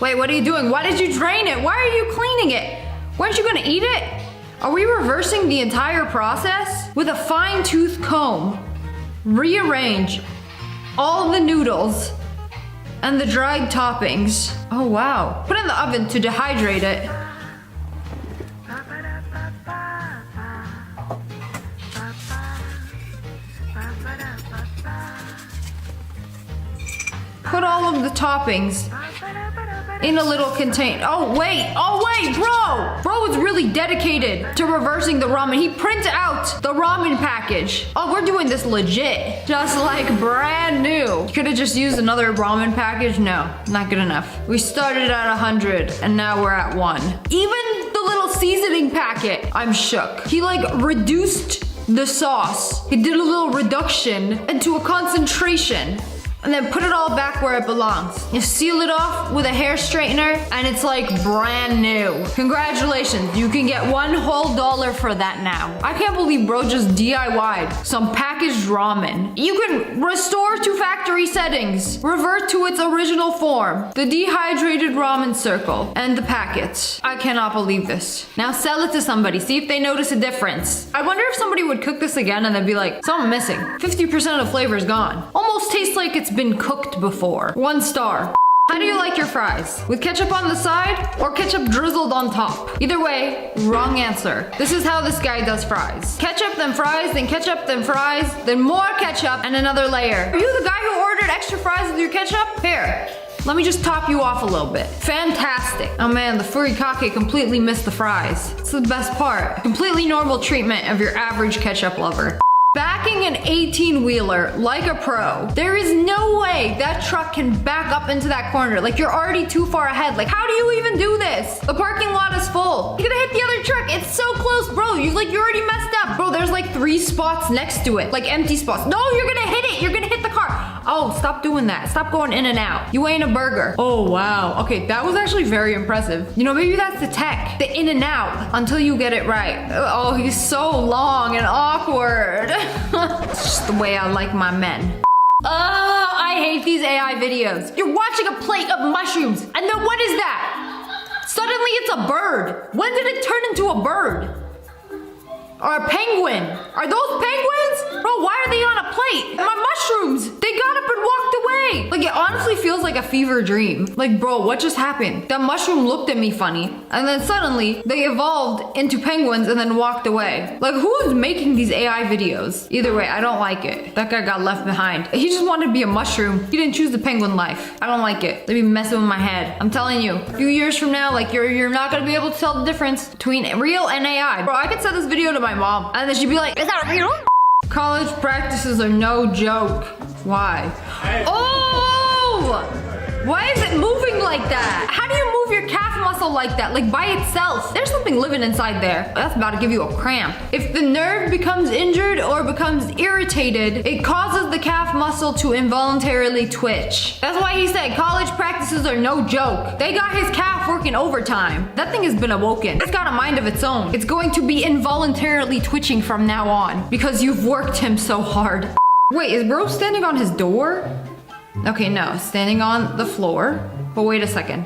Wait, what are you doing? Why did you drain it? Why are you cleaning it? Weren't you gonna eat it? Are we reversing the entire process? With a fine-tooth comb, rearrange all the noodles and the dried toppings. Oh wow. Put it in the oven to dehydrate it. the toppings in a little container. Oh wait, bro is really dedicated to reversing the ramen. He printed out the ramen package. Oh, we're doing this legit, just like brand new. Could have just used another ramen package. No, not good enough. We started at 100 and now we're at 1. Even the little seasoning packet, I'm shook. He like reduced the sauce. He did a little reduction into a concentration and then put it all back where it belongs. You seal it off with a hair straightener and it's like brand new. Congratulations, you can get $1 whole for that now. I can't believe bro just DIY'd some packaged ramen. You can restore to factory settings, revert to its original form, the dehydrated ramen circle, and the packets. I cannot believe this. Now sell it to somebody, see if they notice a difference. I wonder if somebody would cook this again and they'd be like, something missing. 50% of the flavor is gone. Almost tastes like it's been cooked before. 1 star. How do you like your fries? With ketchup on the side or ketchup drizzled on top? Either way, wrong answer. This is how this guy does fries. Ketchup, then fries, then ketchup, then fries, then more ketchup, and another layer. Are you the guy who ordered extra fries with your ketchup? Here. Let me just top you off a little bit. Fantastic. Oh man, the furikake completely missed the fries. It's the best part. Completely normal treatment of your average ketchup lover. Backing an 18-wheeler like a pro, there is no way that truck can back up into that corner. Like, you're already too far ahead. Like, how do you even do this? The parking lot is full. You're gonna hit the other truck. It's so close, bro. You already messed up. Bro, there's like 3 spots next to it, like empty spots. No, you're gonna hit it. You're gonna hit the car. Oh, stop doing that. Stop going in and out. You ain't a burger. Oh, wow. Okay, that was actually very impressive. You know, maybe that's the tech, the in and out until you get it right. Oh, he's so long and awkward. It's just the way I like my men. I hate these AI videos. You're watching a plate of mushrooms, and then what is that? Suddenly it's a bird. When did it turn into a bird? Or a penguin? Are those penguins? Bro, why are they on a plate? My mushrooms! They got up and walked away! Like, it honestly feels like a fever dream. Like, bro, what just happened? That mushroom looked at me funny, and then suddenly they evolved into penguins and then walked away. Like, who's making these AI videos? Either way, I don't like it. That guy got left behind. He just wanted to be a mushroom. He didn't choose the penguin life. I don't like it. They be messing with my head. I'm telling you, a few years from now, like, you're not gonna be able to tell the difference between real and AI. Bro, I could send this video to my mom, and then she'd be like, is that real? College practices are no joke. Why? Oh! Why is it moving like that? How do you move your calf muscle like that? Like by itself? There's something living inside there. That's about to give you a cramp. If the nerve becomes injured or becomes irritated, it causes the calf muscle to involuntarily twitch. That's why he said college practices are no joke. They got his calf working overtime. That thing has been awoken. It's got a mind of its own. It's going to be involuntarily twitching from now on because you've worked him so hard. Wait, is bro standing on his door? Okay, no, standing on the floor. But wait a second.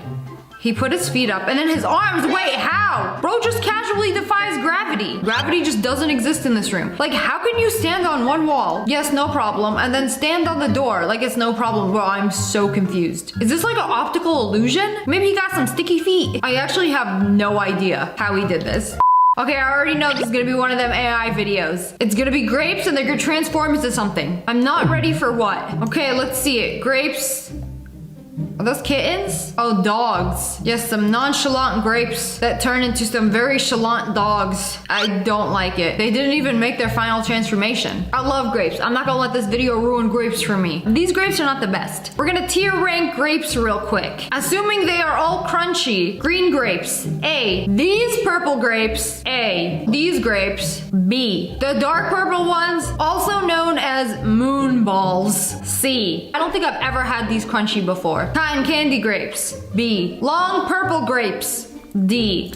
He put his feet up and then his arms. Wait, how? Bro just casually defies gravity. Gravity just doesn't exist in this room. Like, how can you stand on one wall? Yes, no problem. And then stand on the door like it's no problem. Bro, I'm so confused. Is this like an optical illusion? Maybe he got some sticky feet. I actually have no idea how he did this. Okay, I already know this is gonna be one of them AI videos. It's gonna be grapes and they're gonna transform into something. I'm not ready for what. Okay, let's see it. Grapes. Are those kittens? Oh, dogs. Yes, some nonchalant grapes that turn into some very chalant dogs. I don't like it. They didn't even make their final transformation. I love grapes. I'm not gonna let this video ruin grapes for me. These grapes are not the best. We're gonna tier rank grapes real quick. Assuming they are all crunchy. Green grapes, A. These purple grapes, A. These grapes, B. The dark purple ones, also known as moon balls, C. I don't think I've ever had these crunchy before. Cotton candy grapes, B. Long purple grapes, D.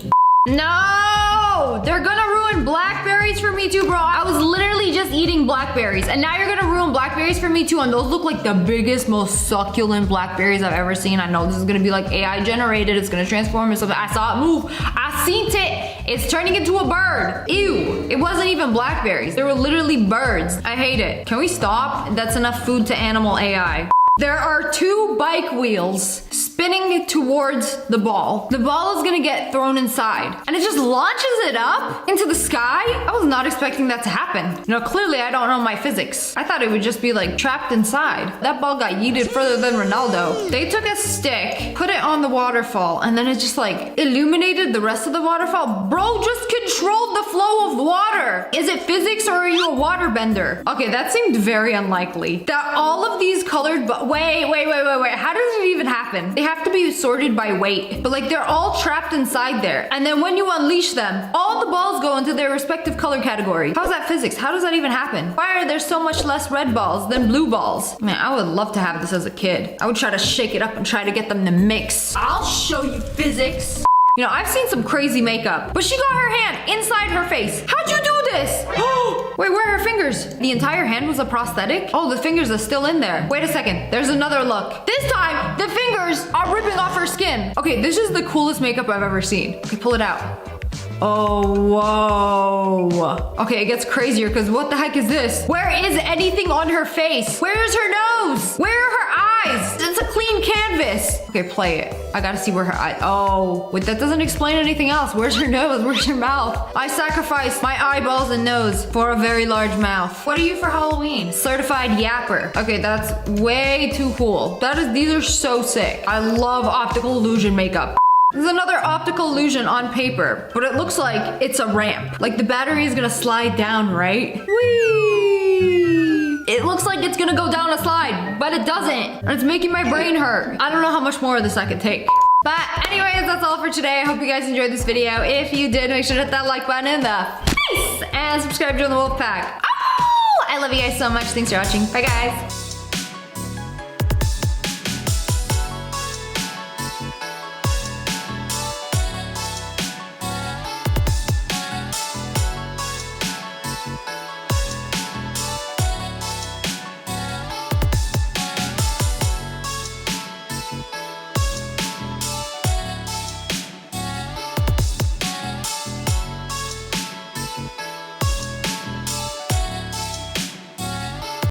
No! They're gonna ruin blackberries for me too, bro. I was literally just eating blackberries, and now you're gonna ruin blackberries for me too, and those look like the biggest, most succulent blackberries I've ever seen. I know this is gonna be like AI generated. It's gonna transform into something. I saw it move. I seen it. It's turning into a bird. Ew. It wasn't even blackberries. They were literally birds. I hate it. Can we stop? That's enough food to animal AI. There are 2 bike wheels spinning towards the ball. The ball is gonna get thrown inside, and it just launches it up into the sky. I was not expecting that to happen. You know, clearly I don't know my physics. I thought it would just be like trapped inside. That ball got yeeted further than Ronaldo. They took a stick, put it on the waterfall, and then it just like illuminated the rest of the waterfall. Bro just controlled the flow of water. Is it physics or are you a waterbender? Okay, that seemed very unlikely. That all of these colored, but wait. How does it even happen? They have to be sorted by weight, but like they're all trapped inside there. And then when you unleash them, all the balls go into their respective color category. How's that physics? How does that even happen? Why are there so much less red balls than blue balls? Man, I would love to have this as a kid. I would try to shake it up and try to get them to mix. I'll show you physics. You know, I've seen some crazy makeup, but she got her hand inside her face. How'd you do this? Wait, where are her fingers? The entire hand was a prosthetic? Oh, the fingers are still in there. Wait a second, there's another look. This time, the fingers are ripping off her skin. Okay, this is the coolest makeup I've ever seen. Okay, pull it out. Oh, whoa. Okay, it gets crazier because what the heck is this? Where is anything on her face? Where's her nose? Where are her eyes? It's a clean canvas. Okay, play it. I gotta see where her eyes. Oh, wait, that doesn't explain anything else. Where's her nose? Where's her mouth? I sacrificed my eyeballs and nose for a very large mouth. What are you for Halloween? Certified yapper. Okay, that's way too cool. These are so sick. I love optical illusion makeup. There's another optical illusion on paper, but it looks like it's a ramp. Like the battery is gonna slide down, right? Whee! It looks like it's gonna go down a slide, but it doesn't. And it's making my brain hurt. I don't know how much more of this I could take. But anyways, that's all for today. I hope you guys enjoyed this video. If you did, make sure to hit that like button in the face and subscribe to the Wolf Pack. Oh, I love you guys so much. Thanks for watching. Bye guys.